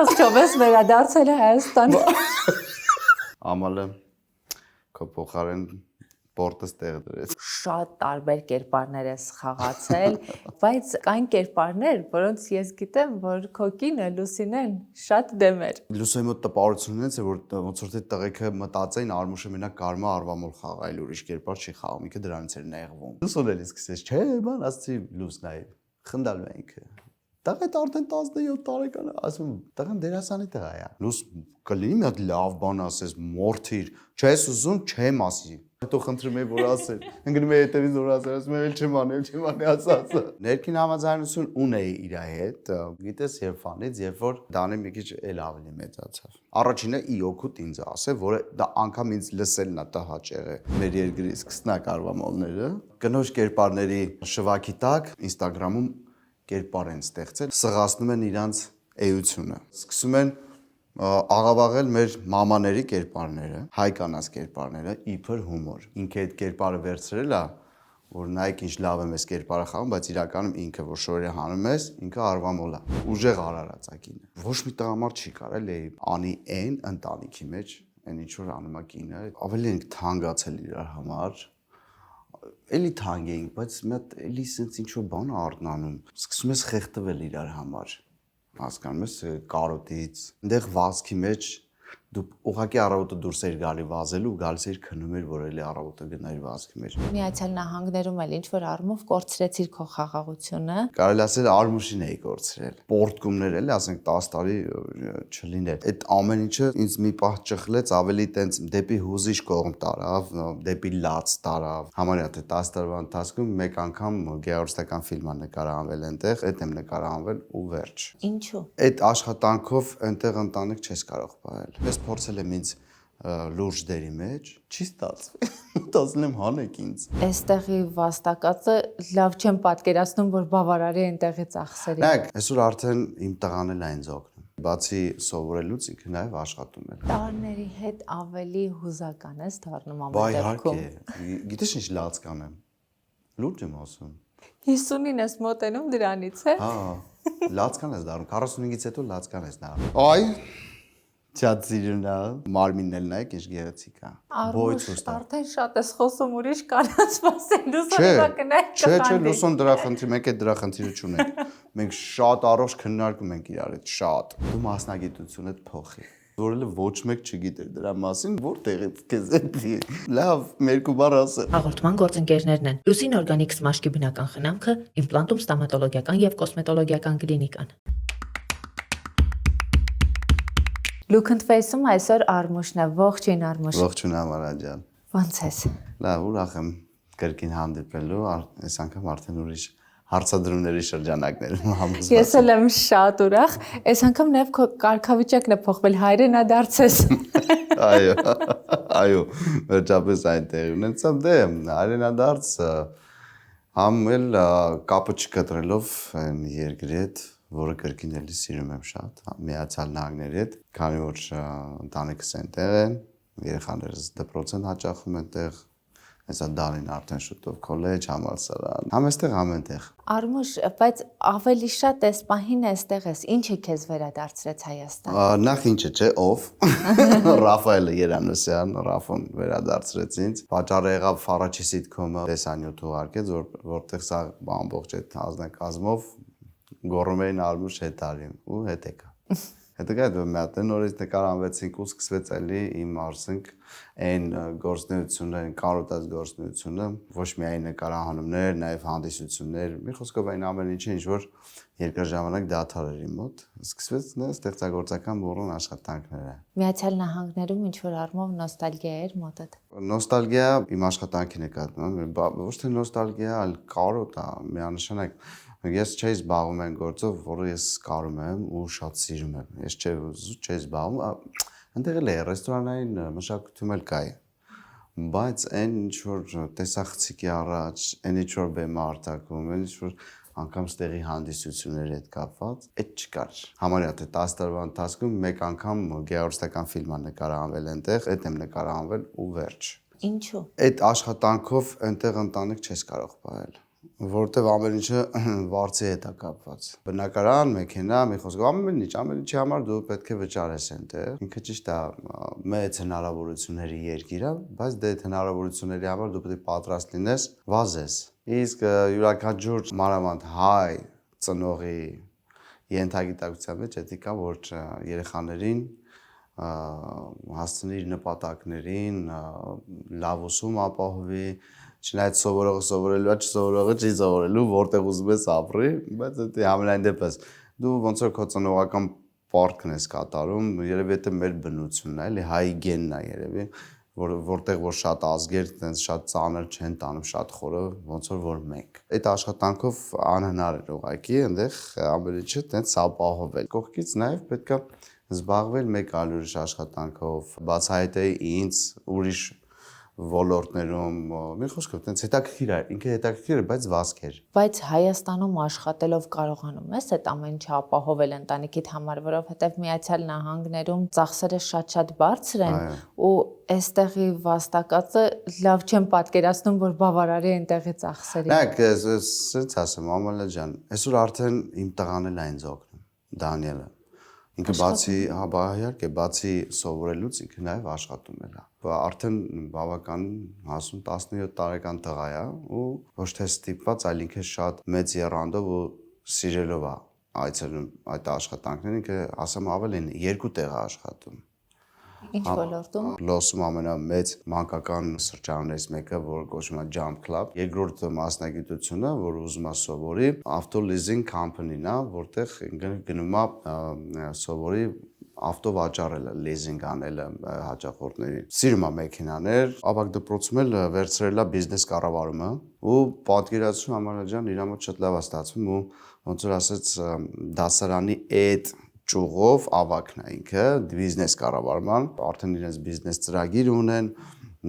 Խղճովես վերադարձել է Հայաստան։ Ամալը քո փոխարեն պորտս տեղ դրեց։ Շատ տարբեր կերպարներ ես խաղացել, բայց կային կերպարներ, որոնց ես գիտեմ, որ քո կինը Լուսինեն շատ դեմ էր։ Լուսոյի մոտ տպավորություն ունեց, որ ոնց որ թե տղեկը մտածեին Արմուշը մենակ կարմա արվամոլ խաղայլ ուրիշ կերպար չի խաղում, ինքը դրանից էր նեղվում։ Լուսոն էլի սկսեց, չէ, բան, ասացի Լուսնայ, խնդալու է ինքը։ Տղետ արդեն 17 տարեկան է, ասում, տղան դերասանի տղա է։ Լուս կլինի մի հատ լավ բան ասես, մորթիր, չես ուզում, չեմ ասի։ Հետո խնդրում եմ որ ասել, ընկնում է հետևից որ ասել, ասում եմ, չեմ անի ասածը։ Ներքին համաձայնություն ունեի իր հետ, գիտես երբ ֆանից, երբ որ Դանի մի քիչ էլ ավելի մեծացավ։ Առաջինը ի օգուտ ինձ ասել, որը դա անգամ ինձ լսելն է դա հաճեղ է։ Մեր երկրի սկսնակ արվամոլները, կնոջ կերպարների շվաքի տակ Instagram-ում կերպար են ստեղծել, սղացնում են իրանց էությունը։ Սկսում են աղավաղել մեր մամաների կերպարները, հայ կանանց կերպարները, իբր հումոր։ Ինքը այդ կերպարը վերցրել է, որ նայեք ինչ լավ եմ այս կերպարը խաղում, բայց իրականում ինքը որ շորերը հանում ես, ինքը արվամոլ է։ Ուժեղ արարածակին է։ Ոչ մի տղամարդ չի կարելի անի այն ընտանիքի մեջ, այն ինչ որ անում է կինը, ավելի ենք թանկացել իրար համար։ Էլի թանկ էինք, բայց մի հատ էլի sense ինչ-որ բան արտնանում։ Սկսում ես խեղդվել իրար համար։ Հասկանում ես կարոտից, այնտեղ վազքի մեջ դու ուղղակի առավոտը դուրս էիր գալի վազելու, գալիս էիր քնում էր, որ էլի առավոտը գնայր վազքի մեջ։ Միացյալ Նահանգներում էլ ինչ որ առումով կորցրեցիր քո խաղաղությունը։ Կարելի ասել Արմուշին էի կորցրել։ Պորտկումներ էլի, ասենք 10 տարի չլիներ։ Այդ ամեն ինչը ինձ մի պահ ճխլեց, ավելի տենց դեպի հուզիչ կողմ տարավ, դեպի լաց տարավ։ Համարյա թե 10 տարվա ընթացքում մեկ անգամ գեղարվեստական ֆիլմ ա նկարահանվել այնտեղ, այդ եմ նկարահանվել ու վերջ։ Ինչու։ Այդ աշխատանքով այնտեղ ընտանիք չես կարող պահել։ Ես փորձել եմ ինձ լուրջ դերի մեջ, չի ստացվում։ Տասել եմ հանեք ինձ։ Այստեղի վաստակածը լավ չեմ պատկերացնում, որ բավարարի այնտեղի ծախսերի։ Նայեք, այսօր արդեն իմ տղան էլ այնց օգնում։ Բացի սովորելուց ինքը նաև աշխատում է։ Տարիների հետ ավելի հուզական ես դառնում Բայ ամեն իհարկե։ դեպքում։ Գիտես ինչ լացկան եմ։ Լուրջ եմ ասում։ 50-ին ես մոտենում դրանից է։ Հա, լացկան ես դառնում։ 45-ից հետո լացկան ես դառնում։ Այ Շատ սիրուն է, մարմինն էլ նայեք ինչ գեղեցիկ է։ Արմուշ, արդեն շատ ես խոսում ուրիշ կանանց մասին, լուսոնը կնայք Չէ, լուսոն դրա խնդիր, մենք այդ դրա խնդիրը չունենք։ Մենք շատ առողջ քննարկում ենք իրար հետ, շատ։ Դու մասնագիտությունդ փոխի։ Որը ոչ մեկ չգիտեր դրա մասին, որտեղից քեզ էդի։ Լավ, մերկու բառ ասել։ Հաղորդման գործընկերներն են Լուսին օրգանիկ սմաշկի բնական խնամքը, իմպլանտում ստոմատոլոգիական եւ կոսմետոլոգիական կլինիկան։ Look and Face-ում այսօր Արմուշն է, ողջույն Արմուշ։ Ողջույն Ամարա ջան։ Ո՞նց ես։ Լավ, ուրախ եմ կրկին հանդիպելու, այս անգամ արդեն ուրիշ հարցադրումների շրջանակներում համոզված։ Ես էլ եմ շատ ուրախ, այս անգամ նաև քո կարգավիճակն է փոխվել, հայրենադարձես։ Այո, այո, վերջապես այնտեղ ունեցավ դե հայրենադարձ համ էլ կապը չկտրելով այն երկրի հետ, որը կրկին էլի սիրում եմ շատ, Միացյալ Նահանգների հետ, քանի որ ընտանիքս այնտեղ են, երեխաներս դպրոց են հաճախում այնտեղ, հեսա Դանին արդեն շուտով քոլեջ, համալսարան, համեստեղ ամենտեղ։ Արմուշ, բայց ավելի շատ այս պահին այստեղ ես, ինչը քեզ վերադարձրեց Հայաստան։ Նախ ինչը չէ, ով Ռաֆայելը Երանոսյան, Ռաֆոն վերադարձրեց ինձ։ Պատճառը եղավ Ֆարաչի սիթքոմը տեսանյութ ուղարկեց, որտեղ սա ամբողջ այդ հանձնակազմով գոռում էին Արմուշ հետ արիմ ու հետ եկա։ Հետո գայդ մի հատ նորից նկարահանվեցինք ու սկսվեց էլի իմ արսենք այն գործունեությունը, այն կարոտած գործունեությունը, ոչ միայն նկարահանումներ, նաև հանդիսություններ, մի խոսքով այն ամեն ինչը ինչ որ երկրաժամանակ դադար էր իմ մոտ, սկսվեց նա ստեղծագործական բուրըն աշխատանքները։ Միացյալ Նահանգներում ինչ որ առումով նոստալգիա էր մոտդ։ Նոստալգիա իմ աշխատանքի նկատմամբ, ոչ թե նոստալգիա, այլ կարոտ է, միանշանակ Ես չէի զբաղվում այն գործով, որը ես կարում եմ ու շատ սիրում եմ։ Ես չէի զբաղվում, այնտեղ էլ է ռեստորանային մշակույթում էլ կա է։ Բայց այն ինչ որ տեսախցիկի առաջ, այն ինչ որ բեմը արտակում, այն ինչ որ անգամ ստեղի հանդիսությունների հետ կապված, այդ չկար։ Համարյա թե 10 տարվա ընթացքում մեկ անգամ գեղարվեստական ֆիլմ ա նկարահանվել այնտեղ, այդ եմ նկարահանվել ու վերջ։ Ինչու։ Այդ աշխատանքով այնտեղ ընտանիք չես կարող պահել։ որտեվ ամեն ինչը վարձի հետ է կապված։ Բնակարան, մեքենա, մի խոսքով ամեն ինչի համար դու պետք է վճարես այնտեղ։ Ինքը ճիշտ է, մեծ հնարավորությունների երկիր է, բայց դե այդ հնարավորությունների համար դու պետք է պատրաստ լինես վազես։ Իսկ յուրաքանչյուր մանավանդ հայ ծնողի ենթագիտակցության մեջ էդի կա, որ երեխաներին հասցնի իր նպատակներին, լավ ուսում ապահովի, չնայած սովորողը սովորելու է, չսովորողը չի սովորելու, որտեղ ուզում ես ապրի, բայց դա համենայն դեպս դու ոնց որ քո ծնողական պարտքն ես կատարում, երևի դա մեր բնությունն է, էլի հայի գենն է երևի, որտեղ որ շատ ազգեր տենց շատ ծանր չեն տանում, շատ խորը, ոնց որ մենք։ Այդ աշխատանքով անհնար է ուղղակի այնտեղ ամեն ինչը տենց ապահովել։ Կողքից նաև պետք է զբաղվել մեկ այլ ուրիշ աշխատանքով, բացահայտել ինձ ուրիշ ոլորտներում, մի խոսքով, տենց հետաքրքիր է, ինքը հետաքրքիր է, բայց վազք էր։ Բայց Հայաստանում աշխատելով կարողանում ես այդ ամեն ինչը ապահովել ընտանիքիդ համար, որովհետև Միացյալ Նահանգներում ծախսերը շատ բարձր են ու այստեղի վաստակածը լավ չեմ պատկերացնում, որ բավարարի այնտեղի ծախսերին։ Նայեք, սենց ասեմ, Ամալա ջան, այսօր արդեն իմ տղան էլ է ինձ օգնում, Դանիելը։ Ինքը բացի, հա, իհարկե, բացի սովորելուց ինքը նաև աշխատում է։ Արդեն բավական ասում 17 տարեկան տղա է ու ոչ թե ստիպված, այլ ինքը շատ մեծ եռանդով ու սիրելով է այցելում այդ աշխատանքները, ինքը ասեմ ավելին 2 տեղ է աշխատում։ Ինչ ոլորտում։ Լոսում ամենամեծ մանկական սրճարաններից մեկը, որ կոչվում է Jump Club, երկրորդ մասնագիտությունը, որ ուզում է սովորի, auto leasing company-ն է, որտեղ գնում է սովորի ավտո վաճառելը, լիզինգ անելը հաճախորդներին։ Սիրում է մեքենաներ, ավագ դպրոցում էլ վերցրել է բիզնես կառավարումը ու պատկերացնում Ամալա ջան, իր մոտ շատ լավ է ստացվում ու ոնց որ ասած դասարանի այդ ճյուղով ավակն է ինքը բիզնես կառավարման, արդեն իրենց բիզնես ծրագիր ունեն,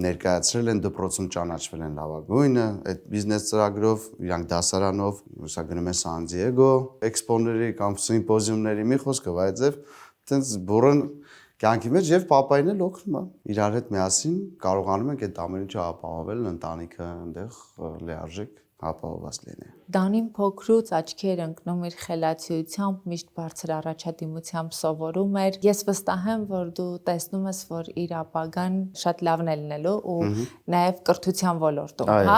ներկայացրել են դպրոցում ճանաչվել են լավագույնը, այդ բիզնես ծրագրով իրանք դասարանով, հուսա գնում են San Diego, էքսպոների կամ սիմպոզիումների մի խոսքով այդձև տենց բուրըն կյանքի մեջ եւ պապային էլ օգնում է։ Իրար հետ միասին կարողանում ենք այդ ամեն ինչը ապահովել, ընտանիքը այնտեղ լիարժեք ապահովված լինի։ Դանին փոքրուց աչքի էր ընկնում իր խելացիությամբ, միշտ բարձր առաջադիմությամբ սովորում էր։ Ես վստահ եմ, որ դու տեսնում ես, որ իր ապագան շատ լավն է լինելու ու նաև կրթության ոլորտում, հա։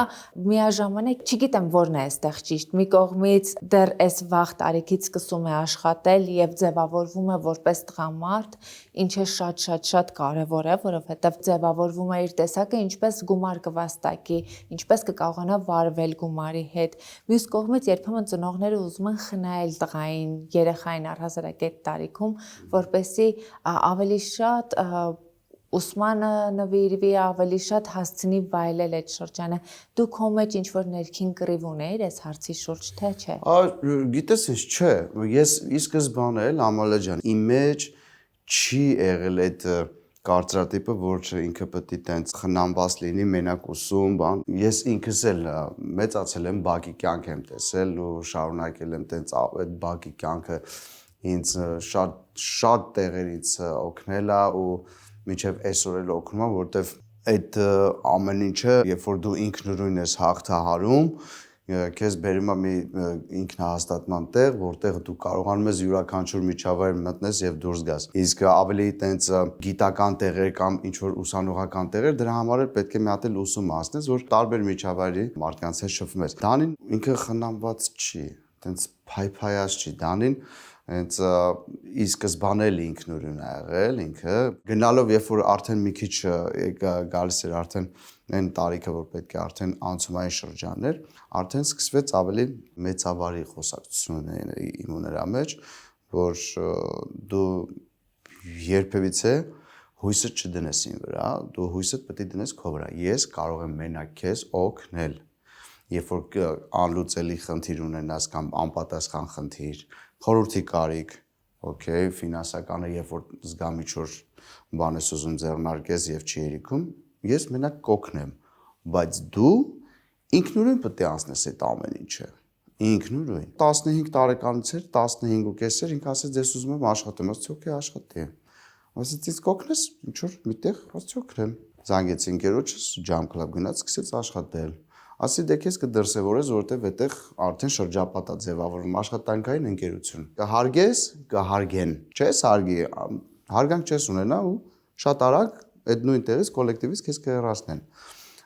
Միաժամանակ չգիտեմ որն է այստեղ ճիշտ։ Մի կողմից դեռ այս վաղ տարիքից սկսում է աշխատել եւ ձևավորվում է որպես տղամարդ, ինչը շատ կարեւոր է, որովհետեւ ձևավորվում է իր տեսակը, ինչպես գումար կվաստակի, ինչպես կկարողանա վարվել գումարի հետ։ Մյուս կողմից երբեմն ծնողները ուզում են խնայել տղային, երեխային առհասարակ այդ տարիքում, որպեսզի ավելի շատ ուսմանը նվիրվի, ավելի շատ հասցնի վայելել այդ շրջանը։ Դու քո մեջ ինչ-որ ներքին կռիվ ունեիր այս հարցի շուրջ, թե չէ։ Գիտես ինչ, չէ, ես ի սկզբանե էլ Ամալա ջան, իմ մեջ չի եղել այդ կարծրատիպը, որ ինքը պետք է տենց խնամված լինի, մենակ ուսում, բան։ Ես ինքս էլ մեծացել եմ, բակի կյանք եմ տեսել ու շարունակել եմ տենց այդ բակի կյանքը ինձ շատ տեղերից օգնել է ու մինչև այսօր էլ օգնում է, որովհետև այդ ամեն ինչը, երբ որ դու ինքնուրույն ես հաղթահարում, քեզ բերում է մի ինքնահաստատման տեղ, որտեղ դու կարողանում ես յուրաքանչյուր միջավայր մտնես եւ դուրս գաս։ Իսկ ավելի տենց գիտական տեղեր կամ ինչ որ ուսանողական տեղեր, դրա համար էլ պետք է մի հատ էլ ուսում հասնես, որ տարբեր միջավայրի մարդկանց հետ շփվում ես։ Դանին ինքը խնամված չի, տենց փայփայած չի, Դանին հենց ի սկզբանե էլ ինքնուրույն է եղել ինքը գնալով երբ որ արդեն մի քիչ գալիս էր արդեն այն տարիքը որ պետք է արդեն անցումային շրջաններ արդեն սկսվեց ավելի մեծավարի խոսակցություններ իմ ու նրա մեջ որ դու երբևիցե հույսը չդնես ին վրա դու հույսդ պետք է դնես քո վրա ես կարող եմ մենակ քեզ օգնել երբ որ անլուծելի խնդիր ունենաս կամ անպատասխան խնդիր խորհրդի կարիք, okay, ֆինանսականը երբ որ զգամ ինչ-որ բան ես ուզում ձեռնարկես եւ չի երիքում, ես մենակ կօգնեմ, բայց դու ինքնուրույն պետք է անցնես այդ ամեն ինչը։ Ինքնուրույն։ 15 տարեկանից էր, 15.5 էր, ինքը ասեց, ես ուզում եմ աշխատեմ, ասեցի, okay, աշխատի։ Ասեցի, իսկ կօգնես ինչ-որ միտեղ, ասեցի, օգնեմ։ Զանգեցի ընկերոջս, Jump Club գնաց, սկսեց աշխատել։ ասի դե քեզ կդրսևորես, որովհետև այդտեղ արդեն շրջապատ է ձևավորվում աշխատանքային ընկերություն։ Կհարգես, կհարգեն, չես հարգի, հարգանք չես ունենա ու շատ արագ այդ նույն տեղից կոլեկտիվից քեզ կհեռացնեն։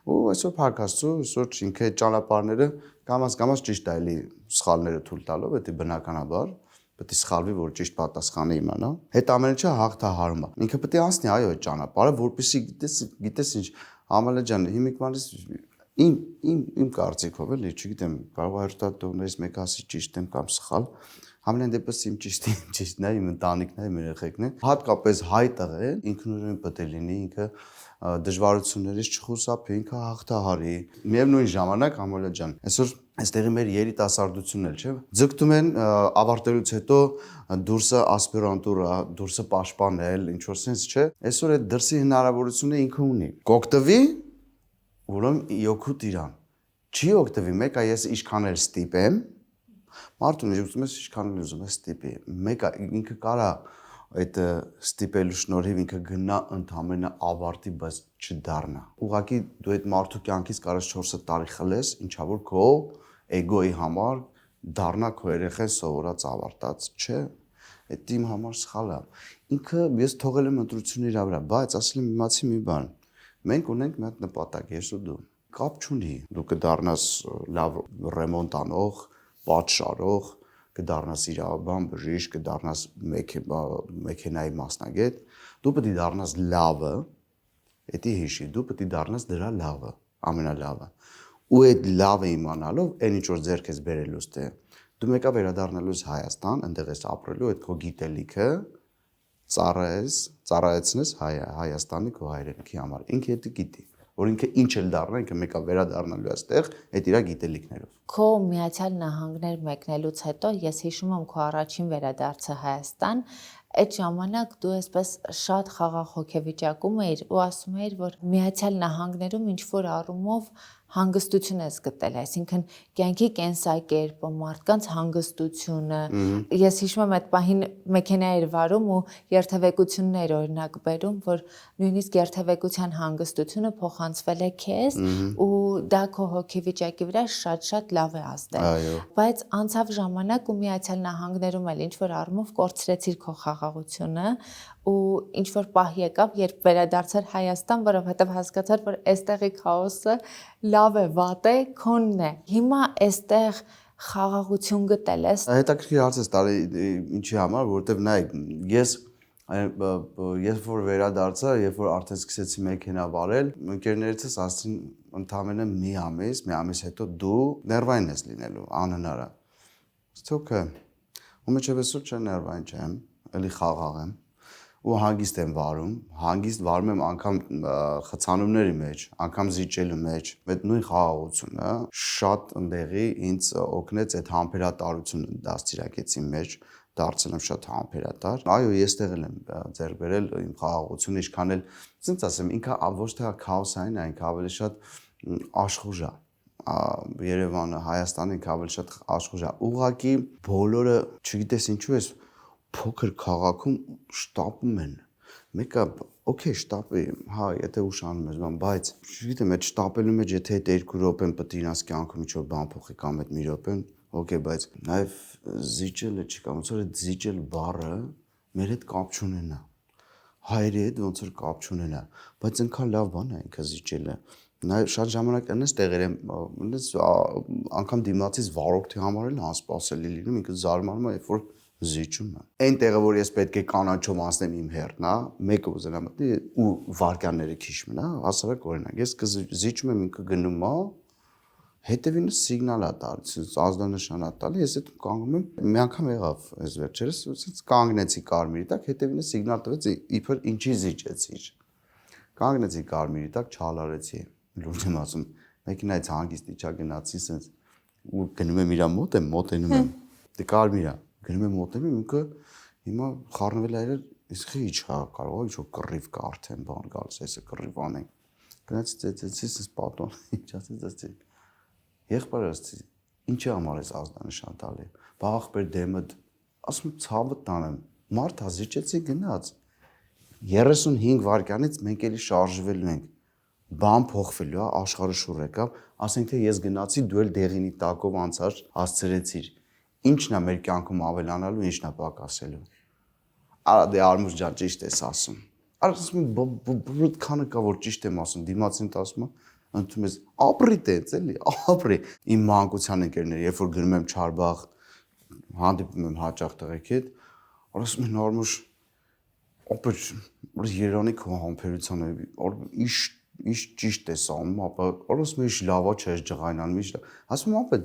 Ու այսօր փառք Աստծո, այսօր ինքը այդ ճանապարհները կամաց ճիշտ է էլի սխալները թույլ տալով, դա բնականաբար պետք է սխալվի, որ ճիշտ պատասխանը իմանա։ Այդ ամենը չէ հաղթահարում է։ Ինքը պետք է անցնի այո այդ ճանապարհը, որպեսզի գիտես ինչ, Ամալա ջան, հիմիկվանից իմ կարծիքով էլի, չգիտեմ, կարող է հերթադողներից մեկը ասի ճիշտ եմ կամ սխալ, համենայն դեպս իմ ճիշտն է, իմ ընտանիքն է, իմ երեխեքն է, հատկապես հայ տղեն ինքնուրույն պետք է լինի, ինքը դժվարություններից չխուսափի, ինքը հաղթահարի։ Միևնույն ժամանակ, Ամալա ջան, այսօր այստեղի մեր երիտասարդությունն էլ, չէ՞, ձգտում են ավարտելուց հետո դուրսը ասպիրանտուրա, դուրսը պաշտպանել, ինչ որ sense չէ։ Այսօր այդ դրսի հնարավորությունը ինքը ունի։ Կօգտվի, ուրեմն օգուտ իրան։ Չի օգտվի, մեկը ես ինչքան էլ ստիպեմ, մարդուն ուզում ես ինչքան էլ ուզում ես ստիպի։ Մեկը ինքը կարա այդ ստիպելու շնորհիվ ինքը գնա ընդամենը ավարտի, բայց չդառնա։ Ուղղակի դու այդ մարդու կյանքից կարաս 4 տարի խլես, ինչա որ քո էգոյի համար դառնա քո երեխան սովորած ավարտած, չէ։ Այդ իմ համար սխալ է։ Ինքը ես թողել եմ ընտրությունը իր վրա, բայց ասել եմ իմացի մի բան։ Մենք ունենք մի հատ նպատակ, ես ու դու։ Կապ չունի։ Դու կդառնաս լավ ռեմոնտ անող, պատշարող, կդառնաս իրավաբան, բժիշկ, կդառնաս մեքենայի մասնագետ, դու պետք է դառնաս լավը, դա հիշի, դու պետք է դառնաս դրա լավը, ամենալավը։ Ու այդ լավը իմանալով, այն ինչ որ ձեռք ես բերելուց թե դու մեկա վերադառնալուց Հայաստան, այնտեղ ես ապրելու, այդ քո գիտելիքը ծառայեցնես Հայաստանի քո հայրենիքի համար։ Ինքը դա գիտի, որ ինքը ինչ էլ դառնա, ինքը մեկա վերադառնալու այստեղ, այդ իր գիտելիքներով։ Քո Միացյալ Նահանգներ մեկնելուց հետո ես հիշում եմ քո առաջին վերադարձը Հայաստան, այդ ժամանակ դու այսպես շատ խաղաղ հոգեվիճակում էիր ու ասում էիր, որ Միացյալ Նահանգներում ինչ որ առումով հանգստություն ես գտել, այսինքն կյանքի կենսակերպը, մարդկանց հանգստությունը։ Ես հիշում եմ այդ պահին մեքենա էր վարում ու երթևեկություններ օրինակ բերում, որ նույնիսկ երթևեկության հանգստությունը փոխանցվել է քեզ ու դա քո հոգեվիճակի վրա շատ լավ է ազդել։ Բայց անցավ ժամանակ ու Միացյալ Նահանգներում էլ ինչ որ առումով կորցրեցիր քո խաղաղությունը ու ինչ որ պահ եկավ, երբ վերադարձար Հայաստան, որովհետև հասկացար, որ այստեղի քաոսը լավ է, վատ է, քոնն է։ Հիմա այստեղ խաղաղություն գտել ես։ Հետաքրքիր հարց ես տարի ինչի համար, որովհետև նայեք, ես որ վերադարձա, երբ որ արդեն սկսեցի մեքենա վարել, ընկերներիցս ասեցին ընդամենը մի ամիս հետո դու ներվային ես լինելու, անհնար է։ Ստոքը։ Ու մեջև այսօր չէ ներվային չեմ, էլի խաղաղ եմ ու հանգիստ եմ վարում, հանգիստ վարում եմ անգամ խցանումների մեջ, անգամ զիջելու մեջ, այդ նույն խաղաղությունը շատ ընդեղի ինձ օգնեց այդ համբերատարությունը դաստիարակեց իմ մեջ, դարձել եմ շատ համբերատար։ Այո, ես տեղել եմ ձեռք բերել իմ խաղաղությունը, ինչքան էլ, ասենց ասեմ, ինքը ոչ թե քաոսային է, ինքը ավելի շատ աշխուժ է։ Երևանը, Հայաստանը ինքը ավելի շատ աշխուժ է։ Ուղղակի բոլորը, չգիտես ինչու է, փոքր քաղաքում շտապում են։ Մեկը օքեյ շտապի, հա, եթե ուշանում ես, բայց չգիտեմ, այդ շտապելու մեջ եթե այդ 2 րոպեն պետք է իրանց կյանքում ինչ որ բան փոխի կամ այդ 1 րոպեն, օքեյ, բայց նաև զիջելը չկա, ոնց որ այդ զիջել բառը մեր հետ կապ չունենա։ Հայերի հետ ոնց որ կապ չունենա, բայց այնքան լավ բան է ինքը զիջելը։ Նաև շատ ժամանակ այնպես տեղեր եմ, այնպես անգամ դիմացից վարորդի համար էլ անսպասելի լինում, ինքը զարմանում է, երբ որ զիջում է։ Այն տեղը, որ ես պետք է կանաչով անցնեմ իմ հերթն, հա, մեկը ուզենա մտնի ու վարկանները քիչ մնա, հասարակ օրինակ, ես զիջում եմ, ինքը գնում է, հետևինը սիգնալ է տալիս, ազդանշան է տալիս, ես այդ կանգնում եմ, մի անգամ եղավ այս վերջերս, ասենց կանգնեցի կարմիրի տակ, հետևինը սիգնալ տվեց, իբր ինչի զիջեցիր։ Կանգնեցի կարմիրի տակ, չհալարեցի, լուրջ եմ ասում, մեքենայից հանգիստ իջա գնացի, ասենց ու գնում եմ իր մոտենում եմ, դե կարմիր է, գնում եմ մոտենում, ինքը հիմա խառնվել է իրար, իսկ ի՞նչ հա կարող է ինչ-որ կռիվ կա արդեն բան գալիս, այսը կռիվ անենք։ Գնացի ծեծեցի, ասես պատոն, ինչ ասես ասեցի։ Եղբայր ասեցի, ինչի համար ես ազդանշան տալի։ Բա ախպեր դեմը, ասում ցավը տանեմ, մարդ հազիջեցի գնաց։ 35 վայրկյանից մենք էլի շարժվելու ենք։ բան փոխվելու է, աշխարհը շուռ եկավ, ասենք թե ես գնացի, դու էլ դեղինի տակով անցար, հասցրեցիր։ Ինչն է մեր կյանքում ավելանալու, ինչն է պակասելու։ Արա դե Արմուշ ջան, ճիշտ ես ասում։ Արա ասում բրուտ քանը կա որ ճիշտ եմ ասում, դիմացին ասում է, ընդունում ես ապրի տենց էլի, ապրի։ Իմ մանկության ընկերները, երբ որ գնում եմ Չարբաղ, հանդիպում եմ հաճախ տղեկ հետ, ասում են Արմուշ, ապեր, Երանի քո համբերությունը, ինչ ճիշտ ես անում, ապա ասում ես լավա չես ջղայնանում, ասում եմ ապա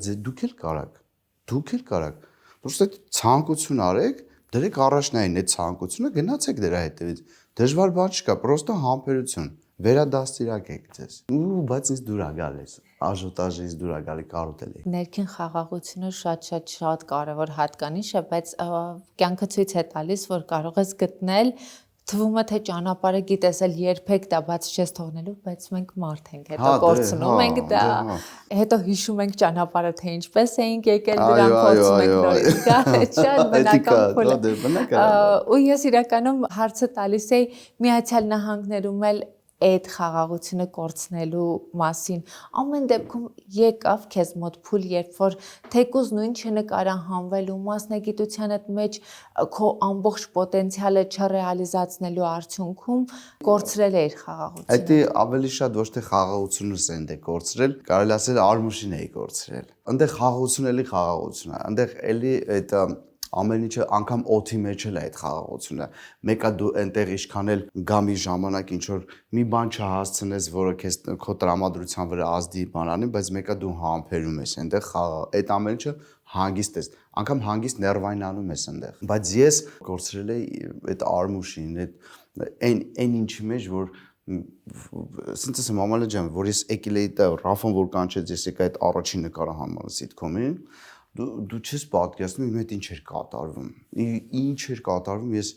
դուք էլ կարաք, Պրոստը ցանկություն արեք, դրեք առաջնային այդ ցանկությունը, գնացեք դրա հետևից։ Դժվար բան չկա, պրոստը համբերություն, վերադաստիարակեք ձեզ։ Բայց ինձ դուր է գալիս, աժոտաժը ինձ դուր է գալի կարոտել եք։ Ներքին խաղաղությունը շատ կարևոր հատկանիշ է, բայց կյանքը ցույց է տալիս, որ կարող ես գտնել թվում է թե ճանապարհը գիտես էլ երբեք դա բաց չես թողնելու, բայց մենք մարդ ենք, հետո կորցնում ենք դա, հետո հիշում ենք ճանապարհը թե ինչպես էինք եկել դրան փորձում ենք նորից գա, շատ բնական փուլ է։ Ու ես իրականում հարցը տալիս էի Միացյալ Նահանգներում էլ այդ խաղաղությունը կորցնելու մասին ամեն դեպքում եկավ քեզ մոտ փուլ, երբ որ թեկուզ նույն չնկարահանվելու մասնագիտությանդ մեջ քո ամբողջ պոտենցիալը չռեալիզացնելու արդյունքում կորցրել էիր խաղաղությունը։ Այդ ավելի շատ ոչ թե խաղաղությունս են դե կորցրել, կարելի ասել Արմուշին էի կորցրել։ Այնտեղ խաղաղություն էլի խաղաղություն է, այնտեղ էլի այդ ամեն ինչը անգամ օթի մեջ էլ է այդ խաղաղությունը։ Մեկը դու այնտեղ ինչքան էլ գամի ժամանակ ինչ որ մի բան չհասցնես, որը քեզ քո տրամադրության վրա ազդի բանանի, բայց մեկը դու համբերում ես, այնտեղ այդ ամեն ինչը հանգիստ ես, անգամ հանգիստ ներվայնանում ես այնտեղ։ Բայց ես կորցրել էի այդ Արմուշին, այն ինչի մեջ, որ ասենց ասեմ մամալը ջան, որ ես եկել էի դա Ռաֆոն որ կանչեց, ես եկա այդ առաջին նկարահանումը սիթքոմին, դու չես պատկերացնում իմ հետ ինչ էր կատարվում, ես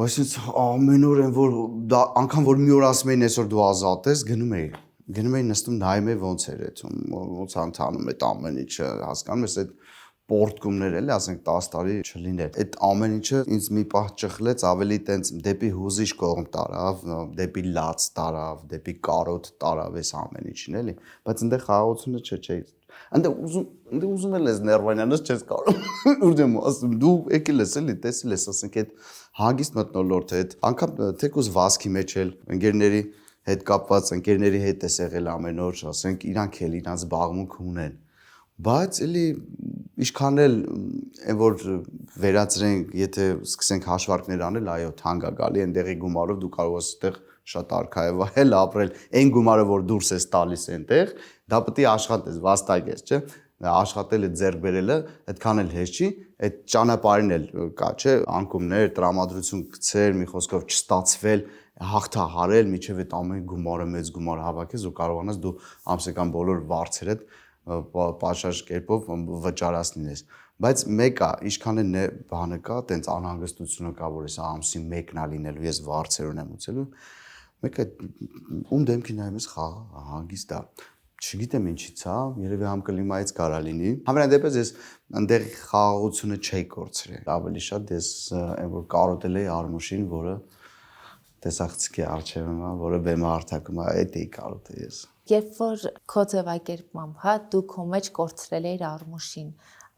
այսինքն ամեն օր են որ դա անգամ որ մի օր ասում էին այսօր դու ազատ ես, գնում էի նստում նայում էի ոնց էր այդում, ոնց ընթանում այդ ամեն ինչը, հասկանում ես այդ պորտկումներ էլի, ասենք 10 տարի չլիներ։ Այդ ամեն ինչը ինձ մի պահ ճխլեց, ավելի տենց դեպի հուզիչ կողմ տարավ, դեպի լաց տարավ, դեպի կարոտ տարավ այս ամեն ինչին էլի, բայց այնտեղ խաղաղությունը չէ։ Այնտեղ ուզում ես ներվայնանաս չես կարող։ Ուրդեմ ասում դու եկել ես էլի, տեսել ես, ասենք այդ հագիստ մթնոլորտը, այդ անգամ թեկուզ վազքի մեջ էլ ընկերների հետ կապված, ընկերների հետ ես եղել ամեն օր, ասենք իրանք էլ իրանց զբաղմունք ունեն։ Բայց էլի ինչքան էլ այն որ վերացրենք, եթե սկսենք հաշվարկներ անել, այո, թանկ է գալի, այնտեղի գումարով դու կարող ես այդտեղ շատ արքայավահել ապրել, այն գումարը որ դուրս ես տալիս այնտեղ, դա պետք է աշխատես, վաստակես, չէ՞։ Աշխատելը ձեռք բերելը այդքան էլ հեշտ չի, այդ ճանապարհին էլ կա, չէ՞, անկումներ, տրամադրություն գցել, մի խոսքով չստացվել, հաղթահարել, միջև այդ ամեն գումարը մեծ գումար հավաքես ու կարողանաս դու ամսական բոլոր վարձերդ պատշաճ կերպով վճարացնես։ Բայց մեկը ինչքան էլ բանը կա, տենց անհանգստությունը կա, որ ես ամսին մեկն է լինելու, ես վարձեր ունեմ ուծելու, մեկը ում դեմքի նայում ես խաղաղ, հանգիստ է։ Չգիտեմ ինչից է, երևի համ կլիմայից կարա լինի։ Համենայն դեպս ես այնտեղ խաղաղությունը չէի կորցրել։ Ավելի շատ ես այն որ կարոտել էի Արմուշին, որը տեսախցիկի արժևում է, որը բեմը հարթակում է, այդ էի կարոտել ես։ Երբ որ քո ձևակերպմամբ, հա, դու քո մեջ կորցրել էիր Արմուշին,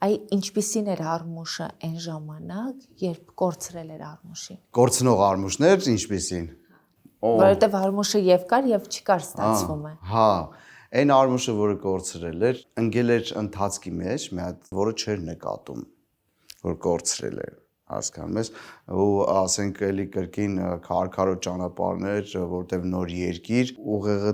այ ինչպիսին էր Արմուշը այն ժամանակ, երբ կորցրել էր Արմուշին։ Կորցնող Արմուշներ ինչպիսին։ Որովհետև Արմուշը եւ կար եւ չկար, ստացվում է։ Հա, այն Արմուշը, որը կորցրել էր, ընկել էր ընթացքի մեջ, մի հատ, որը չէր նկատում, որ կորցրել էր, հասկանում ես, ու ասենք էլի կրկին քարքարոտ ճանապարհներ, որտեղ նոր երկիր, ուղեղը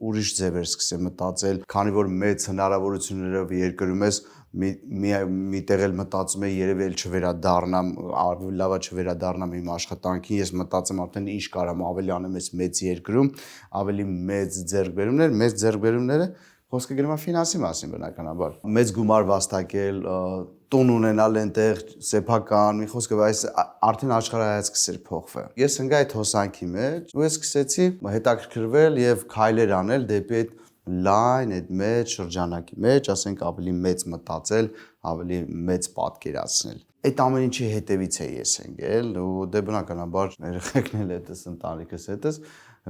ուրիշ ձև էր սկսել մտածել, քանի որ մեծ հնարավորություններով երկրում ես միտեղ էլ մտածում եմ երևի էլ չվերադառնամ, ավելի լավա չվերադառնամ իմ աշխատանքին, ես մտածեմ արդեն ինչ կարամ ավելի անեմ այս մեծ երկրում, ավելի մեծ ձեռքբերումները, խոսքը գնում է ֆինանսի մասին բնականաբար։ Մեծ գումար վաստակել, տուն ունենալ այնտեղ, սեփական, մի խոսքով այս արդեն աշխարհայացք սկսեր փոխվել։ Ես ընկա այդ հոսանքի մեջ, ու ես սկսեցի հետաքրքրվել եւ քայլեր անել դեպի այդ լայն այդ մեծ շրջանակի մեջ, ասենք ավելի մեծ մտածել, ավելի մեծ պատկերացնել։ այդ ամեն ինչի հետևից է ես եկել ու դե բնականաբար երեխեքն էլ այդպես ընտանիքս հետս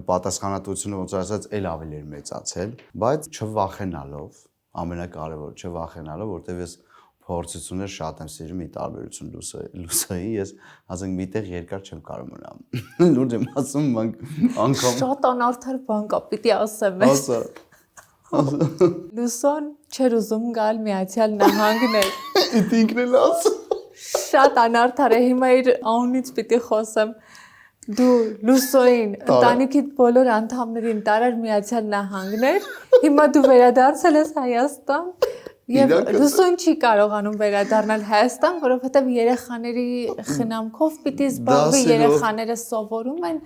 պատասխանատվությունը ոնց ասած էլ ավելի էր մեծացել, բայց չվախենալով, ամենակարևորը չվախենալով, որտեղ ես փորձություններ շատ եմ սիրում՝ ի տարբերություն Լուսայի, ես ասենք միտեղ երկար չեմ կարող մնամ։ Լուրջ եմ ասում, անգամ Շատ անարդար բան կա, պիտի ասեմ ես։ Լուսոն չէր ուզում գալ Միացյալ Նահանգներ։ Իդ ինքն էլ ասում։ Շատ անարդար է, հիմա իր անունից պիտի խոսեմ։ Դու Լուսոին, ընտանիքիդ բոլոր անդամներին տարար Միացյալ Նահանգներ, հիմա դու վերադարձել ես Հայաստան։ Եվ Լուսոն չի կարողանում վերադառնալ Հայաստան, որովհետև երեխաների խնամքով պիտի զբաղվի, երեխաները սովորում են։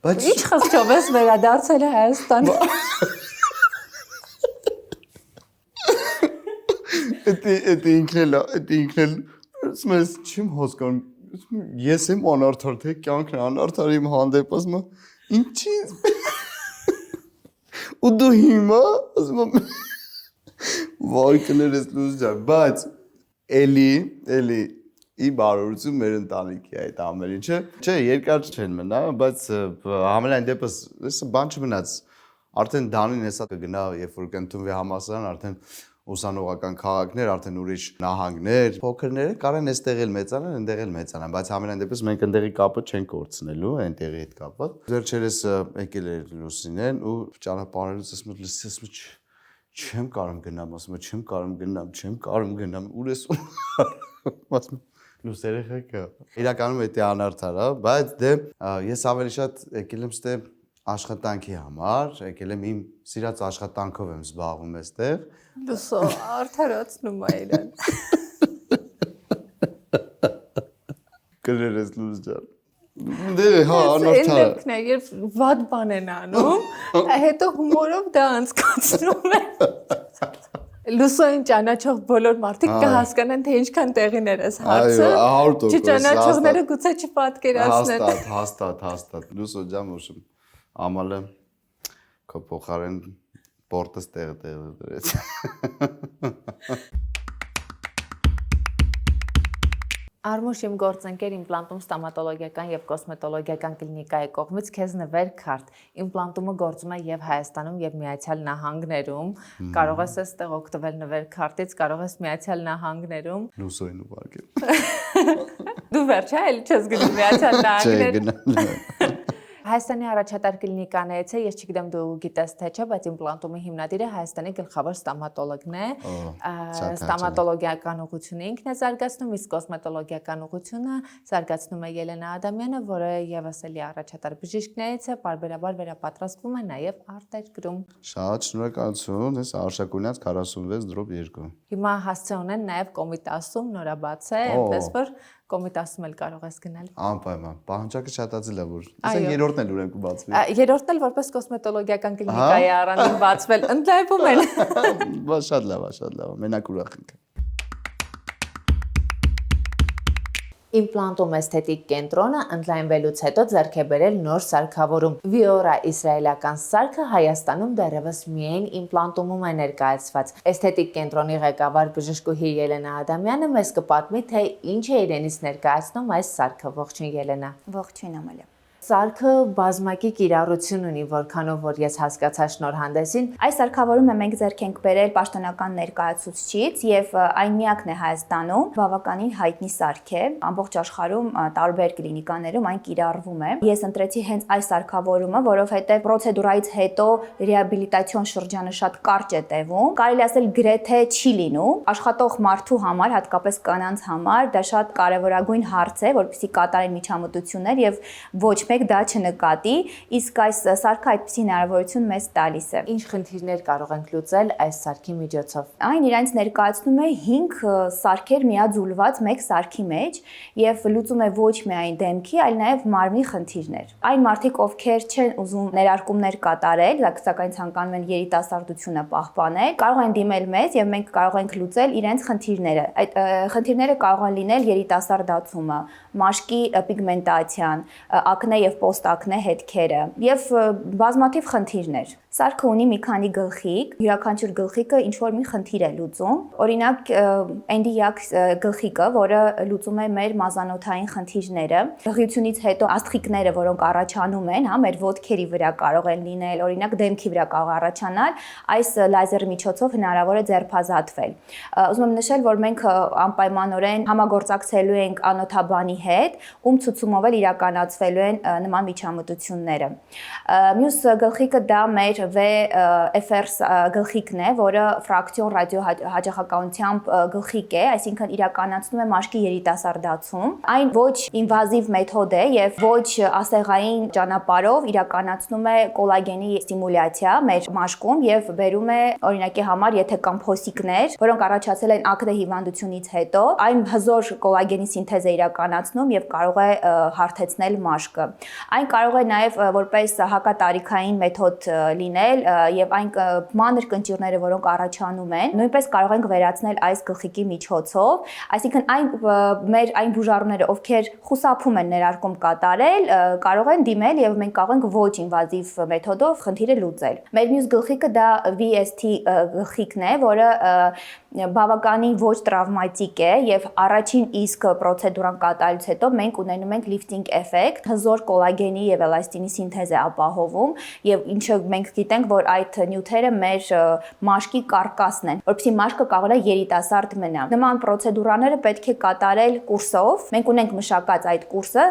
Բայց ի՞նչ խղճով ես վերադարձել Հայաստան։ Էդ ինքն էլ ես չեմ հասկանում։ Ես եմ անարդար, թե կյանքն է անարդար իմ հանդեպ, ասում եմ, ինչի՞։ Ու դու հիմա ասում եմ վայ կներես Լուս ջան, բայց էլի ի բարօրություն մեր ընտանիքի այդ ամեն ինչը, չէ, երկար չեն մնա, բայց համենայն դեպս էս բան չմնաց, արդեն Դանին հեսա կգնա, երբ որ կընդունվի համալսարան, արդեն ուսանողական քաղաքներ, արդեն ուրիշ նահանգներ, փոքրները կարան այստեղ էլ մեծանան, այնտեղ էլ մեծանան, բայց համենայն դեպս մենք այնտեղի կապը չենք կորցնելու, այնտեղի հետ կապը։ Վերջերս եկել էր Լուսինեն ու ճանապարհելուց ասում չեմ կարող գնամ, ասում եմ չեմ կարող գնամ, ուր ես ասում Լուս երեխեքը։ Իրականում դա անարդար է, բայց դե ես ավելի շատ եկել եմ ստե աշխատանքի համար, եկել եմ իմ սիրած աշխատանքով եմ զբաղվում այստեղ։ Լուսո արդարացնում է իրեն։ Կներես Լուս ջան։ Դե հա անարդար։ Ինքն է, երբ վատ բան են անում, հետո հումորով դա անցկացնում է։ Լուսոին ճանաչող բոլոր մարդիկ կհասկանան, թե ինչքան տեղիներ ես հարցը։ Այո, 100%։ Չճանաչողները գուցե չպատկերացնեն։ Հաստատ։ Լուսո ջան, ուշում ամալը քո փոխարեն պորտս տեղ դրեց։ Արմուշ իմ գործընկեր իմպլանտում ստոմատոլոգիական եւ կոսմետոլոգիական կլինիկայի կողմից քեզ նվեր քարտ։ Իմպլանտումը գործում է եւ Հայաստանում եւ Միացյալ Նահանգներում։ Կարող ես այստեղ օգտվել նվեր քարտից, կարող ես Միացյալ Նահանգներում։ Լուսոին ուղարկել։ Դու վերջ է, էլի չես գնում Միացյալ Նահանգներ։ Չէ, գնալ։ Հայաստանի առաջատար կլինիկաներից է, ես չգիտեմ դու գիտես թե չէ, բայց իմպլանտումի հիմնադիրը Հայաստանի գլխավոր ստոմատոլոգն է։ Ստոմատոլոգիական ուղղությունը ինքն է զարգացնում, իսկ կոսմետոլոգիական ուղղությունը զարգացնում է Ելենա Ադամյանը, որը եւս էլի առաջատար բժիշկներից է, պարբերաբար վերապատրաստվում է նաեւ արտերկրում։ Շատ շնորհակալություն, ես Արշակունյաց 46/2։ Հիմա հասցե ունեն նաեւ Կոմիտասում նորաբաց է, այնպես որ Կոմիտասում էլ կարող ես գնել։ Անպայման, պահանջարկը շատացել է, որ ասենք երրորդն էլ ուրեմն կբացվի։ Երրորդն էլ որպես կոսմետոլոգիական կլինիկայի առանձին բացվել, ընդլայնվում են։ Բա շատ լավ, մենակ ուրախ ենք։ Իմպլանտում էսթետիկ կենտրոնը ընդլայնվելուց հետո ձեռք է բերել նոր սարքավորում։ Վիորա իսրայելական սարքը Հայաստանում դեռևս միայն իմպլանտումում է ներկայացված։ Էսթետիկ կենտրոնի ղեկավար բժշկուհի Ելենա Ադամյանը մեզ կպատմի, թե ինչ է իրենից ներկայացնում այս սարքը։ Ողջույն Ելենա։ Ողջույն Ամալիա։ Սարքը բազմակի կիրառություն ունի, որքանով որ ես հասկացա շնորհանդեսին։ Այս սարքավորումը մենք ձեռք ենք բերել պաշտոնական ներկայացուցիչից եւ այն միակն է Հայաստանում, բավականին հայտնի սարք է, ամբողջ աշխարհում տարբեր կլինիկաներում այն կիրառվում է։ Ես ընտրեցի հենց այս սարքավորումը, որովհետեւ պրոցեդուրայից հետո ռեաբիլիտացիոն շրջանը շատ կարճ է տևում, կարելի ասել գրեթե չի լինում։ Աշխատող մարդու համար, հատկապես կանանց համար, դա շատ կարևորագույն հարց է, որպեսզի կատարեն միջամտություններ եւ ոչ մեկ դա չնկատի, իսկ այս սարքը այդպիսի հնարավորություն մեզ տալիս է։ Ինչ խնդիրներ կարող ենք լուծել այս սարքի միջոցով։ Այն իրենց ներկայացնում է 5 սարքեր միաձուլված մեկ սարքի մեջ եւ լուծում է ոչ միայն դեմքի, այլ նաեւ մարմնի խնդիրներ։ Այն մարդիկ, ովքեր չեն ուզում ներարկումներ կատարել, սակայն ցանկանում են երիտասարդությունը պահպանել, կարող են դիմել մեզ եւ մենք կարող ենք լուծել իրենց խնդիրները։ Այդ խնդիրները կարող են լինել երիտասարդացումը, մաշկի պիգմենտացիան, ակնե եւ պոստակնե հետքերը եւ բազմաթիվ խնդիրներ։ Սարքը ունի մի քանի գլխիկ, յուրաքանչյուր գլխիկը ինչ որ մի խնդիր է լուծում։ Օրինակ, Էնդիակ գլխիկը, որը լուծում է մեր մազանոթային խնդիրները, հղիությունից հետո աստղիկները, որոնք առաջանում են, հա, մեր ոտքերի վրա կարող են լինել, օրինակ դեմքի վրա կարող առաջանալ, այս լազերի միջոցով հնարավոր է ձերբազատվել։ Ուզում եմ նշել, որ մենք անպայմանորեն համագործակցելու ենք անոթաբանի հետ, ում ցուցումով էլ իրականացվելու են նման միջամտությունները։ Մյուս գլխիկը դա մեր VFR գլխիկն է, որը ֆրակցիոն ռադիոհաճախականությամբ գլխիկ է, այսինքն իրականացնում է մաշկի երիտասարդացում։ Այն ոչ ինվազիվ մեթոդ է եւ ոչ ասեղային ճանապարհով իրականացնում է կոլագենի ստիմուլյացիա մեր մաշկում եւ բերում է օրինակի համար, եթե կան փոսիկներ, որոնք առաջացել են ակնե հիվանդությունից հետո, այն հզոր կոլագենի սինթեզ է իրականացնում եւ կարող է հարթեցնել մաշկը։ Այն կարող է նաեւ որպես հակատարիքային մեթոդ լինել եւ այն մանր կնճիռները, որոնք առաջանում են, նույնպես կարող ենք վերացնել այս գլխիկի միջոցով, այսինքն այն բուժառուները, ովքեր խուսափում են ներարկում կատարել, կարող են դիմել եւ մենք կարող ենք ոչ ինվազիվ մեթոդով խնդիրը լուծել։ Մեր մյուս գլխիկը դա VST գլխիկն է, որը բավականին ոչ տրավմատիկ է եւ առաջին իսկ պրոցեդուրան կատարելուց հետո մենք ունենում ենք lifting effect, հզոր կոլագենի եւ էլաստինի սինթեզ է ապահովում եւ ինչը մենք գիտենք, որ այդ նյութերը մեր մաշկի կարկասն են, որովհետեւ մաշկը կարող է երիտասարդ մնա։ Նման պրոցեդուրաները պետք է կատարել կուրսով։ Մենք ունենք մշակած այդ կուրսը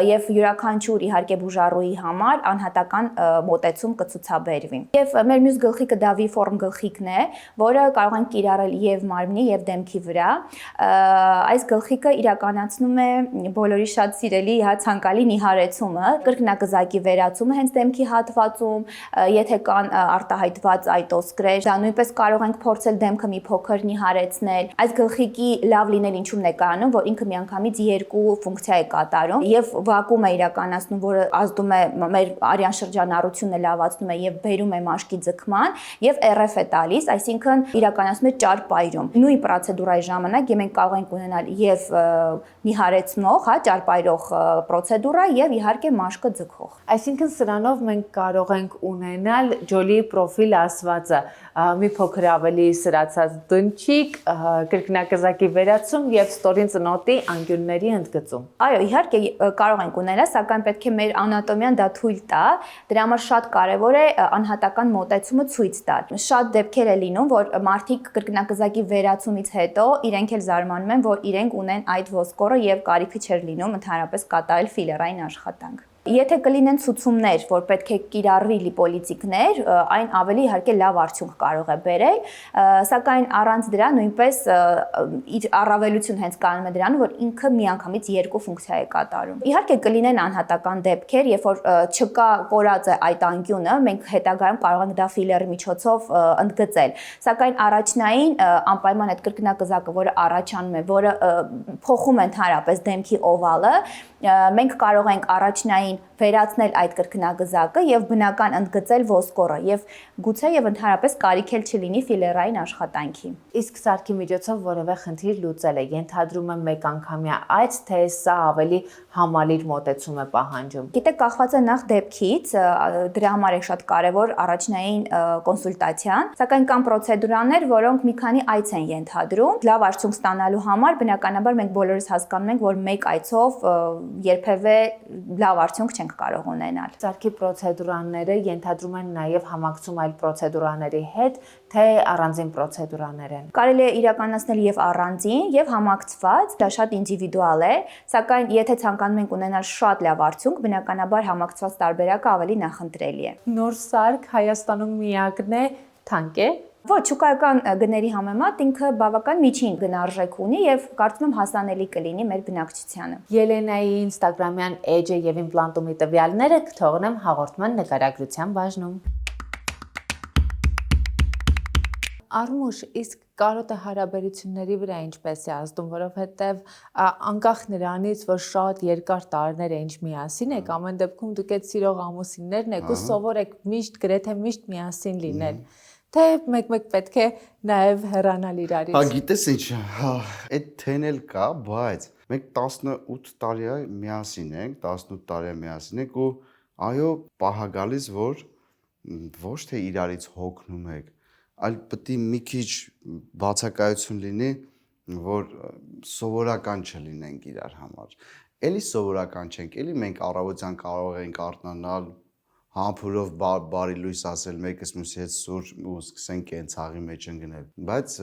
եւ յուրաքանչյուր իհարկե բուժառուի համար անհատական մոտեցում կցուցաբերվի։ Եվ մեր մյուս գլխիկը դա V-form գլխիկն է, որը կարող ենք կիրառել եւ մարմնի եւ դեմքի վրա։ Այս գլխիկը իրականացնում է բոլորի շատ սիրելի ցանկալի նիհարեցումը, կրկնակզակի վերացումը հենց դեմքի հատվածում, եթե կան արտահայտված այտոսկրեր, դա նույնպես կարող ենք փորձել դեմքը մի փոքր նիհարեցնել։ Այս գլխիկի լավ լինել ինչու՞մն է կանում, որ ինքը միանգամից երկու ֆունկցիա է կատարում եւ վակուում է իրականացնում, որը ազդում է մեր արյան շրջանառությունը լավացնում է եւ բերում է մաշկի ձգման եւ RF է տալիս, այսինքն իրականացնում է ճարպայրում։ Նույն պրոցեդուրայի ժամանակ մենք կարող ենք ունենալ եւ նիհարեցնող, հա, ճարպայրող պրոցեդուրա եւ իհարկե մաշկը ձգող։ Այսինքն սրանով մենք կարող ենք ունենալ ջոլի պրոֆիլ ասվածը, մի փոքր ավելի սրացած դնչիկ, կրկնակզակի վերացում եւ ստորին ծնոտի անկյունների ընդգծում։ Այո, իհարկե կարող ենք ունենալ, սակայն պետք է մեր անատոմիան դա թույլ տա։ Դրա համար շատ կարեւոր է անհատական մոտեցումը ցույց տալ։ Շատ դեպքեր է լինում, որ մարդիկ կրկնակզակի վերացումից հետո իրենք էլ զարմանում են, որ իրենք ունեն այդ ոսկորը եւ կարիքը չէր լինում ընդհանրապես կատարել ֆիլերային աշխատանք։ Եթե կլինեն ցուցումներ, որ պետք է կիրառվի լիպոլիցիկներ, այն ավելի իհարկե լավ արդյունք կարող է բերել, սակայն առանց դրա նույնպես իր առավելություն հենց կանում է դրանում, որ ինքը միանգամից երկու ֆունկցիա է կատարում։ Իհարկե կլինեն անհատական դեպքեր, երբ որ չկա կորած է այդ անկյունը, մենք հետագայում կարող ենք դա ֆիլերի միջոցով ընդգծել, սակայն առաջնային անպայման այդ կրկնակզակը, որը առաջանում է, որը փոխում է ընդհանրապես դեմքի օվալը, մենք կարող ենք առաջնային վերացնել այդ կրկնագզակը եւ բնական ընդգծել ոսկորը եւ գուցե եւ ընդհանրապես կարիք էլ չլինի ֆիլերային աշխատանքի։ Իսկ սարքի միջոցով որևէ խնդիր լուծել է, ենթադրում եմ մեկ անգամյա այց, թե սա ավելի համալիր մոտեցում է պահանջում։ Գիտեք, կախված է նախ դեպքից, դրա համար է շատ կարեւոր առաջնային կոնսուլտացիան, սակայն կան պրոցեդուրաներ, որոնք մի քանի այց են ենթադրում։ Լավ արդյունք ստանալու համար բնականաբար մենք բոլորս հասկանում ենք, որ մեկ այցով երբևէ լավ արդյունք չենք կարող ունենալ։ Սարքի պրոցեդուրաները ենթադրում են նաև համակցում այլ պրոցեդուրաների հետ, թե առանձին պրոցեդուրաներ են։ Կարելի է իրականացնել եւ առանձին, եւ համակցված, դա շատ ինդիվիդուալ է, սակայն եթե ցանկանում ենք ունենալ շատ լավ արդյունք, բնականաբար համակցված տարբերակը ավելի նախընտրելի է։ Նոր սարք Հայաստանում միակն է, թանկ է։ Ոչ, շուկայական գների համեմատ ինքը բավական միջին գնարժեք ունի եւ կարծում եմ հասանելի կլինի մեր բնակչությանը։ Ելենայի ինստագրամյան էջը եւ իմպլանտումի տվյալները կթողնեմ հաղորդման նկարագրության բաժնում։ Արմուշ, իսկ կարոտը հարաբերությունների վրա ինչպես է ազդում, որովհետև անկախ նրանից, որ շատ երկար տարիներ է ինչ միասին եք, ամեն դեպքում դուք այդ սիրող ամուսիններն եք ու սովոր եք միշտ գրեթե միշտ միասին լինել։ Թե մեկ-մեկ պետք է նաև հեռանալ իրարից։ Հա, գիտես ինչ, այդ թեն էլ կա, բայց մենք 18 տարի է միասին ենք, 18 տարի է միասին ենք ու այո, պահա գալիս, որ ոչ թե իրարից հոգնում եք, այլ պետք է մի քիչ բացակայություն լինի, որ սովորական չլինենք իրար համար։ Էլի սովորական չենք, էլի մենք առավոտյան կարող ենք արթնանալ, համբուրով բարի լույս ասել, մեկս մյուսի հետ սուր ու սկսենք կենցաղի մեջ ընկնել։ Բայց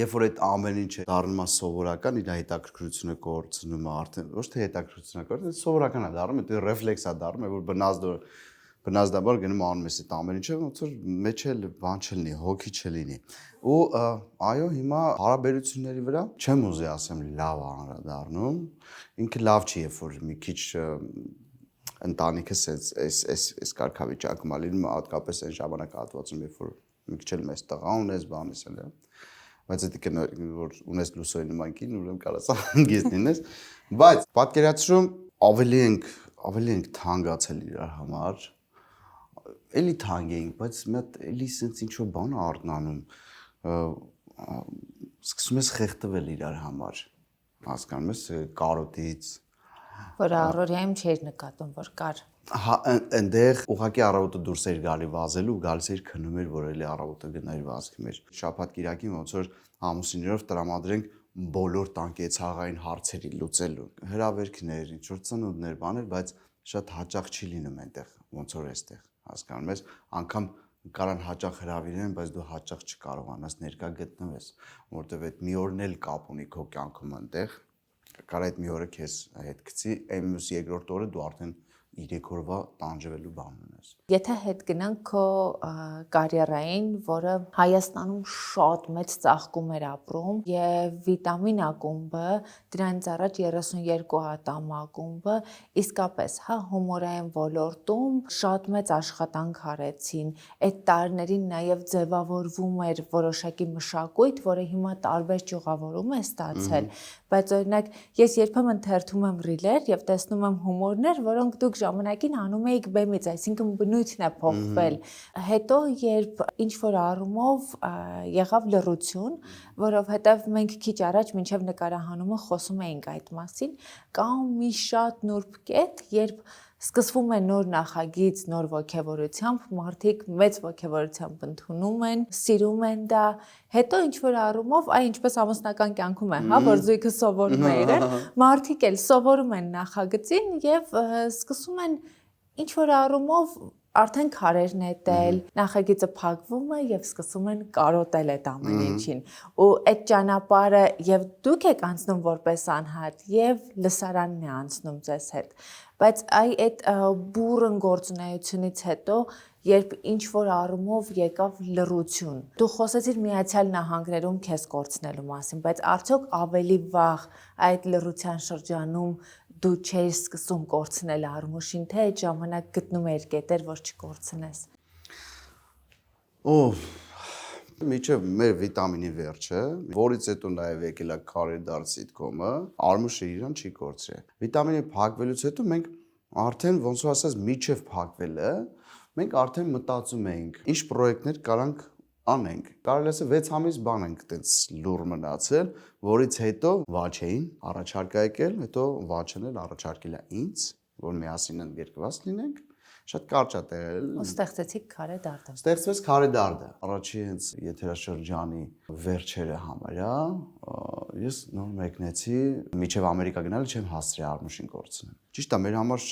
երբ որ այդ ամեն ինչը դառնում է սովորական, իր հետաքրքրությունը կորցնում է արդեն, ոչ թե հետաքրքրությունը կորցնում, սովորական է դառնում, դա ռեֆլեքս է դառնում, որ բնազդաբար գնում անում ես այդ ամեն ինչը, ոնց որ մեջ էլ բան չլինի, հոգի չլինի։ Ու այո, հիմա հարաբերությունների վրա չեմ ուզի ասեմ լավ անդրադառնում, ինքը լավ չի, երբ որ մի քիչ ընտանիքս այս կարգավիճակում է լինում, հատկապես այն ժամանակահատվածում, երբ որ մի քիչ էլ մեծ տղա ունես, բանես էլ է, բայց դա որ ունես լուսոյի նման կին, ուրեմն կարաս անգիստ լինես, բայց պատկերացրում ավելի ենք թանկացել իրար համար, էլի թանկ էինք, բայց մի հատ էլի sense ինչ-որ բան է արթնանում, սկսում ես խեղդվել իրար համար, հասկանում ես, կարոտից, որ առօրյայում չէր նկատում, որ կար։ հա, այնտեղ ուղղակի առավոտը դուրս էր գալի վազելու ու գալիս էր քնում էր, որ էլի առավոտը գնար վազքի մեջ։ Շաբաթ կիրակին ոնց որ ամուսիններով տրամադրենք բոլոր տանկեցաղային հարցերի լուծելու։ Հրավերքներ, ինչ որ ծնունդներ, բաներ, բայց շատ հաճախ չի լինում այնտեղ, ոնց որ այստեղ, հասկանում ես, անգամ կարան հաճախ հրավիրեն, բայց դու հաճախ չկարողանաս ներկա գտնվես, որովհետև այդ մի օրն էլ կապ ունի քո կյանքում այնտեղ, կարա այդ մի օրը քեզ հետ գցի, այն մյուս երկրորդ օրը դու արդեն 3 օրվա տանջվելու բան ունես։ Եթե հետ գնանք քո կարիերային, որը Հայաստանում շատ մեծ ծաղկում էր ապրում եւ վիտամին ակումբը, դրանից առաջ 32 ատամ ակումբը, իսկապես, հա, հումորային ոլորտում շատ մեծ աշխատանք արեցին։ Այդ տարիներին նաեւ ձևավորվում էր որոշակի մշակույթ, որը հիմա տարբեր ճյուղավորում է ստացել, բայց օրինակ ես երբեմն թերթում եմ ռիլեր եւ տեսնում եմ հումորներ, որոնք դուք ժամանակին անում էիք բեմից, այսինքն բնույթն է փոխվել։ Հետո երբ ինչ որ առումով եղավ լռություն, որովհետև մենք քիչ առաջ մինչև նկարահանումը խոսում էինք այդ մասին, կամ մի շատ նուրբ կետ, երբ սկսվում է նոր նախագիծ, նոր ոգևորությամբ, մարդիկ մեծ ոգևորությամբ ընդունում են, սիրում են դա, հետո ինչ որ առումով, ինչպես ամուսնական կյանքում է, հա, որ զույգը սովորում է իրեն, մարդիկ էլ սովորում են նախագծին եւ սկսում են ինչ որ առումով արդեն քարեր նետել, նախագիծը փակվում է եւ սկսում են կարոտել այդ ամեն ինչին։ Ու այդ ճանապարհը եւ դուք եք անցնում որպես անհատ եւ լսարանն է անցնում ձեզ հետ։ Բայց այդ բուրըն գործունեությունից հետո, երբ ինչ որ առումով եկավ լռություն, դու խոսեցիր Միացյալ Նահանգներում քեզ կորցնելու մասին, բայց արդյոք ավելի վաղ այդ լռության շրջանում դու չէիր սկսում կորցնել Արմուշին, թե այդ ժամանակ գտնում էիր կետեր, որ չկորցնես։ Միջև մեր վիտամինի վերջը, որից հետո նաև եկել է Քարեդար սիթկոմը, Արմուշը իրան չի կորցրել։ Վիտամինի փակվելուց հետո մենք արդեն ոնց որ ասած միջև փակվելը, մենք արդեն մտածում էինք, ինչ պրոյեկտներ կարանք անենք։ Կարելի է 6 ամիս բան ենք այտենց լուր մնացել, որից հետո Վաչեին առաջարկ է եկել, հետո Վաչեն էլ առաջարկել է ինձ, որ միասին ընդգրկված լինենք։ Շատ կարճ է տեղել։ Ու ստեղծեցիք Քարեդարդը։ Ստեղծվեց Քարեդարդը։ Առաջի հենց եթերաշրջանի վերջերը համարյա ես նոր մեկնեցի, միջև Ամերիկա գնալը չեմ հասցրել Արմուշին կորցնել։ Ճիշտ է, մեր համար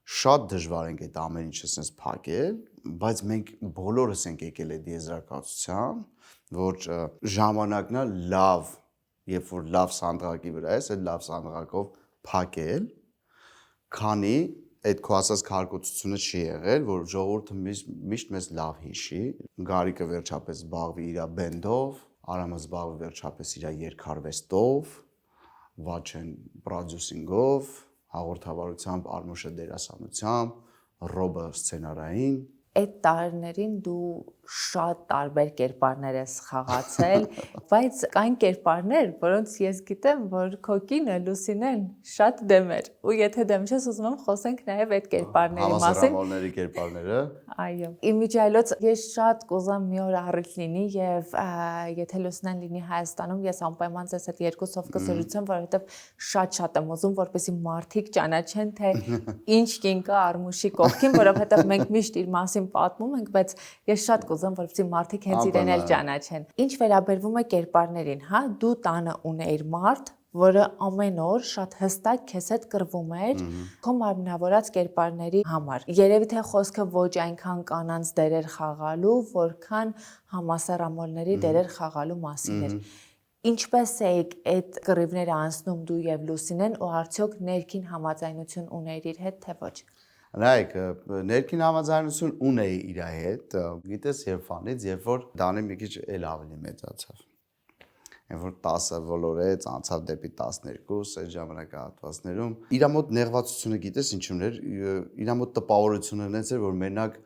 շատ դժվար ենք այդ ամեն ինչը sense փակել, բայց մենք բոլորս ենք եկել այդ եզրակացության, որ ժամանակն է լավ, երբ որ լավ սանդղակի վրա ես, այդ լավ սանդղակով փակել, քանի այդ քո ասած քարկոծությունը չի եղել, որ ժողովուրդը միշտ մեզ լավ հիշի, Գարիկը վերջապես զբաղվի իր բենդով, Արամը զբաղվի վերջապես իր երգարվեստով, Վաչեն պրոդյուսինգով, հաղորդավարությամբ, Արմուշը դերասանությամբ, Ռոբը սցենարային։ Այդ տարիներին դու շատ տարբեր կերպարներ ես խաղացել, բայց կային կերպարներ, որոնց ես գիտեմ, որ քո կինը Լուսինեն շատ դեմ էր։ Ու եթե դեմ չես, ուզում եմ խոսենք նաև այդ կերպարների մասին։ Հավասարամոլների կերպարները։ Այո։ Իմիջիայլոց ես շատ կուզեմ մի օր առիթ լինի եւ եթե Լուսինեն լինի Հայաստանում, ես անպայման ձեզ հետ երկուսով կզրուցեմ, որովհետեւ շատ եմ ուզում, որպեսզի մարդիկ ճանաչեն, թե ինչ կին կա Արմուշի կողքին, որովհետեւ մենք միշտ իր մասին պատմում ենք, բայց ես շատ կուզեմ, որովհետեւ մարդիկ հենց իրեն էլ ճանաչեն։ Ինչ վերաբերվում է կերպարներին, հա, դու տանը ունեիր մարդ, որը ամեն օր շատ հստակ քեզ հետ կռվում էր քո մարմնավորած կերպարների համար։ Երևի թե խոսքը ոչ այնքան կանանց դերեր խաղալու, որքան համասեռամոլների դերեր խաղալու մասին էր։ Ինչպես եք այդ կռիվները անցնում դու եւ Լուսինեն ու արդյոք ներքին համաձայնություն ունեիր իր հետ թե ոչ։ Նայեք, ներքին համաձայնություն ունեի իր հետ, գիտես երբ անից, երբ որ Դանի մի քիչ էլ ավելի մեծացավ։ Երբ որ 10-ը ոլորեց, անցավ դեպի 12, այդ ժամանակահատվածներում իր մոտ նեղվածությունը գիտես ինչու՞ն էր, իր մոտ տպավորությունն էր, որ մենակ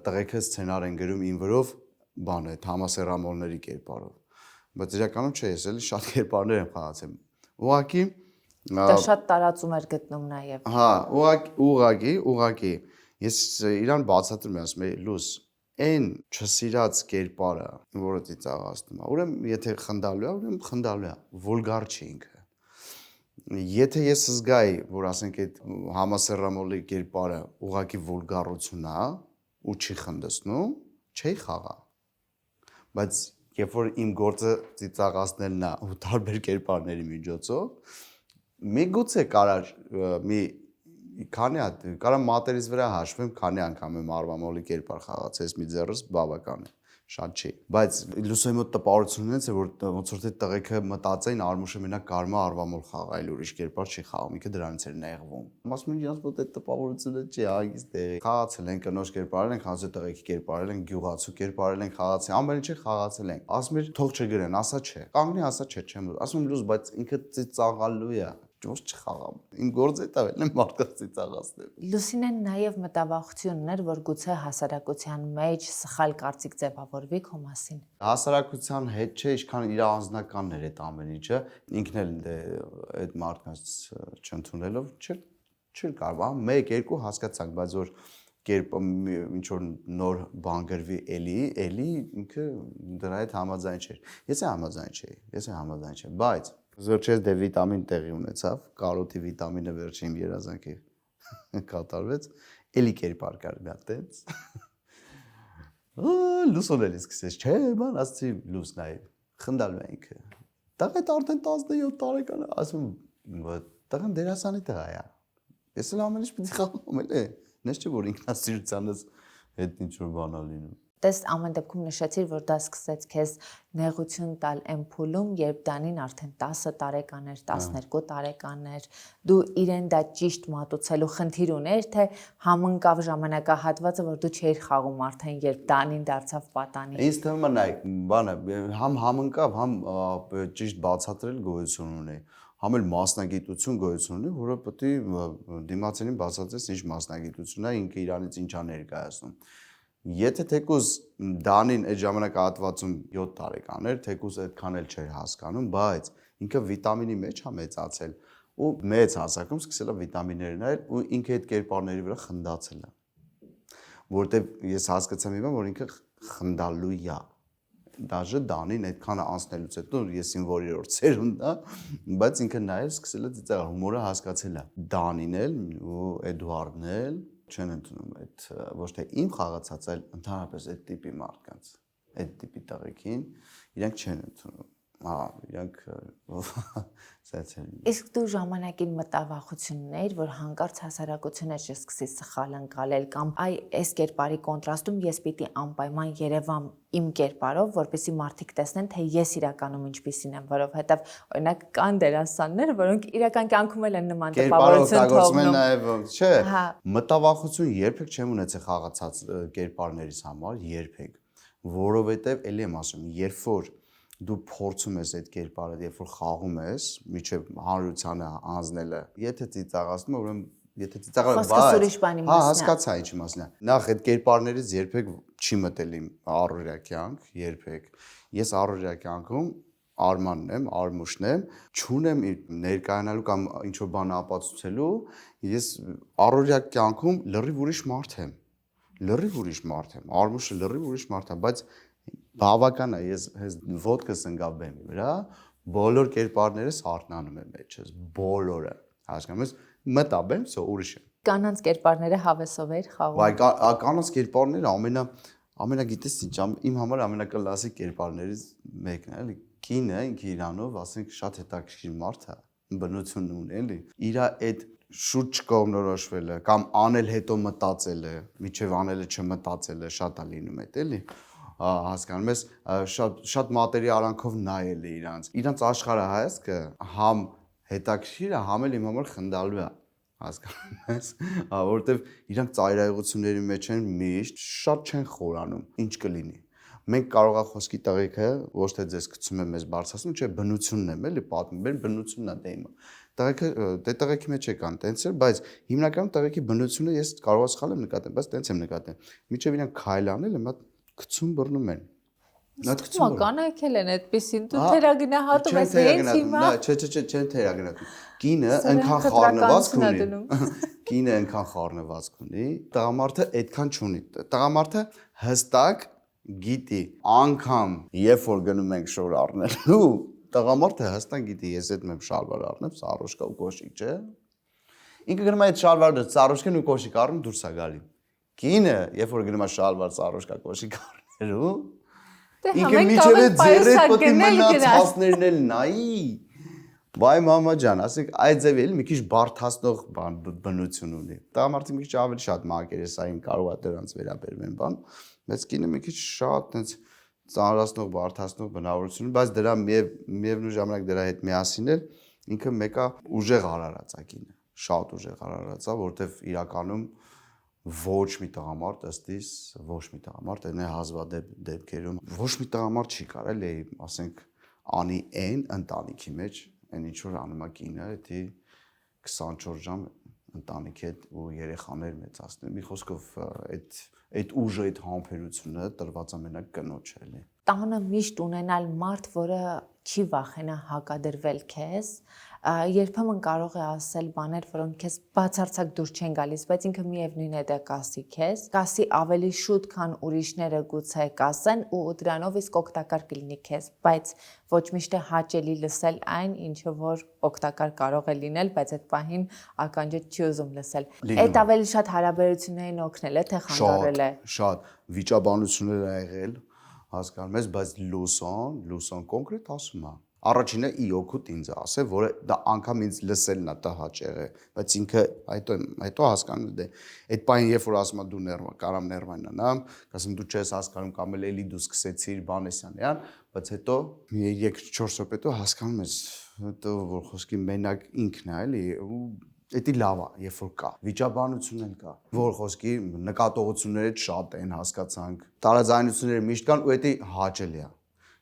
տղեկը սցենար են գրում ին վրով, բան է, համասեռամոլների կերպարով։ Բայց իրականում չէ, ես էլի շատ կերպարներ եմ խաղացել։ Ուղղակի դա շատ տարածում էր գտնում նաև։ Հա, ուղղակի ես իրան բացատրում եմ, ասում եմ, լուս, այն չսիրած կերպարը, որը ծիծաղացնում է, ուրեմն եթե խնդալու է, ուրեմն խնդալու է, վուլգար չի ինքը։ Եթե ես զգայի, որ ասենք այդ համասեռամոլի կերպարը ուղղակի վուլգարություն է ու չի խնդացնում, չի խաղա։ Բայց երբ որ իմ գործը ծիծաղացնելն է ու տարբեր կերպարների միջոցով, միգուցե կարար մի քանի հատ կարա մատերից վրա հաշվեմ, քանի անգամ եմ արվամոլի կերպար խաղացել, մի ձեռս բավական է, շատ չի։ Բայց Լուսոյի մոտ տպավորությունն է, որ ոնց որ թե տղեկը մտածեին Արմուշը մենակ կարմա արվամոլ խաղայլ ուրիշ կերպար չի խաղում, ինքը դրանից էր նեղվում։ Ասում են իրանց մոտ այդ տպավորությունը չի, հագիստ տեղի։ Խաղացել են կնոջ կերպարել են, խաղացել տղեկի կերպարել են, գյուղացու կերպարել են, խաղացել, ամեն ինչը խաղացել են։ Ասում էր թող չգրեն, ասա չէ։ Կանգնի, ասա չէ, չեմ։ Ասում եմ լուզ, բայց ինքը ծիծաղալու է։ Ոչ չխաղամ։ Իմ գործը դա էլ եմ մարդկանց ծիծաղացնել։ Լուսինեն նաև մտավախություն ուներ, որ գուցե հասարակության մեջ սխալ կարծիք ձևավորվի քո մասին։ Հասարակության հետ չէ, ինչքան իր անձնականն էր այդ ամեն ինչը, ինքն էլ այդ մարդկանց չընդունելով չէր կարող, 1-2 հասկացանք, բայց որ կերպը ինչ որ նոր բան գրվի էլի ինքը դրա հետ համաձայն չէր։ Ես համաձայն չէի, բայց Զորչես դե վիտամին տեղի ունեցավ, կարոտի վիտամինը վերջին երազանքի կատարվեց, էլի կերպար կար մի հատ տենց։ Լուսոն էլի սկսեց, չէ, ման, ասացի լուս նայ, խնդալու է ինքը։ Տղետ արդեն 17 տարեկան է, ասում տղան դերասանի տղա է։ Ես էլ ամեն ինչ պիտի խաղում էլ է։ Նես չէ որ ինքնասիրությանս հետ ինչ որ բան ա լինում։ Տես ամեն դեպքում նշեցիր, որ դա սկսեց քեզ նեղություն տալ այն փուլում, երբ Դանին արդեն 10 տարեկան էր, 12 տարեկան էր, դու իրեն դա ճիշտ մատուցելու խնդիր ուներ, թե համընկավ ժամանակահատվածը, որ դու չէիր խաղում արդեն, երբ Դանին դարձավ պատանի։ Ինձ թվում է նայ, բանը, համ համընկավ, համ ճիշտ բացատրել գոյություն ունի, համ էլ մասնագիտություն գոյություն ունի, որը պետք է դիմացինին բացատրես ինչ մասնագիտություն է, ինքը իրանից ինչ է ներկայացնում։ Եթե թեկուզ Դանին այդ ժամանակահատվածում 7 տարեկան էր, թեկուզ այդքան էլ չէր հասկանում, բայց ինքը վիտամինի մեջ է մեծացել ու մեծ հասակում սկսել է վիտամիններ նայել ու ինքը այդ կերպարների վրա խնդացել է։ Որտեվ ես հասկացա մի բան, որ ինքը խնդալու է։ Դաժե Դանին այդքանը անցնելուց հետո ես ինվոր երրորդ սերունդ է, բայց ինքը նայել սկսել է ծիծաղալ, հումորը հասկացել է։ Դանին էլ ու Էդուարդն էլ չեն ընդունում այդ ոչ թե իմ խաղացած, այլ ընդհանրապես այդ տիպի մարդկանց, այդ տիպի տղեկին իրանք չեն ընդունում։ Հա, իրանք Իսկ դու ժամանակին մտավախություն ուներ, որ հանկարծ հասարակությունը չսկսի սխալ ընկալել կամ այ այս կերպարի կոնտրաստում ես պիտի անպայման երևամ իմ կերպարով, որպեսզի մարդիկ տեսնեն, թե ես իրականում ինչպիսին եմ, որովհետև օրինակ կան դերասաններ, որոնք իրական կյանքում էլ են նման տպավորություն թողնում։ Չէ, մտավախություն երբեք չեմ ունեցել խաղացած կերպարներից համար, երբեք, որովհետև էլի եմ ասում, երբ որ դու փորձում ես այդ կերպարը, երբ որ խաղում ես, միջև հանրությանը անձնելը, եթե ծիծաղացնում, ուրեմն եթե ծիծաղալը բայց հասկացա ինչ մասն է։ Նախ այդ կերպարներից երբեք չի մտել իմ առօրյա կյանք, երբեք։ Ես առօրյա կյանքում Արմանն եմ, Արմուշն եմ, չունեմ ներկայանալու կամ ինչ որ բան ապացուցելու, ես առօրյա կյանքում լրիվ ուրիշ մարդ եմ։ Արմուշը լրիվ ուրիշ մարդ է, բայց բավական է, ես ոտքս ընկավ բեմի վրա, բոլոր կերպարներս արթնանում եմ մեջս, բոլորը, հասկանում ես, մտա բեմ, ուրիշ եմ։ Կանանց կերպարները հավեսով էր խաղում։ Վայ կանանց կերպարները ամենագիտես ինչ իմ համար ամենակլասիկ կերպարներից մեկն է, էլի կինը ինքը իրանով, ասենք շատ հետաքրքիր մարդ է, բնություն ունի, էլի։ Իրա այդ շուրջ կողմնորոշվելը կամ անել հետո մտածելը, միջև անելը չմտածելը շատ է լինում այդ, էլի։ Հասկանում ես, շատ մատերի արանքով նայել է իրանց աշխարհայացքը համ հետաքրքիր է, համ էլ իմ համար խնդալու է, հասկանում ես, որովհետև իրանք ծայրահեղությունների մեջ են միշտ շատ չեն խորանում, ինչ կլինի։ Մենք կարող է խոսքի տղեկը ոչ թե ձեզ գցում եմ մեզ բարձրացնում, չէ, բնությունն եմ, էլի պատմում, մեր բնությունն է դե իմը։ Տղեկի մեջ եկան տենց էր, բայց հիմնականում տղեկի բնությունը ես կարող եմ սխալ եմ նկատեմ, բայց տենց եմ նկատել։ Միջև իրանք քայլ անել եմ, գցում բռնում են։ Իսկ կանայք էլ են այդպեսին, դու թերագնահատում ես հենց հիմա։ Չէ, չեն թերագնահատում։ Կինը այնքան խառնվածք ունի։ Կինը այնքան խառնվածք ունի, տղամարդը այդքան չունի։ Տղամարդը հստակ գիտի, անգամ երբ որ գնում ենք շոր առնելու, տղամարդը հստակ գիտի, ես այդ մեմ շալվար առնեմ, սարոշկա ու կոշիկ, չէ։ Ինքը գնում է այդ շալվարը, սարոշկան ու կոշիկ առնում դուրս է գալի։ Կինը, երբ որ գնում է շալվար, սարոշկա, կոշիկ առնելու, ինքը միջև է ձեռը պետք է մնաց հասներն էլ նայի։ Բայ մամա ջան, ասենք այդ ձևի էլ մի քիչ բարթացնող բնություն ունի։ Տղամարդը մի քիչ ավելի շատ մակերեսային կարող է դրանց վերաբերվեն բան, բայց կինը մի քիչ շատ այնց ծանրացնող, բարթացնող բնավորություն, բայց դրա միևնույն ժամանակ դրա հետ միասին էլ ինքը մեկը ուժեղ արարած է կինը, շատ ուժեղ արարած է, որովհետև իրականում ոչ մի տղամարդ ըստիս, ոչ մի տղամարդ այն է հազվադեպ դեպքերում ոչ մի տղամարդ չի կարել է, ասենք, անի այն ընտանիքի մեջ, այն ինչ որ անում է կինը, դա 24 ժամ ընտանիքի հետ ու երեխաներ մեծացնել։ Մի խոսքով այդ ուժը, այդ համբերությունը տրված է մենակ կնոջ էլի։ Տանը միշտ ունենալ մարդ, որը չի վախենա հակադրվել քեզ, երբեմն կարող է ասել բաներ, որոնք քեզ բացարձակ դուր չեն գալիս, բայց ինքը միևնույն է դա կասի քեզ, կասի ավելի շուտ, քան ուրիշները գուցե կասեն ու դրանով իսկ օգտակար կլինի քեզ, բայց ոչ միշտ է հաճելի լսել այն, ինչը որ օգտակար կարող է լինել, բայց այդ պահին ականջը չի ուզում լսել։ Այդ ավելի շատ հարաբերություններին օգնել է, թե խանգարել է։ Շատ վիճաբանություններ ա եղել, հասկանում ես, բայց լուսոն կոնկրետ ասում է։ Առաջինը իօքուտ ինձ ասել, որը դա անգամ ինձ լսելն է դա հաճեղ է, բայց ինքը հետո հասկանում է, այդ պահին երբ որ ասում է դու կարամ ներվանանամ, ասում դու չես հասկանում կամ էլի դու սկսեցիր բանեսյանյան, բայց հետո 3-4 րոպե հետո հասկանում ես, հետո որ խոսքի մենակ ինքն է, էլի, Էդի լավ է, երբ որ կա, վիճաբանություն էլ կա, որ խոսքի նկատողությունները շատ են, հասկացանք, տարաձայնությունները միշտ կան ու էդի հաճելի է։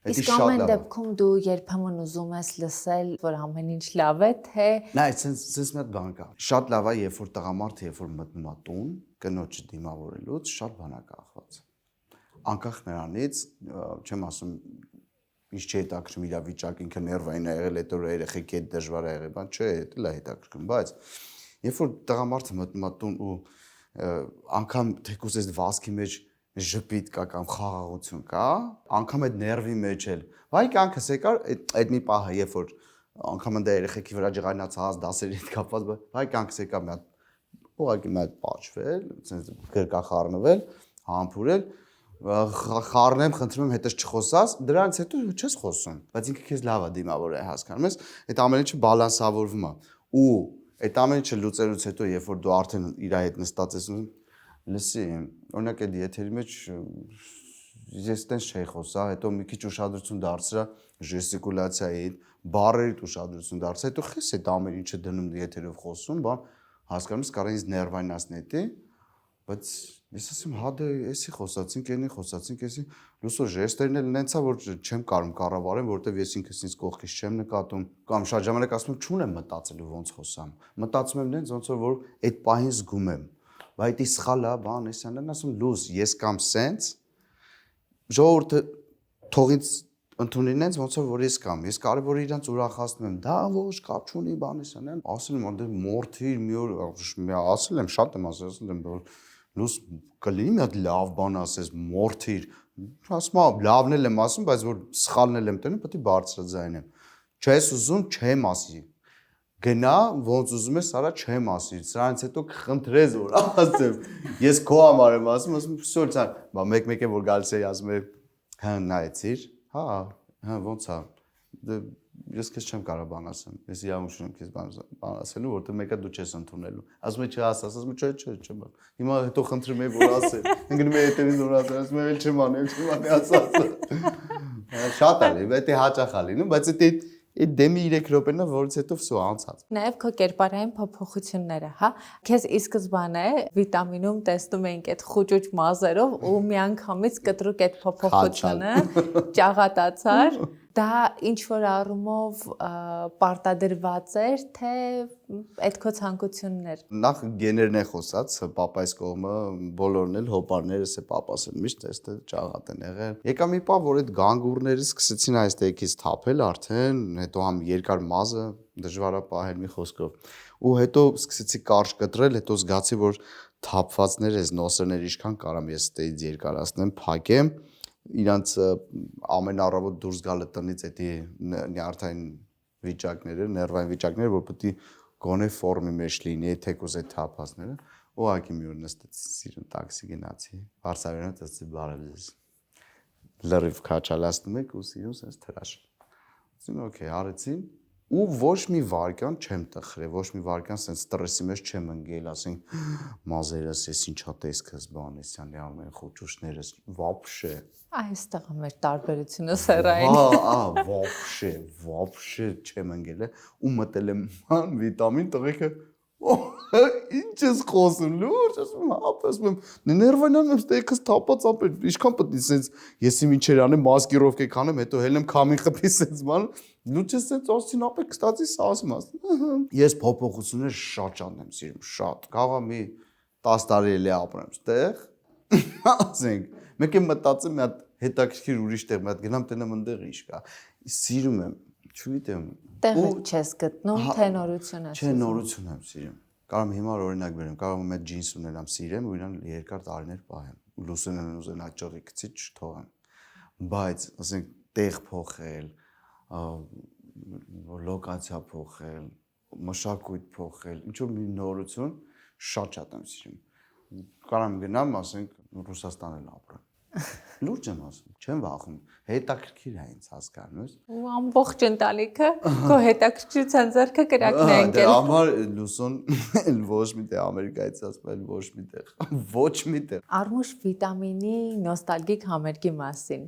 Իսկ ամեն դեպքում դու երբեմն ուզում ես լսել, որ ամեն ինչ լավ է, թե Նայ, sense մի հատ բան կա։ Շատ լավ է, երբ որ տղամարդը երբ որ մտնում է տուն, կնոջը դիմավորելուց շատ բան է կախված։ Անկախ նրանից, չեմ ասում ինչ չի հետաքրքրում իր վիճակը, ինքը ներվային է եղել, հետո երեխեքի հետ դժվար է եղել, բան չէ, դա է հետաքրքրում, բայց երբ որ տղամարդը մտնում է տուն ու անգամ թեկուզ այս վազքի մեջ ժպիտ կա կամ խաղաղություն կա, անգամ այդ ներվի մեջ էլ, վայ կյանքս եկար այդ մի պահը, երբ որ անգամ դա երեխեքի վրա ջղայնացած դասերի հետ կապված, վայ կյանքս եկա մի հատ ուղղակի մի հատ պատճվել, sense գրկախառնվել, համբուրել խառնեմ, խնդրում եմ հետս չխոսած, դրանից հետո չես խոսում, բայց ինքը քեզ լավ է դիմավոր է, հասկանում ես, այդ ամեն ինչը բալանսավորվում է։ Ու այդ ամեն ինչը լուծելուց հետո, երբ որ դու արդեն իր հետ նստած ես, լսի, օրինակ այդ եթերի մեջ ես տենց չէի խոսա, հետո մի քիչ ուշադրություն դարձրա ժեստիկուլացիային, բառերիդ ուշադրություն դարձա, հետո խես այդ ամեն ինչը դնում եթերով խոսում, բան հասկանում ես, կարող ինձ ներվայնացնի դի, բայց ես ասեմ, հա դե էսի խոսացինք, էնի խոսացինք, էսի լուսո ժեստերն էլ նենցա, որ չեմ կարող կառավարեմ, որովհետև ես ինքս ինձ կողքից չեմ նկատում, կամ շատ ժամանակ ասում եմ, չունեմ մտածելու ոնց խոսամ, մտածում եմ նենց ոնց որ այդ պահին զգում եմ, բայց դի սխալ է, բան, էսյանն ասում լուզ, ես կամ սենց ժողովուրդը թողից ընդունին նենց ոնց որ ես կամ, ես կարևոր իրանց ուրախացնում եմ, դա ոչ կապ չունի, բան էսյանն, ասել եմ, դե մորթիր մի օր, ասել եմ, շատ եմ ասել եմ, որ լուս կլինի մի հատ լավ բան ասես, մորթիր, ասում եմ, լավն էլ եմ ասում, բայց որ սխալն էլ եմ տենում, պետք է բարձրաձայնեմ։ Չես ուզում, չեմ ասի։ գնա ոնց ուզում ես արա չեմ ասի սրանից հետո կխնդրես որ ասեմ ես քո համար եմ ասում всё ցան բա մեկ-մեկ է որ գալիս է ասում է հա նայեցիր հա ոնց է ես քեզ չեմ կարող բան ասեմ ես իրավունք չունեմ քեզ բան ասելու որտեղ մեկը դու չես ընդունելու ասում է չաս ասում է չէ հիմա հետո խնդրում եմ որ ասեմ ընկնում է հետևից որ ասում եմ չեմ անի ասած շատ է դա հաճախ է լինում բայց դա Այդ դեմի 3 րոպենը որից հետո վсё անցած։ Նաև քո կերպարային փոփոխությունները, հա։ Քեզ ի սկզբանե վիտամինում տեսնում էինք այդ խուճուճ մազերով ու միանգամից կտրուկ այդ փոփոխությունը ճաղատացար։ Դա ինչ որ առումով պարտադրված էր, թե այդ քո ցանկություններ։ Նախ գեներն է խոսած, պապայիս կողմը բոլորն էլ հոպարներս է պապաս են միշտ էստե ճաղատ են եղել։ Եկա մի պահ, որ այդ գանգուրները սկսեցին այստեղից թափել արդեն, հետո համ երկար մազը դժվար է պահել մի խոսքով։ Ու հետո սկսեցի կարճ կտրել, հետո զգացի, որ թափվածներ էս նոսերներ ինչքան կարամ ես ստեից երկարացնեմ, փակեմ իրանց ամեն առավոտ դուրս գալը տնից էդի նյարդային վիճակները, ներվային վիճակները, որ պետք է գոնե ֆորմի մեջ լինի, թեկուզ այդ թափածները, ուղղակի մի օր նստեցի սիրուն տաքսի գնացի, Վարշավայում տեսի բարելես։ Լրիվ քաչալացնում եք ու սիրուն sense թրաշ։ Ասին օքեյ, արեցին ու ոչ մի վարքան չեմ տխրել, ոչ մի վարքան sense ստրեսի մեջ չեմ ընկել, ասենք մազերս էս ինչա տեսքս բանես, ամեն խոճուշներս, вообще Այստեղ է մեր տարբերությունը սերային։ Вообще չեմ ընկել ու մտել եմ ման վիտամին տղեկը ինչ ես խոսում լուրջ ասում ասում եմ ներվանան եմ ստեքս թափած ապեր ինչքան պետք է sense եսի ինչեր անեմ մասկիրովկե կանեմ հետո հելեմ քամին խփի sense ման լուրջ ես sense ասին ապեր կստացի ասում ասում ես փոփոխություններ շատ եմ սիրում շատ կարող մի 10 տարի էլի ապրեմ ստեղ ասենք մեկ եմ մտածում մի հատ հետաքրքիր ուրիշ տեղ մի հատ գնամ տենամ այնտեղ ինչ կա սիրում եմ չգիտեմ Տեղը չես գտնում, թե նորություն ես։ Չէ, նորություն եմ սիրում։ Կարող եմ հիմա օրինակ բերեմ, կարող եմ այդ ջինս ունենամ սիրեմ ու իրան երկար տարիներ պահեմ։ Ու լուսինեն ուզեն աճողի գցի չթողեմ։ Բայց, ասենք, տեղ փոխել, լոկացիա փոխել, մշակույթ փոխել, ինչ որ մի նորություն շատ եմ սիրում։ Կարող եմ գնամ, ասենք, Ռուսաստան էլ ապրեմ։ Լուրջ եմ ասում, չեմ վախում, հետաքրքիր է ինձ հասկանում ես։ Ու ամբողջ ընտանիքը քո հետաքրքրության ձեռքը կրակն է ընկել։ Դե համար լուսոն ոչ մի տեղ Ամերիկայից ասել ոչ մի տեղ, ոչ մի տեղ։ Արմուշ վիտամինի նոստալգիկ համերգի մասին։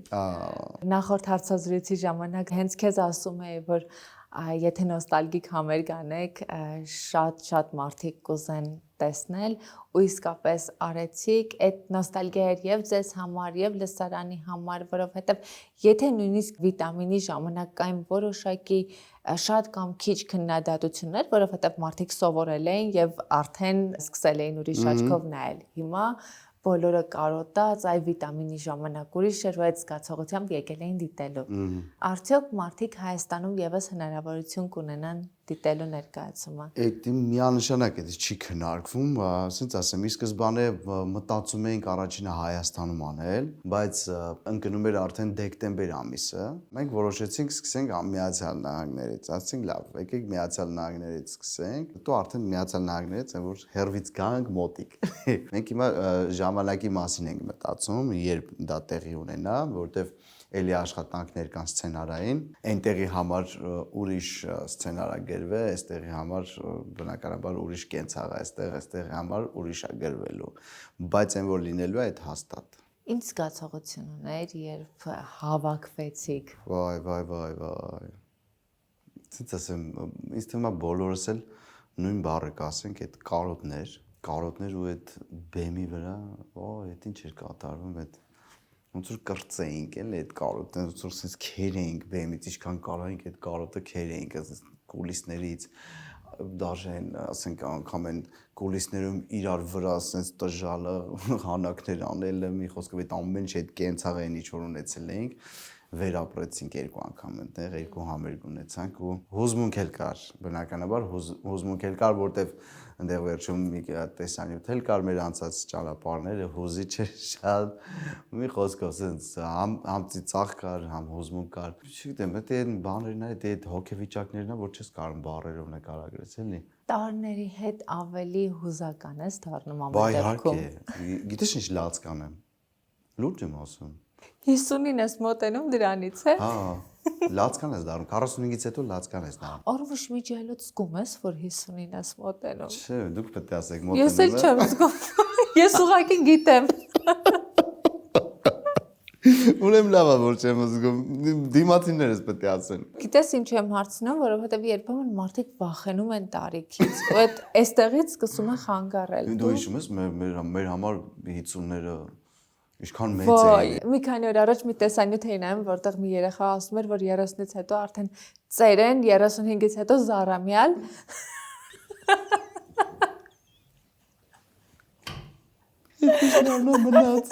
Նախորդ հարցազրույցի ժամանակ հենց քեզ ասում էի, որ եթե նոստալգիկ համերգ անեք, շատ մարդիկ կուզեն տեսնել ու իսկապես արեցիք այդ նոստալգիա եւ ձեզ համար եւ լսարանի համար, որովհետեւ եթե նույնիսկ վիտամինի ժամանակ կային որոշակի շատ կամ քիչ քննադատություններ, որովհետեւ մարդիկ սովորել էին եւ արդեն սկսել էին ուրիշ աչքով նայել։ Հիմա բոլորը կարոտած, այ վիտամինի ժամանակ ուրիշ էր, ու այդ զգացողությամբ եկել էին դիտելու։ Արդյոք մարդիկ Հայաստանում եւս հնարավորություն կունենան դիտելու ներկայացումը։ Այդ միանշանակ է չի քննարկվում, ասենց ասեմ, ի սկզբանե մտածում էինք առաջինը Հայաստանում անել, բայց ընկնում էր արդեն դեկտեմբեր ամիսը։ Մենք որոշեցինք սկսենք Միացյալ Նահանգներից, ասենք լավ, եկեք Միացյալ Նահանգներից սկսենք, հետո արդեն Միացյալ Նահանգներից այն որ հերվից գանք մոտիկ։ Մենք հիմա ժամանակի մասին ենք մտածում, երբ դա տեղի ունենա, որովհետև էլի աշխատանքներ կան սցենարային, այնտեղի համար ուրիշ սցենար է գրվել, այստեղի համար բնականաբար ուրիշ կենցաղ է, այստեղի համար ուրիշ է գրվելու, բայց այն որ լինելու է այդ հաստատ։ Ինչ զգացողություն ուներ, երբ հավաքվեցիք։ Վայ։ Ցույց ասեմ, ինձ թվում է բոլորս էլ նույն բառը կասենք, այդ կարոտներ ու այդ բեմի վրա, այդ ինչ էր կատարվում, այդ ոնց որ կրծեինք էլ այդ կարոտը, ոնց որ sense քեր էինք բեմից, ինչքան կարող էինք այդ կարոտը քեր էինք կուլիսներից, դաժե ասենք անգամ այն կուլիսներում իրար վրա sense տժալը հանակներ անելը, մի խոսքով այդ ամեն ինչ այդ կենցաղ էին ինչ որ ունեցել էինք, վերապրեցինք երկու անգամ այնտեղ, երկու համերգ ունեցանք ու հուզմունք էլ կար, բնականաբար հուզմունք էլ կար, որտեվ այնտեղ վերջում մի տեսանյութ էլ կար մեր անցած ճանապարհները, հուզիչ էր շատ, մի խոսքով sense համ ծիծաղ կար, համ հուզմունք կար։ Չգիտեմ, դա այն բաներն է, դա հոգեվիճակներն է, որ չես կարող բառերով նկարագրել, էլի։ Տարիների հետ ավելի հուզական ես դառնում Բայ ամեն իհարկե, դեպքում։ գիտես ինչ լացկան եմ։ Լուրջ եմ ասում։ 50-ին ես մոտենում դրանից է։ Հա, լացկան ես դառնում, 45-ից հետո լացկան ես դառնում։ Առվուշ միջելոց զգում ես, որ 50-ին ես մոտենում։ Չէ, դուք պետք է ասեք Ես էլ մոտենում չեմ զգում։ Ես ուղղակի գիտեմ։ Ուրեմն լավ է, որ չեմ զգում, դիմացիներս պետք է ասեն։ Գիտես ինչ եմ հարցնում, որովհետև երբեմն մարդիկ վախենում են տարիքից, ու այդ այստեղից սկսում է խանգարել։ Դու հիշում ես մեր համար 50-ները ինչքան մեծ Ոայ, էին։ մի քանի օր առաջ մի տեսանյութ էի նայում, որտեղ մի երեխա ասում էր, որ 30-ից հետո արդեն ծեր են, 35-ից հետո զառամյալ։ Նորմալ մնաց։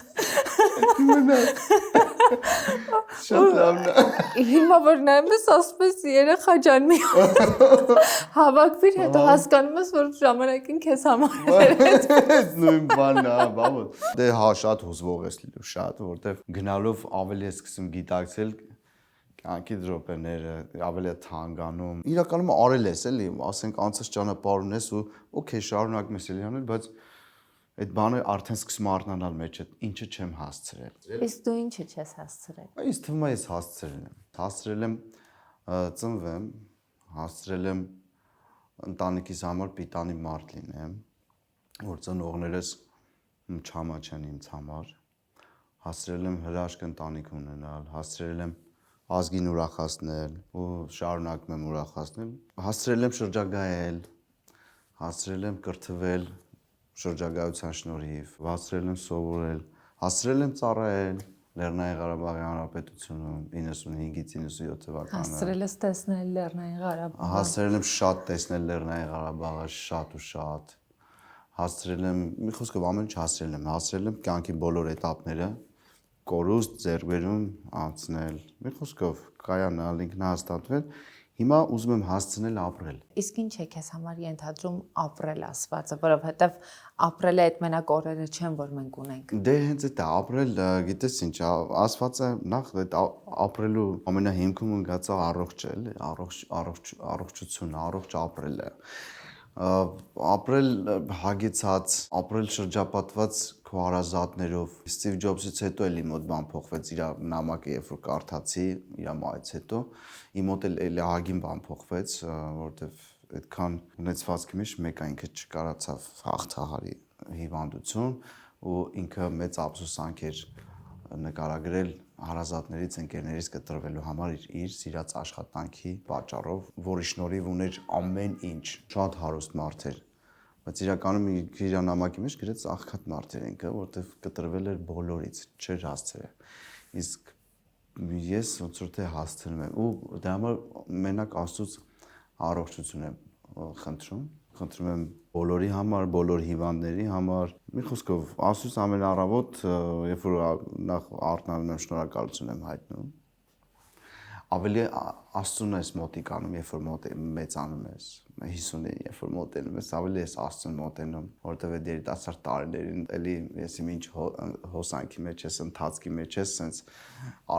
Շատ լավն է։ Հիմա որ նայում ես, ասում ես երեխա ջան մի հավաքվիր, հետո հասկանում ես, որ ժամանակին քեզ համար էր։ Նույն բանն է, բաբո։ Դե հա, շատ հուզվող ես լինում, շատ, որովհետև գնալով ավելի ես սկսում գիտակցել կյանքի դրոպերները, ավելի է թանկանում։ Իրականում արել ես, էլի, ասենք անցած ճանապարհ ունես ու օքեյ, շարունակում ես էլի անել, բայց այդ բանը արդեն սկսում է արթնանալ մեջը, ինչը չեմ հասցրել։ Իսկ դու ինչը չես հասցրել։ Այս թվում է ես հասցրել եմ։ Հասցրել եմ ծնվեմ, հասցրել եմ ընտանիքիս համար պիտանի մարդ լինեմ, որ ծնողներս չամաչեն ինձ համար։ Հասցրել եմ հրաշք ընտանիք ունենալ, հասցրել եմ ազգին ուրախացնել ու շարունակում եմ ուրախացնել։ Հասցրել եմ շրջագայել, հասցրել եմ կրթվել շրջագայության շնորհիվ, հասցրել եմ սովորել, հասցրել եմ ծառայել Լեռնային Ղարաբաղի Հանրապետությունում 95-ից 97 թվականը։ Հասցրել ես տեսնել Լեռնային Ղարաբաղը։ Հասցրել եմ շատ տեսնել Լեռնային Ղարաբաղը, շատ ու շատ։ Հասցրել եմ, մի խոսքով ամեն ինչ հասցրել եմ կյանքի բոլոր էտապները կորուստ ձեռքբերում անցնել։ Մի խոսքով կայանալ, ինքնահաստատվել, հիմա ուզում եմ հասցնել ապրել։ Իսկ ինչ է քեզ համար ենթադրում ապրել ասվածը, որովհետև ապրելը այդ մենակ օրերը չեն, որ մենք ունենք։ Դե հենց այդ է, ապրել, գիտես ինչ, ասվածը նախ այդ ապրելու ամենահիմքում ընկած է առողջ էլի, առողջություն, առողջ ապրելը։ Ապրել հագեցած, ապրել շրջապատված քո հարազատներով։ Սթիվ Ջոբսից հետո էլի մոտ բան փոխվեց, իր նամակը երբ որ կարդացի, իր մայից հետո, իմ մոտ էլ ահագին բան փոխվեց, որովհետև այդքան ունեցվածքի մեջ մեկը ինքը չկարացավ հաղթահարի հիվանդություն ու ինքը մեծ ափսոսանք էր նկարագրել հարազատներից ընկերներից կտրվելու համար իր սիրած աշխատանքի պատճառով, որի շնորհիվ ուներ ամեն ինչ, շատ հարուստ մարդ էր, բայց իրականում իր նամակի մեջ գրեց աղքատ մարդ էր ինքը, որտեղ կտրվել էր բոլորից, չէր հասցրել։ Իսկ ես ոնց որ թե հասցնում եմ ու դա համար մենակ Աստծուց առողջություն եմ խնդրում եմ բոլորի համար, բոլոր հիվանդների համար։ Մի խոսքով, Աստծուց ամեն առավոտ, երբ որ նախ արթնանում եմ, շնորհակալություն եմ հայտնում։ Ավելի Աստծուն ես մոտիկանում, երբ որ մեծանում ես, 50-ին, երբ որ մոտենում ես, ավելի ես Աստծուն մոտենում, որովհետև այդ երիտասարդ տարիներին էլի ես ինչ հոսանքի մեջ ես, ընթացքի մեջ ես, սենց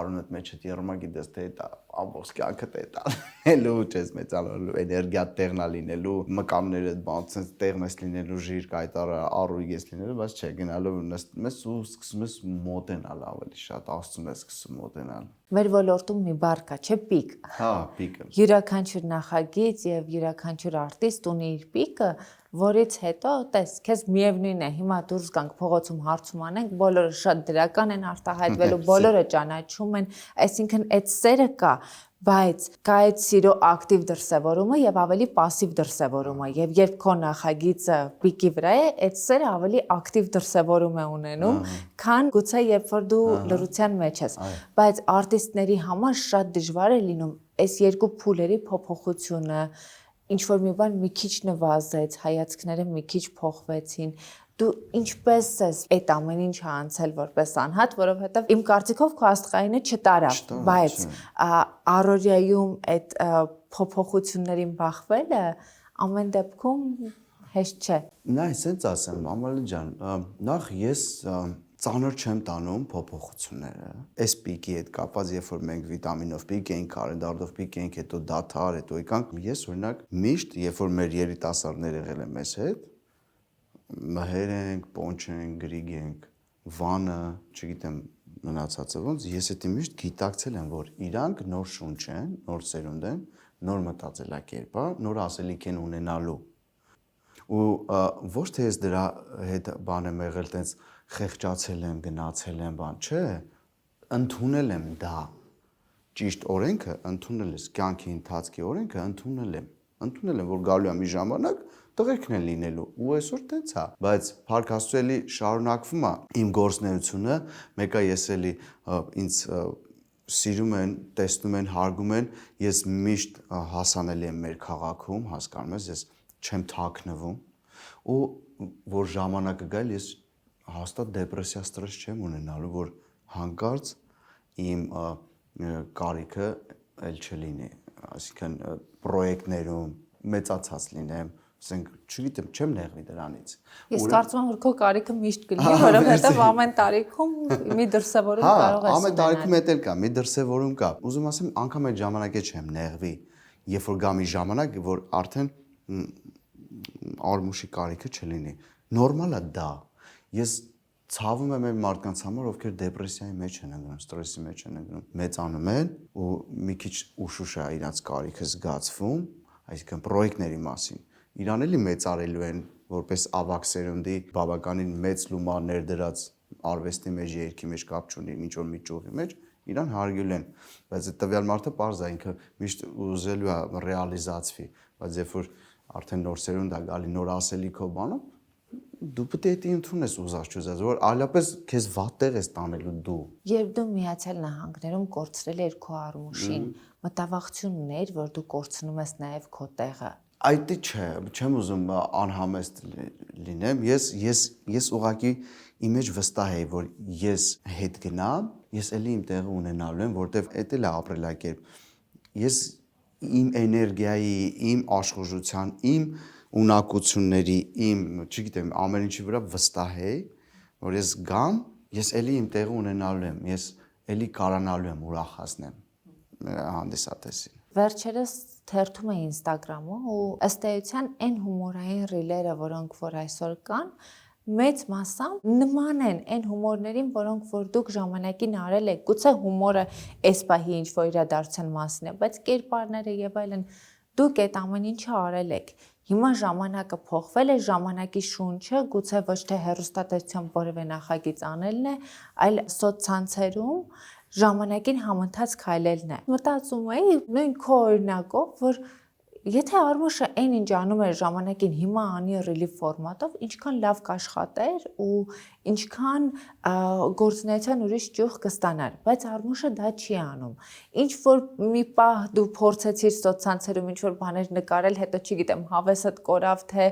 արունդ մեջ հետ երրմա գիտես թե դա ամբողջ կյանքդ է տալու, չես մեծանալու, էներգիա տեղնա լինելու, մկամները բան, սենց տեղն ես լինելու, ժիր կայտարը, առույգ ես լինելու, բայց չէ, գնալով նստում ես ու սկսում ես մոտենալ ավելի շատ, Աստծուն ես սկսում մոտենալ։ Մեր ոլորտում մի բառ կա, չէ՞, պիկ։ Հա, պիկը։ Յուրաքանչյուր նախագիծ եւ յուրաքանչյուր արտիստ ունի իր պիկը, որից հետո տես, քեզ միևնույն է, հիմա դուրս գանք փողոցում հարցում անենք, բոլորը շատ դրական են արտահայտվելու, բոլորը ճանաչում են, այսինքն այդ սերը կա, բայց կա այդ սիրո ակտիվ դրսևորումը եւ ավելի пассив դրսևորումը եւ երբ քո նախագիծը պիկի վրա է, այդ սերը ավելի ակտիվ դրսևորում է ունենում, քան գուցե երբ որ դու լրության մեջ ես, բայց արտիստների համար շատ դժվար է լինում այս երկու փուլերի փոփոխությունը, ինչ որ մի բան մի քիչ նվազեց, հայացքները մի քիչ փոխվեցին, դու ինչպես ես այդ ամեն ինչը անցել որպես անհատ, որովհետև իմ կարծիքով քո աստղայինը չտարավ, բայց առօրյայում այդ փոփոխություններին բախվելը ամեն դեպքում հեշտ չէ։ Նա այսպես ասեմ, Ամալի ջան, նախ ես ծանր չեմ տանում փոփոխությունները։ Այս պիկի հետ կապված, երբ որ մենք վիտամինով պիկ էինք, կարենդարդով պիկ էինք, հետո դաթար, հետո եկանք, ես օրինակ միշտ, երբ որ մեր երիտասարդներ եղել են մեզ հետ, մհեր ենք, պոնչ ենք, գրիգ ենք, վանը, չգիտեմ, մնացածը ոնց, ես դա միշտ գիտակցել եմ, որ իրանք նոր շունչ են, նոր սերունդ են, նոր մտածելակերպ է, նոր ասելիք են ունենալու։ Ու ոչ թե ես դրա հետ բան եմ եղել, տենց խեղճացել եմ, գնացել եմ, բան, չէ, ընդունել եմ դա։ Ճիշտ օրենքը ընդունել ես, կյանքի ընթացքի օրենքը ընդունել եմ, որ գալու է մի ժամանակ տղերքն են լինելու, ու այսօր տենց է, բայց Փառք Աստծո էլի շարունակվում է իմ գործնեությունը, մեկը ես էլի ինձ սիրում են, տեսնում են, հարգում են, ես միշտ հասանելի եմ մեր քաղաքում, հասկանում ես, ես չեմ թաքնվում, ու որ ժամանակը գալ ես հաստատ դեպրեսիա, ստրես չեմ ունենալու, որ հանկարծ իմ կարիքը էլ չլինի, այսինքն պրոյեկտներում մեծացած լինեմ, ասենք, չգիտեմ, չեմ նեղվի դրանից։ Ես կարծում եմ, որ քո կարիքը միշտ կլինի, որովհետև ամեն տարիքում մի դրսևորում կարող ես ունենալ։ Ամեն տարիքում էլ կա, մի դրսևորում կա։ Ուզում ասեմ, անգամ այդ ժամանակ에 չեմ նեղվի, երբ որ գա մի ժամանակ, որ արդեն արմուշի կարիքը չլինի։ Նորմալ է դա։ Ես ցավում եմ այն մարդկանց համար, ովքեր դեպրեսիայի մեջ են ընկնում, ստրեսի մեջ են ընկնում, մեծանում են ու մի քիչ ուշուշ է իրաց կարիքը զգացվում, այսինքն պրոյեկտների մասին։ Իրան էլի մեծարելու են որպես ավակ սերունդի բավականին մեծ լումա ներդրած արվեստի մեջ, երգի մեջ կապ չունի, ինչ որ մի ճյուղի մեջ, իրան հարգել են, բայց այդ տվյալ մարդը պարզ է, ինքը միշտ ուզելու է ռեալիզացվի, բայց երբ որ արդեն նոր սերունդ է գալի, նոր ասելիքով բանով, դու պետք է դա ընդունես ուզած չուզած, որ այլապես քեզ վատ տեղ ես տանելու դու։ Երբ դու Միացյալ Նահանգներում կորցրել ես քո արմուշին, մտավախություն ուներ, որ դու կորցնում ես նաև քո տեղը։ Այդ չէ, չեմ ուզում անհամեստ լինեմ, ես ուղղակի իմ մեջ վստահ եմ, որ ես հետ գնամ, ես էլի իմ տեղը ունենալու եմ, որտեվ էդ էլ է ապրելակերպ։ Ես իմ էներգիայի, իմ աշխուժության, իմ ունակությունների, իմ, չգիտեմ, ամեն ինչի վրա վստահ եմ, որ ես գամ, ես էլի իմ տեղը ունենալու եմ, ես էլի կարանալու եմ ուրախացնեմ հանդիսատեսին։ Վերջերս թերթում էի Instagram-ում ու ըստ էության այն հումորային ռիլերը, որոնք որ այսօր կան, մեծ մասամբ նման են այն հումորներին, որոնք որ դուք ժամանակին արել եք։ Գուցե հումորը այս պահի ինչ որ իրադարձության մասին է, բայց կերպարները եւ այլն դուք այդ ամեն ինչը արել եք։ Հիմա ժամանակը փոխվել է, ժամանակի շունչը գուցե ոչ թե հեռուստատեսությամբ որևէ նախագիծ անելն է, այլ սոցցանցերում ժամանակին համընթաց քայլելն է։ Մտածում էի նույն քո օրինակով, որ եթե Արմուշը այն ինչ անում էր ժամանակին հիմա անի ռիլի ֆորմատով, ինչքան լավ կաշխատեր ու ինչքան գործունեության ուրիշ ճյուղ կստանար, բայց Արմուշը դա չի անում։ Ինչ որ մի պահ դու փորձեցիր սոցցանցերում ինչ որ բաներ նկարել, հետո չգիտեմ, հավեսդ կորավ, թե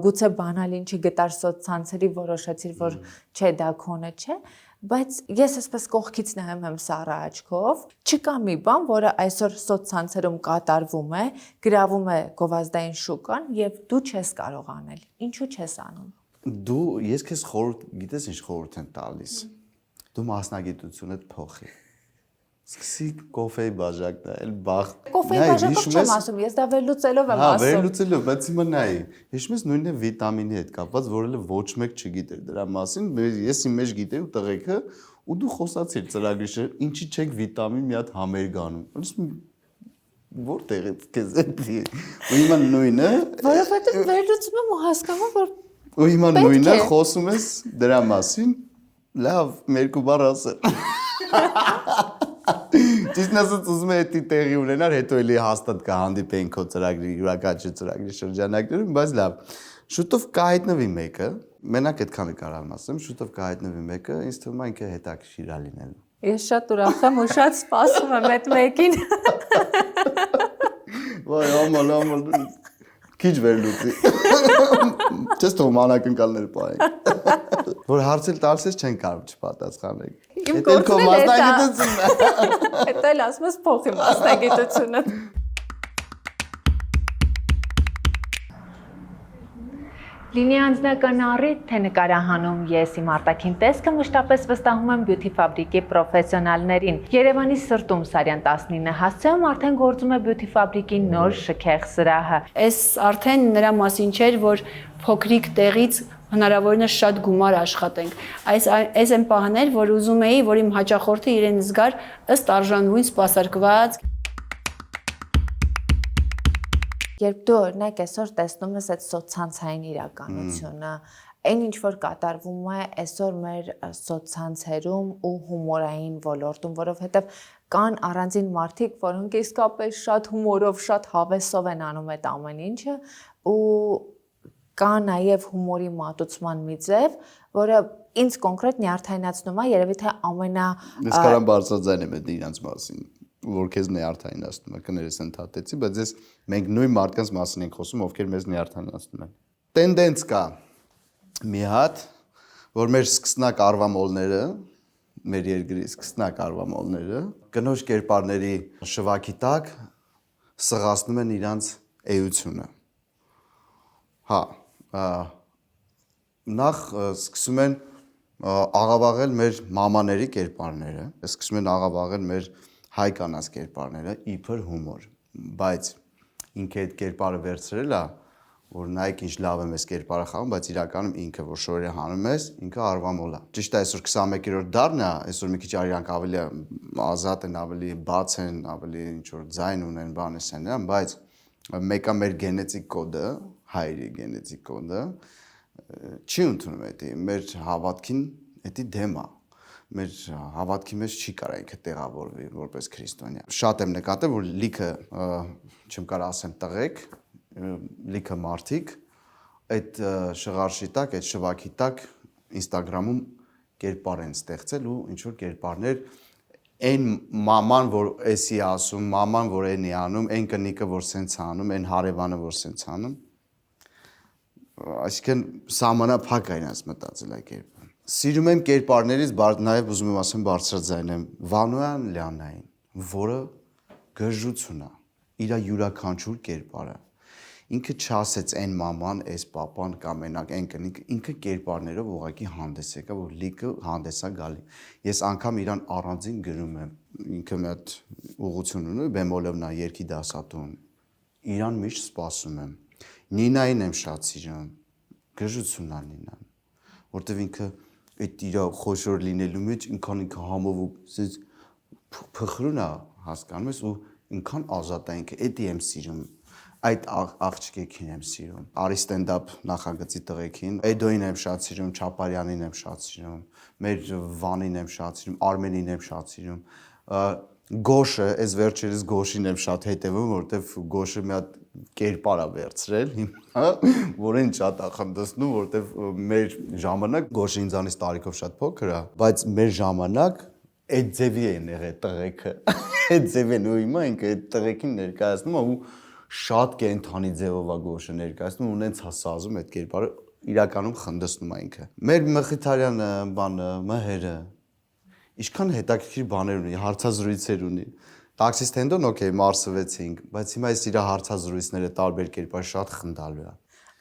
գուցե բանալ ինչի գտար սոցցանցերի, որոշեցիր, որ չէ, դա քոնը չէ։ Բայց ես այսպես կողքից նայում եմ սառը աչքով, չկա մի բան, որը այսօր սոցցանցերում կատարվում է, գրավում է գովազդային շուկան եւ դու չես կարող անել։ Ինչու չես անում։ Ես քեզ խորհուրդ, գիտես ինչ խորհուրդ եմ տալիս։ Դու մասնագիտությունդ փոխի։ Սկսի կոֆեի բաժակ նայել, բախ։ Կոֆեի բաժակով չեմ ասում, ես դա վերլուծելով եմ ասում։ Վերլուծելով, բայց հիմա նայ, հիշում ես նույնն է վիտամինի հետ կապված, որ էլ ոչ մեկ չգիտեր դրա մասին, ես իմ մեջ գիտեի ու տղեկը, ու դու խոսացիր ծրագրի, ինչի չեք վիտամին մի հատ համերգ անում։ Ասում որտեղից քեզ էլի։ Ու հիմա նույնը, որովհետեւ վերլուծում եմ ու հասկանում որ ու հիմա նույնը խոսում ես դրա մասին, լավ, երկու բառ ասել։ Ճիշտն ասած ուզում եմ դա տեղի ունենար, հետո էլի հաստատ կհանդիպեին քո ծրագրի, յուրաքանչյուր ծրագրի շրջանակներում, բայց լավ։ Շուտով կհայտնվի մեկը, մենակ այդքանը կարող ասեմ, շուտով կհայտնվի մեկը, ինձ թվում է ինքը հետաքրքիր է լինելու։ Ես շատ ուրախ եմ ու շատ սպասում եմ այդ մեկին։ Վայ, ամալ, Քիչ վերլուծի։ Չես թող անակնկալներ պահենք։ Որ հարցել տալիս չեն կարող չպատասխանել։ Իմ Էդ էլ քո գործն էլ է դա։ մասնագիտությունն է։ Հետո էլ ասում ես փոխի մասնագիտությունը։ Լինի անձնական առիթ, թե նկարահանում ես իմ արտաքին տեսքը մշտապես վստահում եմ բյութի ֆաբրիկի պրոֆեսիոնալներին։ Երևանի սրտում Սարյան 19 հասցեում արդեն գործում է բյութի ֆաբրիկի նոր շքեղ սրահը։ Այս արդեն նրա մասին չէր, որ փոքրիկ տեղից հնարավորինս շատ գումար աշխատենք։ Այս այն պահներ, որ ուզում էի, որ իմ հաճախորդը իրեն զգար ըստ արժանվույն սպասարկված։ Երբ դու օրինակ այսօր տեսնում ես այդ սոցցանցային իրականությունը, այն ինչ որ կատարվում է այսօր մեր սոցցանցերում ու հումորային ոլորտում, որովհետև կան առանձին մարդիկ, որոնք իսկապես շատ հումորով, շատ հավեսով են անում այդ ամեն ինչը ու կա նաև հումորի մատուցման մի ձև, որը ինձ կոնկրետ նյարդայնացնում է, երևի թե Ես կարամ բարձրաձայնեմ այդ իրանց մասին, որ քեզ նյարդայնացնում է, կներես ընդհատեցի, բայց ես մենք նույն մարդկանց մասին ենք խոսում, ովքեր մեզ նյարդայնացնում են։ Տենդենս կա մի հատ, որ մեր սկսնակ արվամոլները, մեր երկրի սկսնակ արվամոլները, կնոջ կերպարների շվաքի տակ սղացնում են իրանց էությունը։ Հա, նախ սկսում են աղավաղել մեր մամաների կերպարները, սկսում են աղավաղել մեր հայ կանանց կերպարները իբր հումոր, բայց ինքը այդ կերպարը վերցրել է, որ նայեք ինչ լավ եմ այս կերպարը խաղում, բայց իրականում ինքը որ շորերը հանում ես, ինքը արվամոլ է։ Ճիշտ է, այսօր 21-րդ դարն է, այսօր մի քիչ իրանք ավելի ազատ են, ավելի բաց են, ավելի ինչ որ ձայն ունեն, բանես են, բայց մեկը մեր գենետիկ կոդը, հայերի գենետիկ կոդը չի ընդունում դա, մեր հավատքին դա դեմ է։ Մեր հավատքի մեջ չի կարա ինքը տեղավորվի որպես քրիստոնյա։ Շատ եմ նկատել, որ լիքը, չեմ կարող ասեմ տղեկ, լիքը մարդիկ այդ շղարշի տակ, այդ շվաքի տակ Instagram-ում կերպար են ստեղծել ու ինչ որ կերպարներ այն մաման, որ էսի ասում, մաման, որ էնի անում, այն կնիկը, որ սենց անում, այն հարևանը, որ սենց անում։ Այսինքն սահմանափակ է իրաց մտածել այդ կերպ։ Սիրում եմ կերպարներից, նաև ուզում եմ ասեմ բարձրաձայնեմ Վանոյան Լյանային, որը գժություն է, իր յուրաքանչյուր կերպարը։ Ինքը չասեց այն մաման, այս պապան կամ մենակ այն կնիկը, ինքը կերպարներով ուղղակի հանդես եկա, որ լիքը հանդես է գալի։ Ես անգամ իրան առանձին գրում եմ, ինքը մի հատ ուղղություն ունի, բեմոլովնա երկի դասատուն։ Իրան միշտ սպասում եմ։ Նինային եմ շատ սիրում, գժությունն է Նինան, որտեվ ինքը այդ իր խոշոր լինելու մեջ ինքան ինքը համով ու ասես փխրուն է հասկանում ես ու ինքան ազատ է ինքը էդի եմ սիրում այդ աղջիկին եմ սիրում արի ստենդափ նախագծի տղեկին Էդոին եմ շատ սիրում Չապարյանին եմ շատ սիրում մեր Վանին եմ շատ սիրում Արմենին եմ շատ սիրում Գոշը այս վերջերս Գոշին եմ շատ հետևում որովհետև Գոշը մի հատ կերպար է վերցրել հիմա որին շատ ախնդացնում որովհետև մեր ժամանակ Գոշը ինձանից տարիքով շատ փոքր է բայց մեր ժամանակ այդ ձևի են եղել տղեկը այդ ձևն ու հիմա ինքը այդ տղեկին ներկայացնում է ու շատ կենթանի ձևով է Գոշը ներկայացնում ու ունենց հասազում այդ կերպարը իրականում խնդացնում է ինքը մեր Մխիթարյանը բանը մհերը Ինչքան հետաքրքիր բաներ ունի, հարցազրույցեր ունի։ Տաքսիստ հենդոն օքեյ մարսվեցինք, բայց հիմա այս իր հարցազրույցները տարբեր կերպար շատ խնդալու է։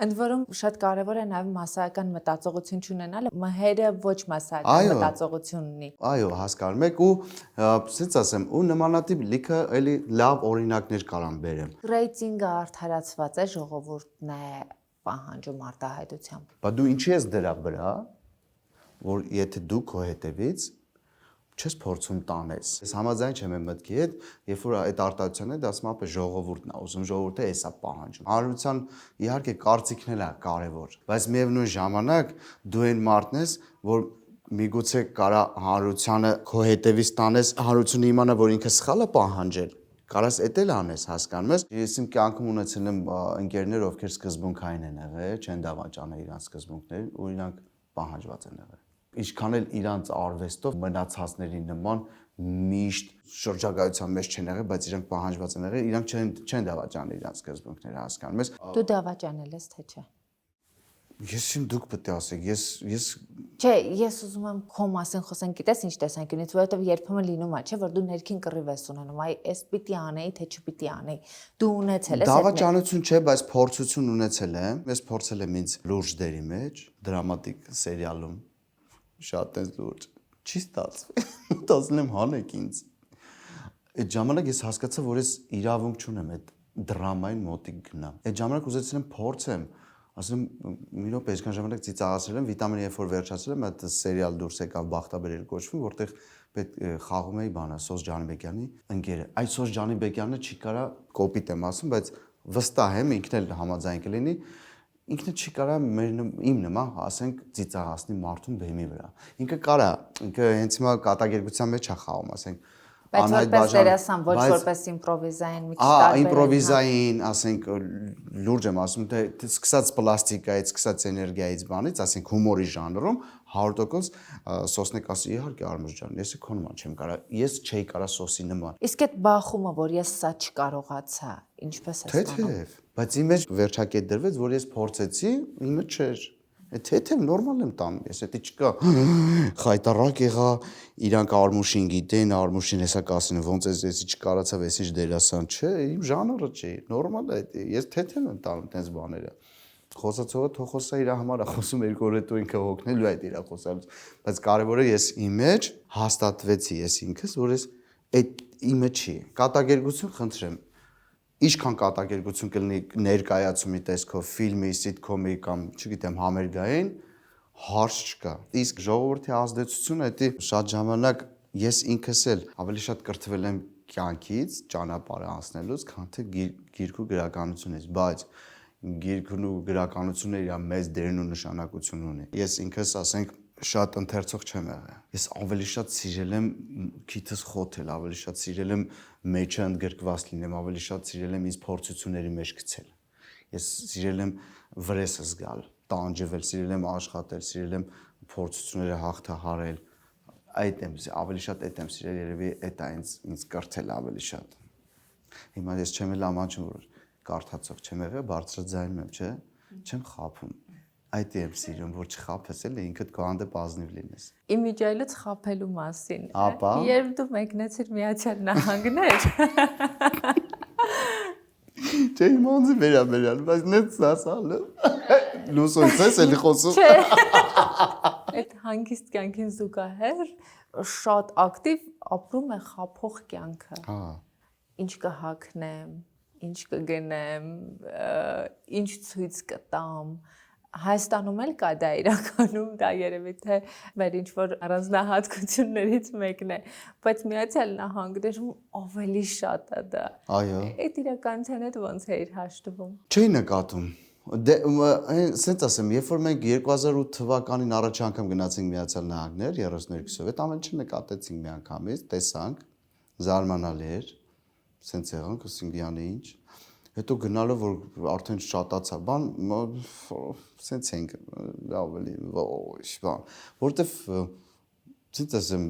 Ընդ որում շատ կարևոր է նաև մասսայական մտածողություն չունենալը, մհերը ոչ մասսայական մտածողություն ունի։ Այո, հասկանում եք ու ասենց ասեմ, ու նմանատիպ լիքը էլի լավ օրինակներ կարամ բերեմ։ Ռեյտինգը արդարացված է, ժողովուրդն է պահանջում արտահայտությամբ։ Բայց դու ինչի ես դրա վրա, որ եթե դու քո հետևից չես փորձում տանես։ Ես համաձայն չեմ եմ մտքի հետ, երբ որ այդ արտահայտության հետ ասում ապա ժողովուրդն է, ուզում ժողովուրդը էսա պահանջում։ Հանրության իհարկե կարծիքն էլ է կարևոր, բայց միևնույն ժամանակ դու այն մարդն ես, որ միգուցե կարա հանրությանը քո հետևից տանես, հանրությունը իմանա, որ ինքը սխալ է պահանջել։ Կարաս էտել անես, հասկանում ես։ Ես իմ կյանքում ունեցել եմ ընկերներ, ովքեր սկզբունքային են եղել, չեն դավաճանել իրանց սկզբունքներին, ու իրանք պահանջված են եղել։ Ինչքան էլ իրանց արվեստով մնացածների նման միշտ շրջագայության մեջ չեն եղել, բայց իրանք պահանջված են եղել, իրանք չեն դավաճանել իրանց սկզբունքները, հասկանում ես։ Դու դավաճանել ես թե չէ։ Ես իմ դուք պետք է ասեք, ես Չէ, ես ուզում եմ քո մասին խոսենք, գիտես ինչ տեսանկյունից, որովհետև երբեմն լինում է, չէ, որ դու ներքին կռիվ ես ունենում, այ էս պիտի անեի, թե չպիտի անեի։ Դու ունեցել ես դավաճանություն չէ, բայց փորձություն ունեցել եմ։ Ես փորձել եմ ինձ լուրջ դերի մեջ, դրամատիկ սերիալում։ Շատ էս լուրջ։ Չի ստացվում։ Մտածել եմ հանեք ինձ։ Այդ ժամանակ ես հասկացա, որ ես իրավունք չունեմ այդ դրամային մոտիկ գնամ։ Այդ ժամանակ ուզեցել եմ փորձեմ, ասեմ մի րոպե, այսքան ժամանակ ծիծաղացրել եմ, վիտամինի երբ որ վերջացրել եմ, այդ սերիալ դուրս եկավ Բախտաբերեր կոչվում, որտեղ պետք խաղում էի բանը Սոս Ջանիբեկյանի ընկերը։ Այդ Սոս Ջանիբեկյանը չի կարա կոպիտ եմ ասում, բայց վստահ եմ ինքն էլ համաձայն կլինի, ինքնը չի կարա իմ նման, ասենք, ծիծաղացնի մարդուն բեմի վրա։ Ինքը կարա, ինքը հենց հիմա կատակերգության մեջ է խաղում, ասենք, բայց որպես դերասան, ոչ որպես իմպրովիզային մի քիչ տարբեր։ Իմպրովիզային, ասենք, լուրջ եմ ասում, թե սկսած պլաստիկայից, սկսած էներգիայից բանից, ասենք, հումորի ժանրում 100% Սոսնեկ ասի, իհարկե Արմուշ ջան, ես քո նման չեմ կարա, ես չէի կարա Սոսի նման։ Իսկ այդ բախումը, որ ես սա չկարողացա, ինչպես է ստանում։ Թեթև, բայց իմ մեջ վերջակետ դրվեց, որ ես փորձեցի, իմը չէր։ Թեթև նորմալ եմ տանում, ես էդի չկա խայտարակ եղա, իրանք Արմուշին գիտեն, Արմուշին հեսա կասեն, ոնց էսի չկարացավ, էսի դերասան չէ, իմ ժանրը չէ, նորմալ է, ես թեթև եմ տանում տենց բաները։ Խոսացողը թող խոսա իր համար, խոսում 2 օր հետո ինքը հոգնելու այդ իր խոսալուց, բայց կարևորը ես իմ մեջ հաստատվեցի ես ինքս, որ ես այդ իմը չի։ Կատակերգություն խնդրեմ, ինչքան կատակերգություն կլինի ներկայացումի տեսքով, ֆիլմի, սիթքոմի կամ, չգիտեմ, համերգային, հարց չկա։ Իսկ ժողովրդի ազդեցությունը դա շատ ժամանակ ես ինքս էլ ավելի շատ կրթվել եմ կյանքից, ճանապարհը անցնելուց, քան թե գիրք ու գրականությունից, բայց գիրքն ու գրականությունը իր մեծ դերն ու նշանակություն ունի։ Ես ինքս, ասենք, շատ ընթերցող չեմ եղել։ Ես ավելի շատ սիրել եմ քիթս խոթել, ավելի շատ սիրել եմ մեջը ընդգրկված լինեմ, ավելի շատ սիրել եմ ինձ փորձությունների մեջ գցել։ Ես սիրել եմ վրեսը զգալ, տանջվել, սիրել եմ աշխատել, սիրել եմ փորձությունները հաղթահարել։ Այդ եմ ավելի շատ այդ եմ սիրել, երևի այդ է ինձ կրթել ավելի շատ։ Հիմա ես չեմ էլ ամանչում, որ կարդացող չեմ եղել, բարձրաձայնում եմ, չէ՞, չեմ խափում։ Այդ եմ սիրում, որ չխափես էլի, ինքդ քո հանդեպ ազնիվ լինես։ Իմիջայլոց խափելու մասին։ Ապա Երբ դու մեկնեցիր Միացյալ Նահանգներ։ Չէ, իմանձի վերաբերյալ, բայց նենց ասալը։ Լուսոյց ես էլի խոսում։ Այդ հանգիստ կյանքին զուգահեռ շատ ակտիվ ապրում է խափող կյանքը։ Հա։ Ինչ կհագնեմ, ինչ կգնեմ, ինչ ցույց կտամ։ Հայաստանում էլ կա դա իրականում, դա երևի թե մեր ինչ-որ առանձնահատկություններից մեկն է, բայց Միացյալ Նահանգներում ավելի շատ է դա։ Այո։ Այդ իրականության հետ ոնց է իր հաշտվում։ Չի նկատում։ Դե սենց ասեմ, երբ որ մենք 2008 թվականին առաջ անգամ գնացինք Միացյալ Նահանգներ 32-ով, այդ ամենը չնկատեցինք միանգամից, տեսանք, զարմանալի էր, սենց եղանք, ասենք յանի ինչ։ Հետո գնալով որ արդեն շատացա, բան, սենց ենք ավելի ոչ, բան, որտեվ ցույց ասեմ,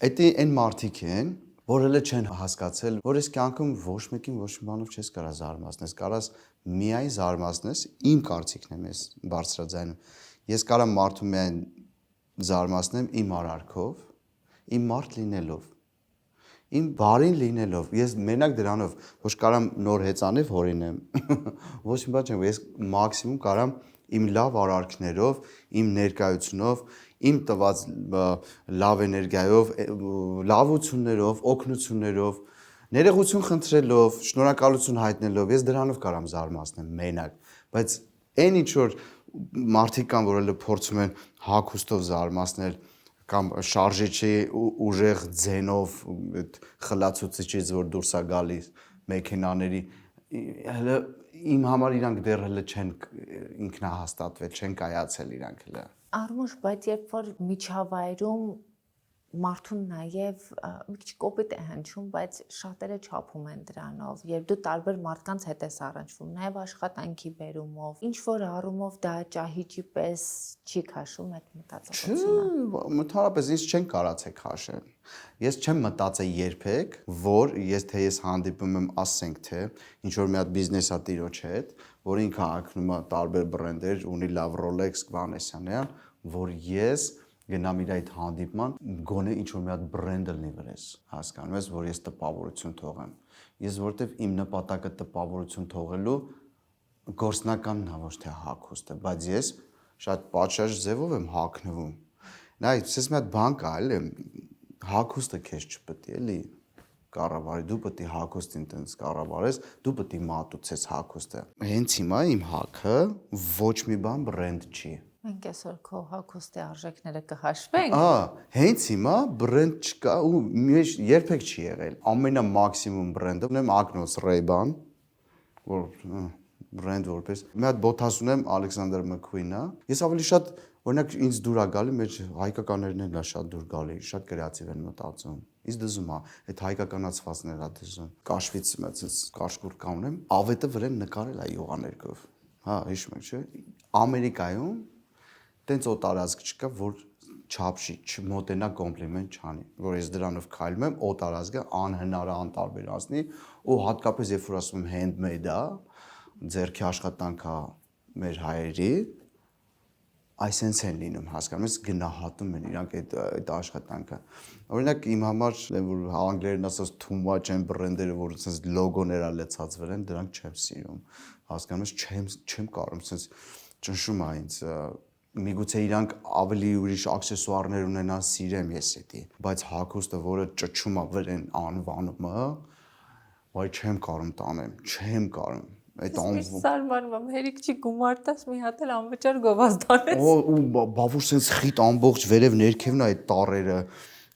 դա այն մարդիկ են, որ հələ չեն հասկացել, որ այս կյանքում ոչ մեկին ոչ մի բանով չես կարա զարմացնես, կարաս միայն զարմացնես, իմ կարծիքն եմ ես բարձրաձայնում։ Ես կարամ մարդու միայն զարմացնեմ իմ արարքով, իմ մարդ լինելով, իմ բարին լինելով, ես մենակ դրանով ոչ կարամ նոր հեծանիվ հորինեմ, ոչ մի բան չեմ, ես մաքսիմում կարամ իմ լավ արարքներով, իմ ներկայությունով, իմ տված լավ էներգիայով, լավություններով, օգնություններով, ներողություն խնդրելով, շնորհակալություն հայտնելով, ես դրանով կարամ զարմացնեմ մենակ, բայց այն ինչ որ մարդիկ կան, որ հələ փորձում են հագուստով զարմացնել կամ շարժիչի ուժեղ ձենով խլացուցիչից որ դուրս է գալիս մեքենաների հələ իմ համար իրանք դեռ հələ չեն ինքնահաստատվել, չեն կայացել իրանք հələ։ Արմուշ, բայց երբ որ միջավայրում մարդուն նաև մի քիչ կոպիտ է հնչում, բայց շատերը չափում են դրանով, եւ դու տարբեր մարդկանց հետ ես առնչվում, նաև աշխատանքի բերումով, ինչ որ առումով դա ճահիճի պես չի քաշում այդ մտածողությունը։ Ընդհանրապես ինձ չեն կարացե քաշել։ Ես չեմ մտածել երբեք, որ ես հանդիպում եմ, ասենք թե ինչ որ մի հատ բիզնեսա տիրոջ հետ, որ ինքը ակնում է տարբեր բրենդեր, ունի լավ Rolex, Vanessa-ն, որ ես գնամ իր այդ հանդիպման, գոնե ինչ որ մի հատ բրենդը լինի վրես, հասկանում ես, որ ես տպավորություն թողեմ։ Ես որովհետև իմ նպատակը տպավորություն թողելու գործնականն է, ոչ թե հագուստը, բայց ես շատ պատշաճ ձևով եմ հագնվում։ Նայ, ես մի հատ բան կա, էլի, հագուստը քեզ չպետք է, էլի կառավարի, դու պետք է հագուստին տենց կառավարես, դու պետք է մատուցես հագուստը։ Հենց հիմա իմ հագը ոչ մի բան բրենդ չի։ Մենք այսօր քո հագուստի արժեքները կհաշվենք։ Հենց հիմա բրենդ չկա ու երբեք չի եղել։ Ամենամաքսիմում բրենդը ունեմ Agnos Ray-Ban, որ բրենդ որպես։ Մի հատ բոթաս ունեմ Alexander McQueen-ը։ Ես ավելի շատ օրինակ ինձ դուր է գալի մեջ հայկականներն էլ է շատ դուր գալի, շատ կրեատիվ են մտածում։ Ինձ դզում է, այդ հայկականացվածներն է դզում։ Կաշվից մեծից կաշկուր կա ունեմ, ավետը վրան նկարել է յուղաներկով։ Հա, հիշում եք, չէ՞։ Ամերիկայում տենց օտարազգ չկա, որ չափշի, չմոտենա կոմպլիմենտ չանի, որ ես դրանով քայլում եմ, օտարազգը անհնար է անտարբերացնի, ու հատկապես երբ որ ասում եմ handmade-ա, ձեռքի աշխատանք է մեր հայերի, այսենց են լինում, հասկանում ես, գնահատում են իրանք այդ աշխատանքը։ Օրինակ իմ համար, որ անգլերեն ասած too much են բրենդերը, որ ասես լոգոներ ալեցած վրան, դրանք չեմ սիրում։ Հասկանում ես, չեմ կարող, ասես ճնշում է ինձ միգուցե իրանք ավելի ուրիշ աքսեսուարներ ունենան, սիրեմ ես էդի, բայց հագուստը, որը ճճում է վրան անվանումը, վայ չեմ կարող տանեմ, չեմ կարող։ Այդ Սարմանվում հերիք չի գումար տաս մի հատ էլ անվճար գովազդանես։ Ու բավուր sense խիտ ամբողջ վերև ներքևն է այդ տառերը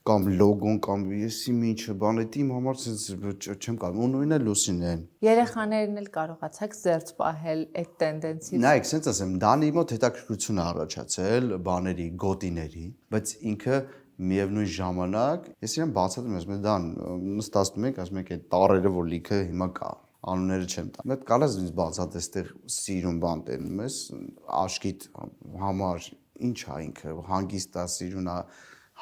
կամ լոգոն կամ եսի ինչը բան այդ իմ համար sense չեմ կարող։ Ու նույնն է Լուսինեն։ Երեխաներն էլ կարողացաք զերծ պահել այդ տենդենսից։ Նայեք, sense ասեմ, Դանի մոտ հետաքրքրություն է առաջացել բաների, գոտիների, բայց ինքը միևնույն ժամանակ ես իրեն բացատրում եմ, ասում եմ Դան, նստածում ենք, ասում եք այդ տառերը որ լիքը հիմա կա անունները չեմ տա։ Մեկ կարաս ինձ բացած այստեղ սիրուն բան տենում ես, աշկիտ համար ինչ է ինքը, հանգիստ է, սիրուն է,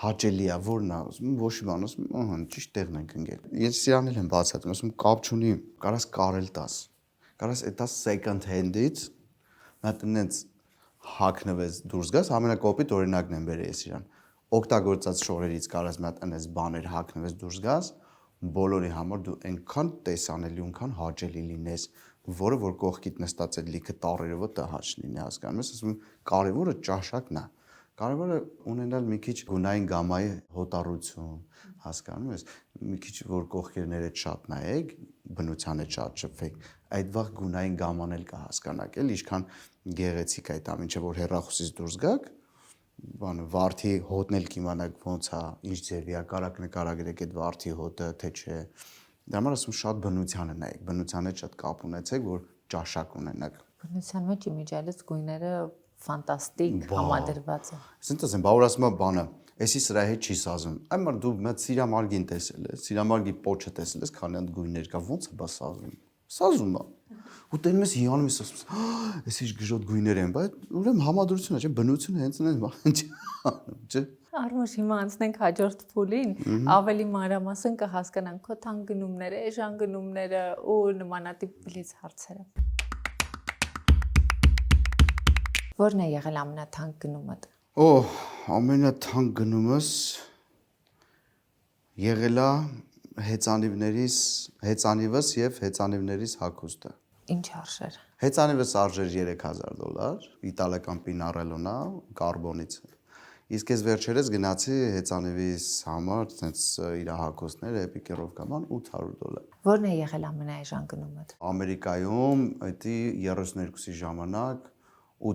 հաճելի է, որն է, ոչ մի բան, ասում ահա, ճիշտ տեղն ենք ընկել։ Ես իրան էլ եմ բացատրում, ասում կապ չունի, կարաս կարել տաս։ Կարաս այդ տաս second hand-ից, նա տենց հագնվես դուրս գաս, ամենակոպիտ օրինակն եմ բերել ես իրան։ Օգտագործած շորերից կարաս մի հատ այնպես բաներ հագնվես դուրս գաս, բոլորի համար դու այնքան տեսանելի ու այնքան հաճելի լինես, որը որ կողքիդ նստած այդ լիքը տառերով տհաճ լինի, հասկանում ես, ասում կարևորը ճաշակն է։ Կարևորը ունենալ մի քիչ գունային գամայի հոտառություն, հասկանում ես, մի քիչ որ կողքերները շատ նայեք, բնությանը շատ շփվեք, այդ վաղ գունային գաման էլ կհասկանաք, էլ ինչքան գեղեցիկ է այդ ամենը, որ հեռախոսից դուրս գաք, բանը վարդի հոտն էլ կիմանաք ոնց է, ինչ ձևի է, կարակ նկարագրեք այդ վարդի հոտը, թե չէ։ Դա համար ասում շատ բնությանը նայեք, բնության հետ շատ կապ ունեցեք, որ ճաշակ ունենաք։ Բնության մեջ իմիջիալից գույները ֆանտաստիկ համադրված են։ Ասենց ասեմ, բա որ ասում եմ բանը, էսի սրա հետ չի սազում։ Այ մար դու մեծ սիրամարգին տեսել ես, սիրամարգի պոչը տեսել ես, քանի հատ գույներ կա, ոնց է բա սազում։ Սազում է։ Ու տենում ես հիանում ես ասում, էս ինչ գժոտ գույներ են, բայց ուրեմն համադրությունը չէ, բնությունը հենց նույն բան չէ։ Արմուշ հիմա անցնենք հաջորդ փուլին, ավելի մանրամասն կհասկանանք քո թանկ գնումները, էժան գնումները ու նմանատիպ բլից հարցերը։ Որն է եղել ամենաթանկ գնումդ։ Ամենաթանկ գնումս եղել է հեծանիվս եւ հեծանիվներիս հագուստը։ Ինչ արժեր։ Հեծանիվս արժեր $3000, իտալական Pinarello-ն է, կարբոնից։ Իսկ ես վերջերս գնացի հեծանիվիս համար, ցենց իր հագուստները էպիկերով կաման $800։ Որն է եղել ամենաէժան գնումդ։ Ամերիկայում դա 32-ի ժամանակ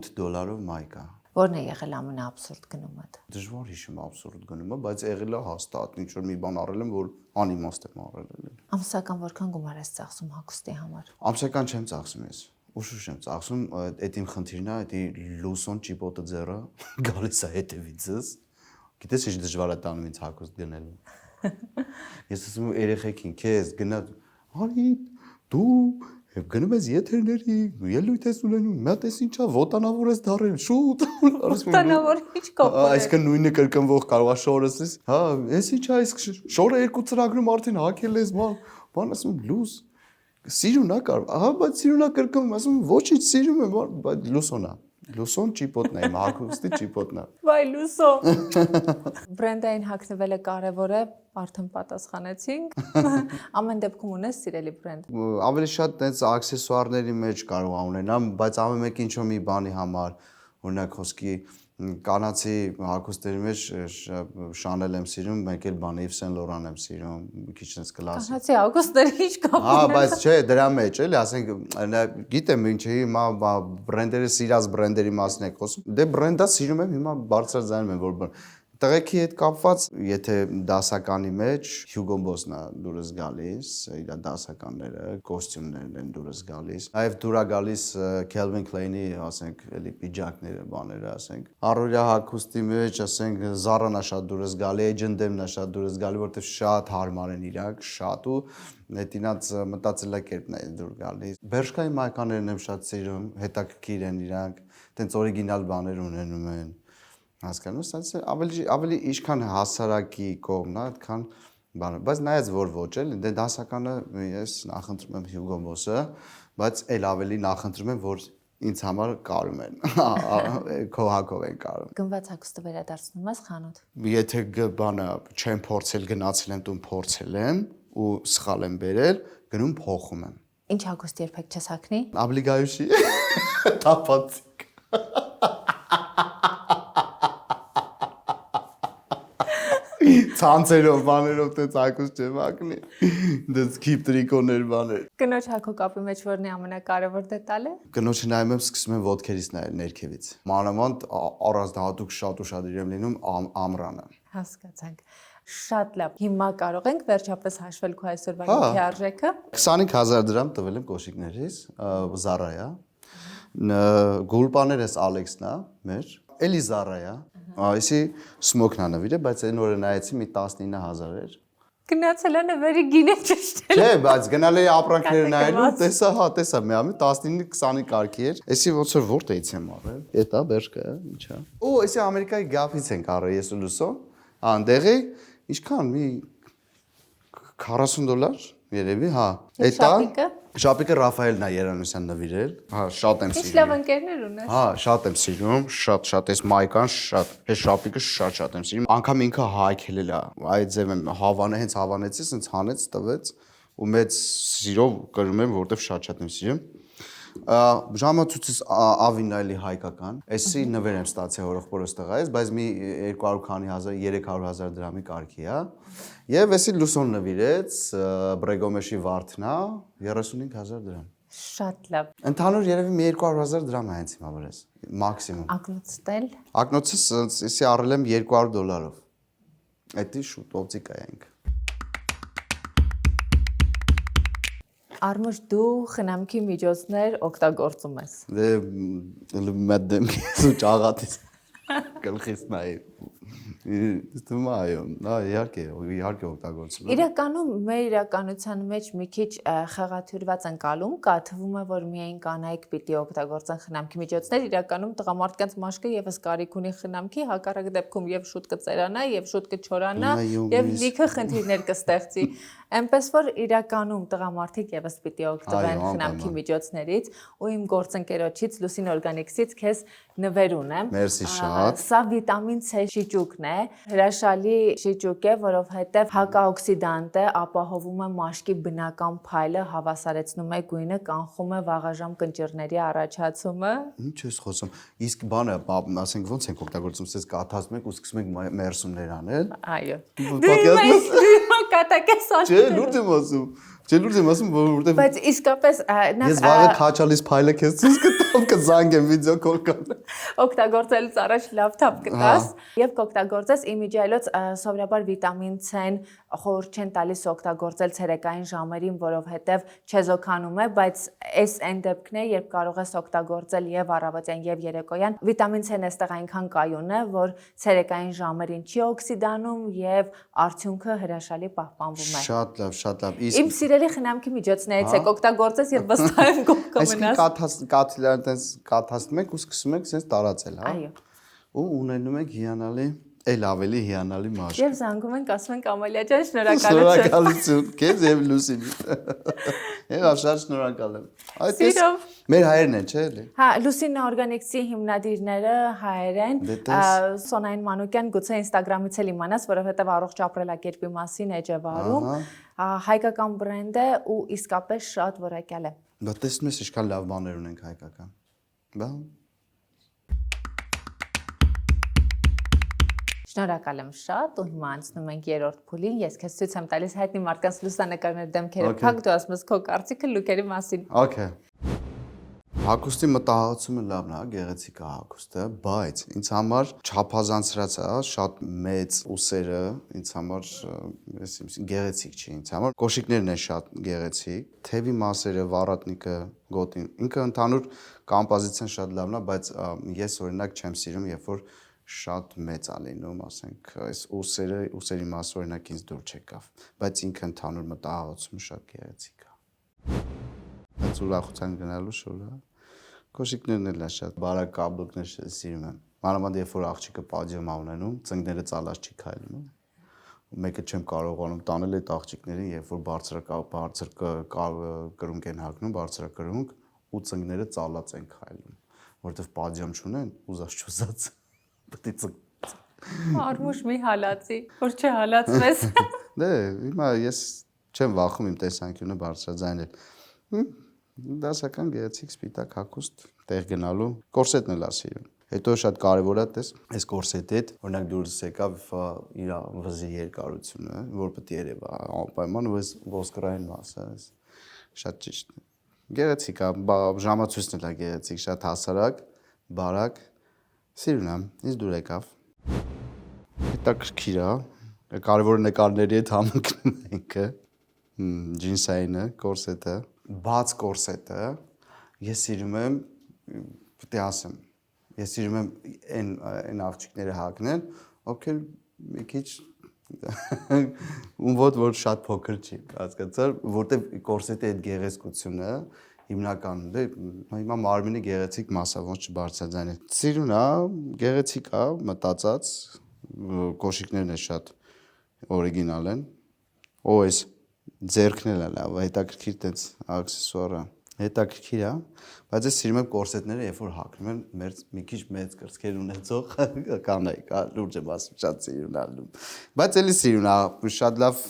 $8 մայկա։ Որն է եղել ամենաաբսուրդ գնումդ։ Դժվար հիշում абսուրդ գնումը, բայց եղել է հաստատ, ինչ որ մի բան առել եմ, որ անիմաստ եմ առել։ Ամսական որքան գումար ես ծախսում հագուստի համար։ Ամսական չեմ ծախսում ես։ Ուշուշ եմ ծախսում, այդ իմ խնդիրն է, դա լուսոն ճիպոտը ձեռը գալիս է հետևիցս, Գիտես ինչ դժվար է տանում ինձ հագուստ գնելու։ Ես ասում եմ երեխեքին, քեզ գնա, արի դու եւ գնում ես եթերների, ելույթ ես ունենում, մի հատ էս ինչա ոտանավոր ես դարել, շուտ։ Ոտանավոր ինչ կապ։ Այսինքն նույնը կրկնվող կարող է շորս, հա, էս ինչա, այս շորը երկու ծրագրում արդեն հակել ես, բան ասում լուս։ Սիրուն է կարող, ահա, բայց սիրուն է կրկնում, ասում ոչինչ սիրում եմ, բայց լուսոնա։ Լուսոն ճիպոտն է, հագուստի ճիպոտն է։ Վայ լուսո։ Բրենդային հագնվելը կարևոր է, արդեն պատասխանեցինք։ Ամեն դեպքում ունես սիրելի բրենդ։ Ավելի շատ այդպես աքսեսուարների մեջ կարող է ունենամ, բայց ամեն մեկ ինչ-որ մի բանի համար, օրինակ խոսքի կանացի հագուստերի մեջ Chanel եմ սիրում, մեկ էլ բան Yves Saint Laurent եմ սիրում, մի քիչ այնպես կլասիկ։ Կանացի հագուստների ինչ կապ։ Հա, բայց չէ, դրա մեջ էլի, ասենք, գիտեմ ինչ է, հիմա բրենդերը սիրած բրենդերի մասին եք խոսում։ Դե բրենդա սիրում եմ, հիմա բարձրաձայնում եմ, որ տղեկի հետ կապված, եթե դասականի մեջ Hugo Boss-ն է դուրս գալիս, իր դասականները, կոստյումներն են դուրս գալիս, այև դուր է գալիս Calvin Klein-ի, ասենք, էլի պիջակները, բաները, ասենք, առօրյա հագուստի մեջ, ասենք, Zara-ն է շատ դուրս գալի, H&M-ն է շատ դուրս գալի, որտեղ շատ հարմար են իրանք, շատ ու հետինած մտածելակերպն է դուր գալիս։ Bershka-ի մայկաներն եմ շատ սիրում, հետաքրքիր են իրանք, տենց օրիգինալ բաներ ունենում են։ Հասկանում ես, ավելի ինչքան հասարակի կողմն է, այդքան բանը, բայց նայած որ ոչ էլ, դե դասականը ես նախընտրում եմ Hugo Boss-ը, բայց էլ ավելի նախընտրում եմ, որ ինձ համար կարում են, քո հագով են կարում։ Գնված հագուստը վերադարձնում ես խանութ։ Եթե բանը չեմ փորձել, գնացել եմ տուն փորձել եմ ու սխալ եմ բերել, գնում փոխում եմ։ Ինչ հագուստ երբեք չես հագնի։ Աբլիգայուշի տապացիկ։ Ցանցերով, բաներով տենց հագուստ չեմ հագնի։ Դες քիփ տրիկոներ բաներ։ Կնոջ հագու կապի մեջ որն է ամենակարևոր դետալը։ Կնոջը նայում եմ, սկսում եմ ոտքերից նայել ներքևից։ Մանավանդ առանձնահատուկ շատ ուշադիր եմ լինում ամռանը։ Հասկացանք։ Շատ լավ։ Հիմա կարող ենք վերջապես հաշվել քո այսօրվա գույքի արժեքը։ 25000 դրամ տվել եմ կոշիկներից, Zara-ա։ Գուլպաներս Alex-ն է, մեր։ Էլի Zara-ա։ Այսի սմոքն է նվիրը, բայց այն օրը նայեցի մի 19000 էր։ Գնացել է նվերի գինը ճշտել։ Չէ, բայց գնալ էի ապրանքները նայելու, տեսա, մի ամի 19-20-ի կարգի էր։ Էսի ոնց որ որտեղից եմ առել։ Էտա Bershka-ը, ինչա։ Օ, էսի Ամերիկայի Gap-ից ենք առել ես ու Լուսո։ Անդեղի, ինչքան մի $40 երևի, հա։ Էտա շապիկը Ռաֆայելն է Երանոսյան նվիրել։ Հա, շատ եմ Ինչ սիրում։ լավ ընկերներ ունես։ Հա, շատ եմ սիրում, շատ էս մայկան, շատ, էս շապիկը շատ եմ սիրում։ Անկամ ինքը հայքելել է։ Այդ ձև եմ հավանը հենց հավանեցի, սենց հանեց, տվեց ու մեծ սիրով կրում եմ, որտեվ շատ եմ սիրում։ Ժամացույցս ավինայլի հայկական։ Էսի նվեր եմ ստացել հորեղբորս տղայից, բայց մի 200 քանի հազար, 300,000 դրամի կարգի է։ Եվ էսի Լուսոն նվիրեց, Բրեգոմեշի վարդնա 35000 դրամ։ Շատ լավ։ Ընդհանուր երևի մի 200,000 դրամ է հենց հիմա վրես, մաքսիմում։ Ակնոցտել։ Ակնոցս էսի առել եմ $200։ Էդի շուտ օպտիկա ենք։ Արմուշ դու խնամքի միջոցներ օգտագործում ես։ Դե մտեմ ու ճաղատից գլխից նայ։ Դու այո, նա իհարկե օգտագործում եմ։ Իրականում մեր իրականության մեջ մի քիչ խեղաթյուրված ընկալում կա, թվում է, որ միայն կանայք պիտի օգտագործեն խնամքի միջոցներ, իրականում տղամարդկանց մաշկը եւս կարիք ունի խնամքի, հակառակ դեպքում եւ շուտ կծերանա, եւ շուտ կչորանա, եւ լիքը խնդիրներ կստեղծի։ Այնպես որ իրականում տղամարդիկ եւս պիտի օգտվեն խնամքի միջոցներից, ու իմ գործընկերոջից Lucin Organics-ից քեզ նվեր ունեմ։ Մերսի շատ։ Սա վիտամին C շիճուկն է, հրաշալի շիճուկ է, որովհետև հակաօքսիդանտ է, ապահովում է մաշկի բնական փայլը, հավասարեցնում է գույնը, կանխում է վաղաժամ կնճիռների առաջացումը։ Ինչ ես խոսում։ Իսկ բանը, ասենք ոնց ենք օգտագործում, ցես կաթածում եք ու սկսում եք մերսումներ անել։ Այո։ Պատկերացնում ես։ Կատակես Չէ, լուրջ եմ ասում։ Չէ՞ լուրջ եմ ասում, որովհետև Բայց իսկապես ես վաղը քաչալիս փայլը քեզ ցույց կտամ, կզանգեմ վիդեո կոլ կան։ օգտագործելուց առաջ լավ թափ կտաս եւ կօգտագործես իմիջիայլոց սովորաբար վիտամին C-ն խորհուրդ չեն տալիս օգտագործել ցերեկային ժամերին, որովհետեւ չեզոքանում է, բայց այս այն դեպքն է, երբ կարող ես օգտագործել եւ առավոտյան եւ երեկոյան։ Վիտամին C-ն այստեղ այնքան կայուն է, որ ցերեկային ժամերին չի օքսիդանում եւ արդյունքը հրաշալի պահպանվում է։ Շատ լավ, շատ լավ։ Իմ սիրելի խնամքի միջոցներից եք օգտագործես եւ վստահ եմ կոմենաս։ Այսինքն կաթիլան տես կաթացնում եք ու սկսում եք sense տարածել, հա։ Այո։ Ու ունենում եք հիանալի, այլ ավելի հիանալի մաշկ։ Եվ զանգում ենք, ասում ենք Ամալիա ջան, շնորհակալություն։ Շնորհակալություն, քեզ եւ Լուսին։ Եղավ շատ շնորհակալ եմ։ Սիրով։ Մեր հայերն են, չէ՞ էլի։ Հա, Լուսինա օրգանիկսի հիմնադիրները հայեր են։ Սոնային Մանուկյան գուցե Instagram-ից էլ իմանաս, որովհետև առողջ ապրելակերպի մասին էջևարում հայկական բրենդ է ու իսկապես շատ որակյալ է։ Բա տեսնում ես ինչքան լավ բաներ ունենք հայկական։ Բա Շնորհակալ եմ շատ ու հիմա անցնում ենք երրորդ փուլին։ Ես քեզ ցույց եմ տալիս հայտնի մարդկանց լուսանկարներ դեմքերը փակ, դու ասում ես քո կարծիքը լուքերի մասին։ Okay։ Հագուստի մտահղացումը լավն է, գեղեցիկ է հագուստը, բայց ինձ համար չափազանցրած է, շատ մեծ ուսերը ինձ համար գեղեցիկ չի ինձ համար։ Կոշիկներն են շատ գեղեցիկ, թևի մասերը, վառատնիկը, գոտին, ինքը ընդհանուր կոմպոզիցիան շատ լավն է, բայց ես օրինակ չեմ սիրում, երբ որ շատ մեծ է լինում, ասենք, այս ուսերի մասը օրինակ ինձ դուր չեկավ, բայց ինքը ընդհանուր մտահղացումը շատ գեղեցիկ է։ Բայց ուրախության գնալու շուտ է։ Կոշիկներն էլ շատ բարակ կաբլուկներ սիրում եմ։ Մանավանդ երբ որ աղջիկը պադիում է ունենում, ծնկները ծալած չի քայլում։ Մեկը չեմ կարողանում տանել այդ աղջիկներին, երբ որ բարձր կրունկ են հագնում, բարձրակրունկ ու ծնկները ծալած են քայլում, որովհետև պադիում չունեն, ուզած պետք է Արմուշ մի հալածի, որ չհալածվես։ Դե, հիմա ես չեմ վախում իմ տեսանկյունը բարձրաձայնել։ Դասական գեղեցիկ սպիտակ հագուստ տեղ գնալու, կորսետն էլ ասիրում։ Հետո շատ կարևոր է տես, այս կորսետի հետ, օրինակ դուրս եկավ իր վզի երկարությունը, որ պետք է երևա անպայման ու այս ոսկրային մասը, շատ ճիշտ է։ Գեղեցիկ է, ժամացույցն էլ է գեղեցիկ, շատ հասարակ, բարակ, սիրուն եմ, ինձ դուր եկավ։ Հետաքրքիր է, կարևոր նկարների հետ համընկնում է ինքը, ջինսայինը, կորսետը, բաց կորսետը, ես սիրում եմ, պետք է ասեմ, ես սիրում եմ այն աղջիկները հագնել, ովքեր մի քիչ որ շատ փոքր չի, հասկացար, որտեվ կորսետի այդ գեղեցկությունը հիմնականում դե հիմա մարմինի գեղեցիկ մասը ոնց չբարձրաձայնել։ Սիրուն է, գեղեցիկ է, մտածած, կոշիկներն է շատ օրիգինալ են։ Օ էս ձեռքն էլ լավ, հետաքրքիր տենց աքսեսուար է։ Հետաքրքիր է, բայց ես սիրում եմ կորսետները, երբ որ հագնում են մի քիչ մեծ կրծքեր ունեցող կանայք, լուրջ եմ ասում, շատ սիրուն է լինում։ Բայց էլի սիրուն է, շատ լավ,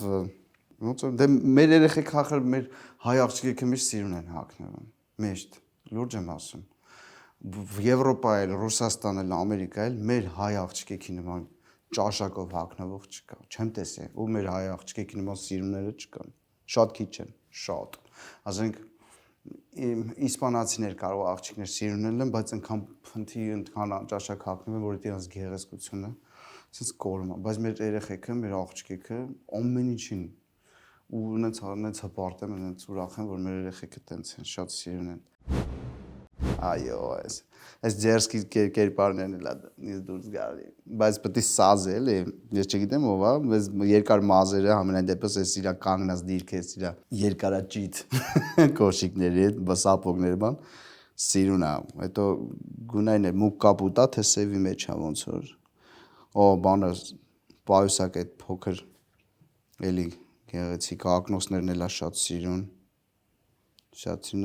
ոնց որ դե մեր երեխեք հախր մեր հայ աղջիկները միշտ սիրուն են հագնում, միշտ, լուրջ եմ ասում։ Եվրոպա էլ, Ռուսաստան էլ, Ամերիկա էլ մեր հայ աղջիկների նման ճաշակով հագնվող չկա, չեմ տեսել, ու մեր հայ աղջիկների նման սիրունները չկան, շատ քիչ են, շատ։ Ասենք իսպանացիներ կարող աղջիկներ սիրունել են, բայց այնքան փնթի ընդքան ճաշակ հագնում են, որ դրանց գեղեցկությունը sense կորում է, բայց մեր երեխեքը, մեր աղջիկները ամեն ինչին ու ունենց հպարտ եմ, ունենց ուրախ եմ, որ մեր երեխեքը տենց են, շատ սիրուն են։ Այո, այս ձերսկի կերպարներն էլ ինձ դուրս գալի, բայց պետք է սազել, ես չգիտեմ ով է, բայց երկար մազերը ամենայն դեպս էս իրա կանգնած դիրքը, էս իրա երկարաճիտ կոշիկների հետ, սապոգների բան, սիրուն է, հետո գունային է մուկ կապուտա, թե սևի մեջ է ոնց որ, բանը պայուսակ այդ փոքր էլի գեղեցիկ ակնոցներն էլ է շատ սիրուն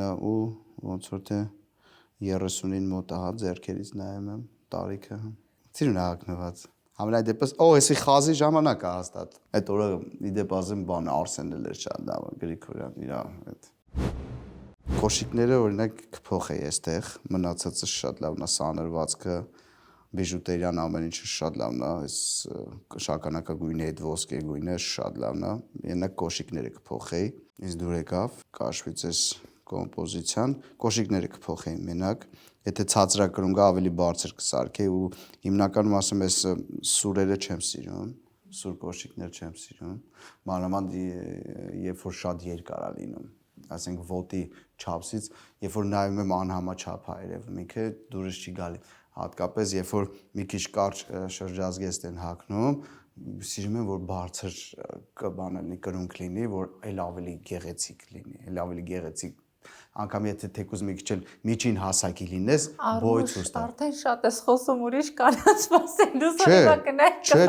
է ու ոնց որ թե 30-ին մոտ ահա ձեռքերից նայում եմ տարիքը ծիրուն հագնված ամենայն դեպս էսի խազի ժամանակ է հաստատ այդ օրը իդեպ ասեմ բան Արսենն էլ էր շատ լավ Գրիգորյան իր այդ կոշիկները օրինակ կփոխեի այստեղ մնացածը շատ լավն է սանրվածքը բիժուտերիան ամեն ինչը շատ լավն է, այս շագանակագույնի հետ ոսկե գույնը շատ լավն է, ենա կոշիկները կփոխեի, ինձ դուր եկավ, կաշվից այս կոմպոզիցիան, կոշիկները կփոխեի մենակ, եթե ցածրակրունգը ավելի բարձր կսարքեի ու հիմնականում ասեմ այս սուրերը չեմ սիրում, սուր կոշիկներ չեմ սիրում, մանավանդ երբ որ շատ երկար է լինում, ասենք ոտի չափսից, երբ որ նայում եմ անհամաչափ է երևում, ինքը դուրս չի գալի, հատկապես երբ որ մի քիչ կարճ շրջազգեստ են հագնում, սիրում եմ որ բարձր կբանել կրունկ լինի, որ այլ ավելի գեղեցիկ լինի, այլ ավելի գեղեցիկ անգամ եթե թեկուզ մի քիչ էլ միջին հասակի լինես, բոյց ուստա։ Արդեն շատ ես խոսում ուրիշ կանաց մասին,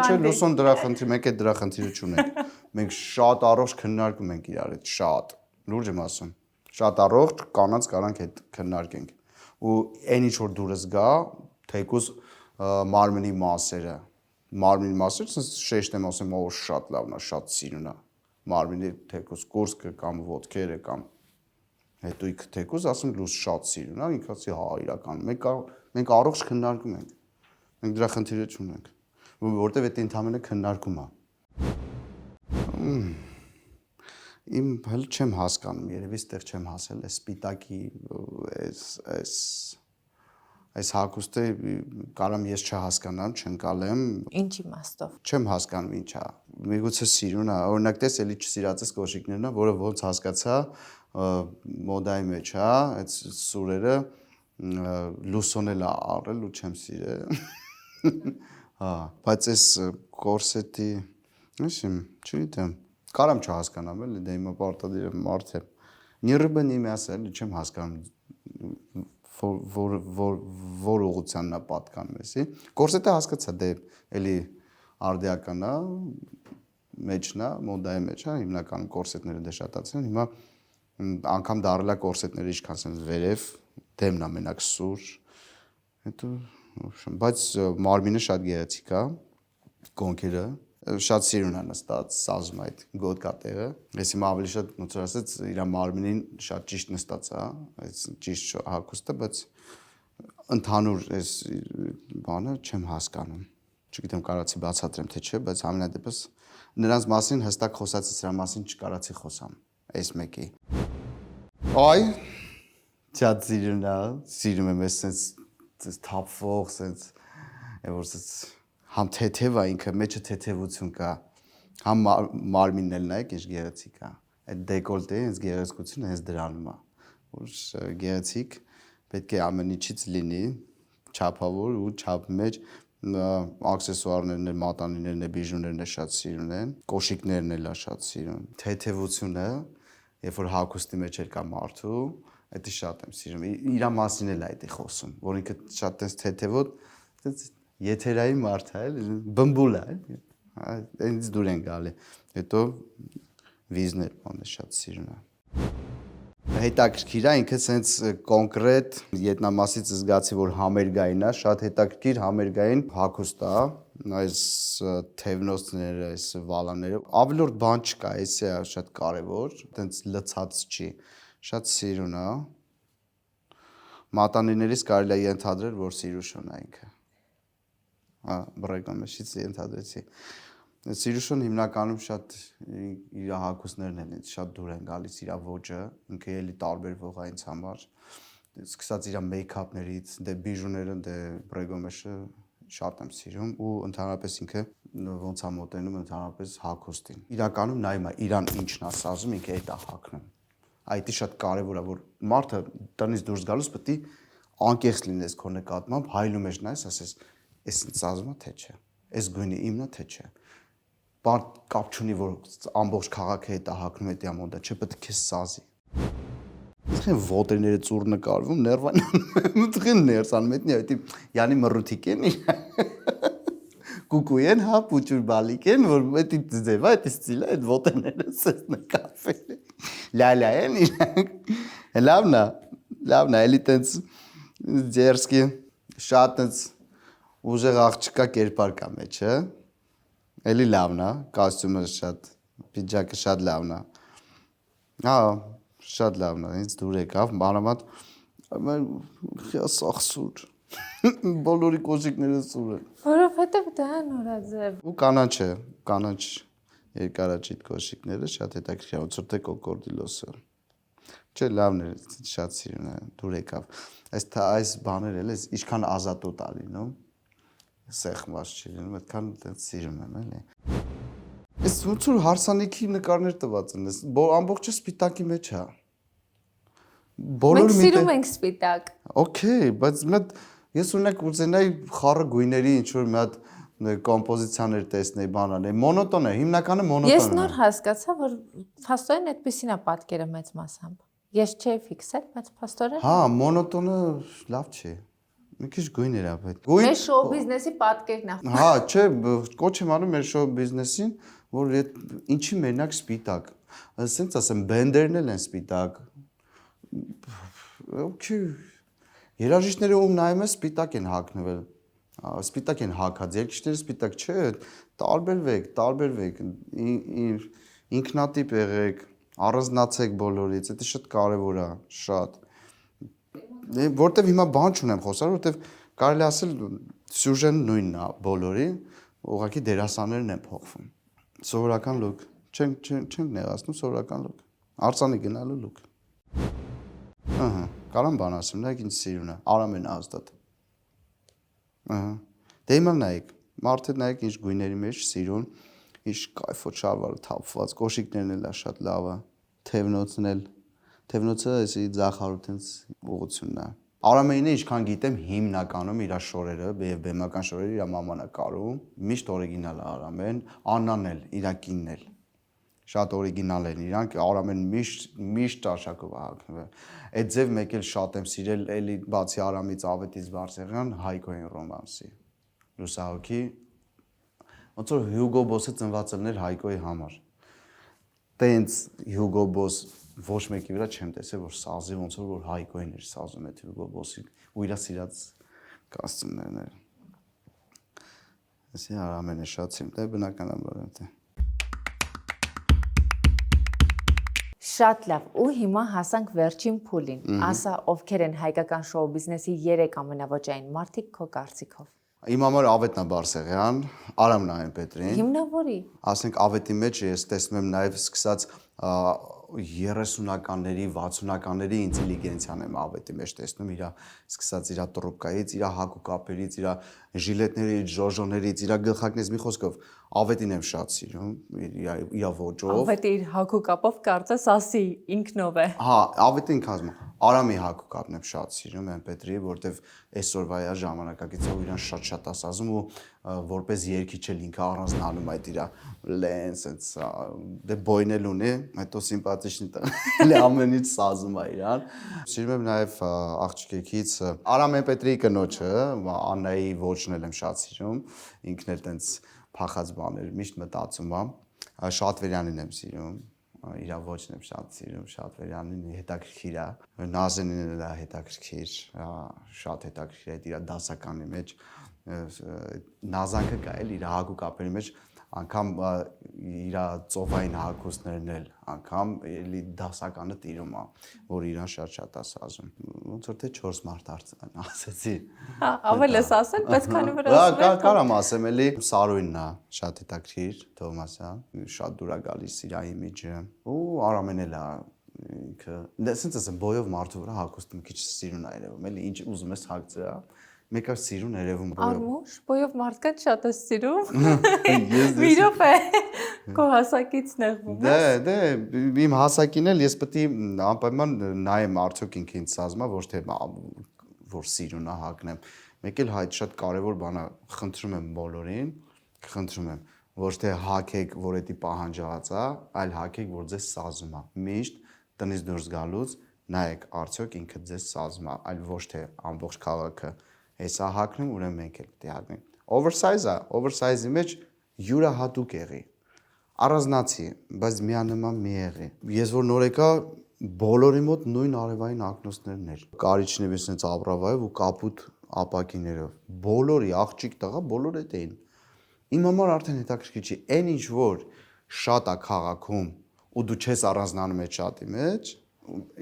Չէ, լուսոն դրա խնդիր, մենք այդ դրա խնդիրը չունենք։ Մենք շատ առողջ քննարկում ենք իրար հետ, շատ։ Լուրջ եմ ասում։ Շատ առողջ կանանց կարանք այդ քննարկենք։ Ու այն ինչ որ դուրս գա, թեկուզ մարմնի մասերը, շեշտեմ ասեմ, օ շատ լավն է, շատ սիրուն է։ Մարմնի թեկուզ կուրծքը կամ ոտքերը կամ հետույք թեկուզ ասում լույս շատ սիրուն է, ինքը ասի հա իրական։ Մենք առողջ քննարկում ենք։ Մենք դրա խնդիրը չունենք, որտեվ դա ընդհանրապես քննարկում է։ Իմ հələ չեմ հասկանում, երևի այստեղ չեմ հասել, այս սպիտակի այս հագուստը կարամ ես չհասկանամ, չընկալեմ։ Ինչ իմաստով։ Չեմ հասկանում ինչ է։ Միգուցե սիրուն է, օրինակ տես էլի չսիրածս կոշիկներն է, որը ոնց հասկացա մոդայի մեջ է, այդ սուրերը լուսոն էլ առել ու չեմ սիրել։ Հա, բայց այս կորսետի, չգիտեմ, կարամ չհասկանամ էլի, դե հիմա պարտադիր եմ մարդ եմ։ Նիրբն իմի ասել, չեմ հասկանում որ ուղղությանն է պատկանում էսի։ Կորսետը հասկացա, դե էլի արդիական է, մեջն է, մոդայի մեջ է, հիմնականում կորսետները դե շատացին, հիմա անգամ դարել է կորսետները ինչքան sense վերև, դեմն է մենակ սուր։ Հետո, բայց մարմինը շատ գեղեցիկ է, կոնքերը շատ սիրուն է նստած, սազում այդ գոտկա տեղը։ Ես հիմա ավելի շատ ոնց որ ասած իր մարմնին շատ ճիշտ նստած է, այս ճիշտ հագուստը, բայց ընդհանուր այս բանը չեմ հասկանում։ Չգիտեմ կարացի բացատրեմ թե չէ, բայց ամենայն դեպս նրանց մասին հստակ խոսացից դրա մասին չկարացի խոսամ։ Այս մեկի։ Այ շատ սիրում եմ այս sense թափվող sense որ sense համ թեթև է ինքը, մեջը թեթևություն կա, համ մարմինն էլ նայեք ինչ գեղեցիկ է, այդ դեկոլտեի հենց գեղեցկությունը հենց դրանում է, որ գեղեցիկ պետք է ամեն ինչից լինի, չափավոր ու չափի մեջ աքսեսուարներն են, մատանիներն են, բիժուներն են շատ սիրուն են, կոշիկներն էլ է շատ սիրուն, թեթևությունը, երբ որ հագուստի մեջ էլ կա մարդու, դա շատ եմ սիրում, իրա մասին էլ այդ է խոսում, որ ինքը շատ տես թեթևոտ, եթերայի մարդ է, բմբուլ է, այնից դուր են գալի, հետո վիզներ բանը շատ սիրուն է։ Հետաքրքիր է, ինքը սենց կոնկրետ ետնամասից զգացի, որ համերգային է, շատ հետաքրքիր համերգային հագուստ է, այս թևնոցները, այս վալաները, ավելորդ բան չկա, էսի է շատ կարևոր, տենց լցած չի, շատ սիրուն է, մատանիներից կարելի է ենթադրել, որ Սիրուշոն է ինքը։ Բռեկամեշից ենթադրեցի։ Սիրուշոն հիմնականում շատ իր հագուստներն են, շատ դուր են գալիս իր ոճը, ինքը էլի տարբերվող է ինձ համար։ Սկսած իր մեյքափներից, դե բիժուները, դե բռեկամեշը շատ եմ սիրում ու ընդհանրապես ինքը ոնց է մոտենում ընդհանրապես հագուստին։ Իրականում նայում է իրան ինչն է սազում, ինքը այդ է հագնում։ Այդ շատ կարևոր է, որ մարդը տնից դուրս գալուց պետք է անկեղծ լինես քո նկատմամբ, հայլում ես նայես, ասես Էս ինձ սազում է թե չէ, էս գույնը իմն է թե չէ, բան կապ չունի, որ ամբողջ քաղաքը հետ է հագնում էդ ամոդը, չէ պետք է քեզ սազի։ Իշխեն ոտերները ծուր նկարվում, ներվան ներսանում էդ նյայտի յանի մռութիկ են կուկու են, հա, պուճուր բալիկ են, որ էդի ձև է, էդի ստիլ է, էդ ոտերները սես նկարվել լալա են իրանք, լավն է, էլի տենց ձերսկի, շատ տենց ուժեղ աղջկա կերպար կա մեջը, էլի լավն է, կոստյումը շատ, պիջակը շատ լավն է, հա, շատ լավն է, ինձ դուր եկավ, մանավանդ, սաղ սուր, Բոլորի կոշիկները սուր են։ Որովհետև դա նորաձև։ Ու կանաչ է, կանաչ երկարաճիտ կոշիկները շատ հետաքրքիր, ոնց որ թե կոկորդիլոսը։ Չէ, լավն է, շատ սիրուն է, դուր եկավ։ Այս բաները էլ էս ինչքան ազատո տալի, նո։ Սեղմած չի լինում, այդքան սիրում եմ, էլի։ Այս ոնց որ հարսանիքի նկարներ տված են, ամբողջը սպիտակի մեջ է։ Մենք սիրում ենք սպիտակ։ Okay, բայց ես ունենք ուզենայի խառը գույների ինչ որ մի հատ կոմպոզիցիաներ տեսնեի, բան անեի, մոնոտոն է, հիմնականը մոնոտոն է։ Ես նոր հասկացա, որ փաստորեն այդպեսին է պատկերը մեծ մասամբ։ Ես չէի ֆիքսել, բայց փաստորեն։ Հա, մոնոտոնը լավ չի։ Մի քիչ գույներ է, բայց Մեր շոու բիզնեսի պատկերն է։ Հա, չէ, կոչ եմ անում մեր շոու բիզնեսին, որ ինչի մենակ սպիտակ։ Ասենց ասեմ, բենդերն էլ են սպիտակ։ Okay։ Երաժիշտները ում նայում ես սպիտակ են հագնվել։ Սպիտակ են հագած, երկիշները սպիտակ չէ, տարբերվեք, ինքնատիպ եղեք, առանձնացեք բոլորից, դա շատ կարևոր է, շատ։ Որտեվ հիմա բան չունեմ խոսալ, որտեվ կարելի ասել սյուժեն նույնն է բոլորի, ուղղակի դերասաններն են փոխվում։ Սովորական լուկ, չենք նեղացնում սովորական լուկ։ Արձանի գնալու լուկ։ Ահա, կարամ բան ասեմ, նայեք ինչ սիրուն է, Արամեն ազդատ։ Ահա։ Դե հիմա նայեք, մարդը նայեք ինչ գույների մեջ սիրուն, ինչ կայֆոտ շալվարը թափված, կոշիկներն էլ է շատ լավ է, թևնոցը էսի ձախարութենց ուղղությունն է։ Արամենը ինչքան գիտեմ հիմնականում իր շորերը եւ բեմական շորերը իր մաման է կարում, միշտ օրիգինալ է Արամեն, Աննան էլ, իր կինն էլ։ Շատ օրիգինալ են իրանք, Արամեն միշտ ճաշակով է հագնվել։ Այդ ձև մեկ էլ շատ եմ սիրել, էլի բացի Արամից Ավետից Բարսեղյան, Հայկոյին ռոմանսի։ Լուսահոգի, ոնց որ Հյուգո Բոսը ծնված ելներ Հայկոյի համար։ Տենց Հյուգո Բոս ոչ մեկի վրա չեմ տեսել, որ սազի ոնց որ Հայկոյին էր սազում այդ Հյուգո Բոսի ու իր սիրած կոստյումներն էր։ Այսի Արամենը շատ սիրում, դա բնականաբար է։ Շատ լավ։ Ու հիմա հասանք վերջին փուլին։ Ասա, ովքեր են հայկական շոու բիզնեսի 3 ամենաոճային մարդիկ քո կարծիքով։ Իմ համար Ավետն է Բարսեղյան, Արամ Նայենպետրին։ Հիմնավորի։ Ասենք Ավետի մեջ ես տեսնում եմ նաև սկսած 30-ականների, 60-ականների ինտելիգենցիան եմ Ավետի մեջ տեսնում, իր սկսած իր տրոպկայից, իր հագուկապերից, իր ժիլետներից, ժոժոներից, իր գլխակներից մի խոսքով Ավետին եմ շատ սիրում, իր ոճով։ Ավետը իր հագուկապով կարծես ասի ինքնով է։ Հա, Ավետին կազմում։ Արամի հագուկապն եմ շատ սիրում, Պետրի, որտեվ այսօրվա ժամանակակիցով իրան շատ ասազում ու որպես երգիչ էլ ինքը առանձնանում այդ իր լեն, սենց դե բոյնել ունի, հետո սիմպաթիչնի տղա ամեն ինչ սազում է իրան։ Սիրում եմ նաև աղջիկեկից Արամ Պետրի կնոջը, Աննայի ոճն էլ եմ շատ սիրում, ինքն էլ տենց փախած բաներ միշտ մտածում է, Շատվերյանին եմ սիրում, իր ոճն եմ շատ սիրում, Շատվերյանին հետաքրքիր է, Նազենին էլ է հետաքրքիր, շատ հետաքրքիր է իր դասականի մեջ, նազանքը կա էլ իր հագուկապերի մեջ, անգամ իր ծովային հագուստներն էլ, անգամ էլի դասականը տիրում է, որ իրան շատ ասազում, ոնց որ թե 4 մարդ ասեցի։ Ավել ես ասել, բայց քանի որ ասում եմ։ Կարամ ասեմ, էլի Սարույնն է, շատ հետաքրքիր, Թովմասյան, շատ դուր է գալիս իր իմիջը, ու Արամեն էլ է ինքը, ասենց ասեմ, բոյով մարդու վրա հագուստը մի քիչ սիրուն է երևում, էլի ինչ ուզում ես հագցրա, մեկը սիրուն երևում բոյով։ Արմուշ, բոյով մարդկանց շատ է սիրում։ Վիրով է քո հասակից նեղվում։ Դե, իմ հասակին էլ ես պետք է անպայման նայեմ արդյոք ինքը ինձ սազմա, ոչ թե որ սիրուն է հագնեմ։ Մեկ էլ հայտ շատ կարևոր բան է, խնդրում եմ բոլորին, խնդրում եմ, ոչ թե հագեք, որ էդի պահանջված է, այլ հագեք, որ ձեզ սազում է։ Միշտ տնից դուրս գալուց նայեք արդյոք ինքը ձեզ սազում է, այլ ոչ թե ամբողջ քաղաքը հեսա հագնում, ուրեմն մենք էլ պետք է հագնենք։ Oversize-ը, oversize-ի մեջ յուրահատուկ եղի։ Առանձնացի, բայց միանման մի եղի։ Ես որ նոր եկա, բոլորի մոտ նույն արևային ակնոցներն էր։ Կարիճներով էսենց ապրավայով ու կապուտ ապակիներով։ Բոլորի աղջիկ տղա բոլոր այդ էին։ Իմ համար արդեն հետաքրքիր չի, այն ինչ որ շատ է քաղաքում ու դու չես առանձնանում այդ շատի մեջ,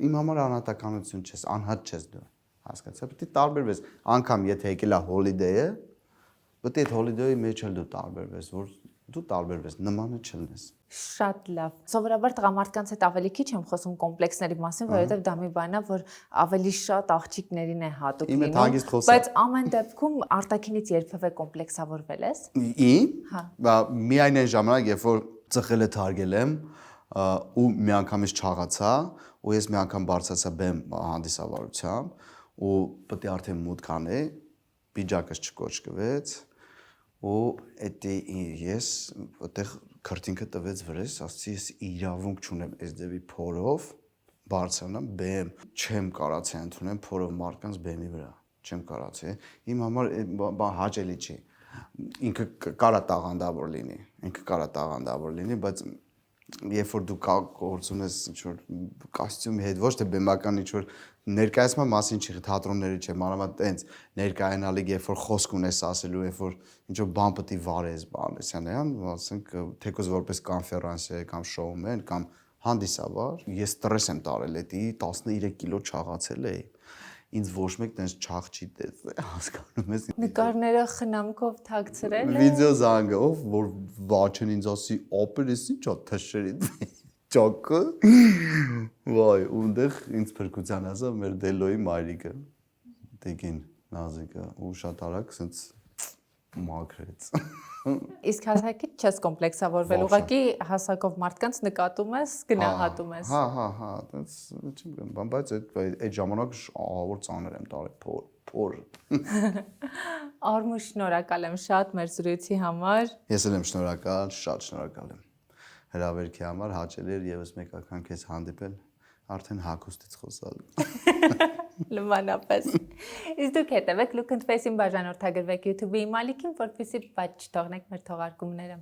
իմ համար անհատականություն չես, անհատ չես դու։ հասկացա, պետք է տարբերվես։ Անկամ եթե եկել է հոլիդեյը, պետք է այդ հոլիդեյի մեջ էլ դու տարբերվես, որ դու տարբերվես, նմանը չլնես։ Շատ լավ։ Սովորաբար տղամարդկանց հետ ավելի քիչ եմ խոսում կոմպլեքսների մասին, որովհետև դա մի բան է, որ ավելի շատ աղջիկներին է հատուկ Իմ հետ հագիստ խոսա։ բայց ամեն դեպքում արտաքինից երբևէ կոմպլեքսավորվել ես։ Հա։ Միայն այն ժամանակ, երբ որ ծխելը թարգել եմ ու միանգամից չաղացա, ու ես մի անգամ բարձրացա բեմ հանդիսավարությամբ ու պետք է արդեն մուտք անե, պիջակս չկոչկվեց ու էդի ես այդտեղ քրտինքը տվեց վրես, ասացի ես իրավունք չունեմ այս դեպի փորով բարձրանամ բեմ, չեմ կարացի ընդունեմ փորով մարդկանց բեմի վրա, չեմ կարացի։ Իմ համար բան հաճելի չի։ Ինքը կարա տաղանդավոր լինի, բայց երբ որ դու գործում ես ինչ-որ կոստյումի հետ, ոչ թե բեմական ինչ-որ ներկայացման մասին չի, թատրոնների չէ, մանավանդ տենց ներկայանալիք, երբ որ խոսք ունես ասելու, երբ որ ինչ-որ բան պետք է վարես, բանեսյան, ասենք թեկոս որպես կոնֆերանսիա կամ շոումեն կամ հանդիսավար, ես ստրես եմ տարել, էդի 13 կիլո չաղացել էի։ Ինձ ոչ մեկ տենց չաղ չի տեսել, հասկանում ես։ Նկարները խնամքով թաքցրել է։ Վիդեո զանգով, որ վաչեն ինձ ասի, «Ապերես ի՞նչ է թշերի ճոկը»։ Վայ, ունդեղ ինձ փրկության ասա մեր Դելոյի մայրիկը, Տիկին Նազիկը, ու շատ արագ սենց մաքրեց։ Իսկ հասակից չես կոմպլեքսավորվել, ուղղակի հասակով մարդկանց նկատում ես, գնահատում ես։ Հա, դից չեմ գնում, բայց այդ ժամանակ ահավոր ծանր եմ տարել, փոր։ Արմուշ, շնորհակալ եմ շատ մեր զրույցի համար։ Ես էլ եմ շնորհակալ, շատ շնորհակալ եմ։ Հրավերքի համար հաճելի էր եւս մեկ անգամ քեզ հանդիպել, արդեն հագուստից խոսալ։ Լմանապես։ Իսկ դուք հետևեք Look and Face-ին, բաժանորդագրվեք YouTube-ի իմ ալիքին, որպեսզի բաց չթողնեք մեր թողարկումները։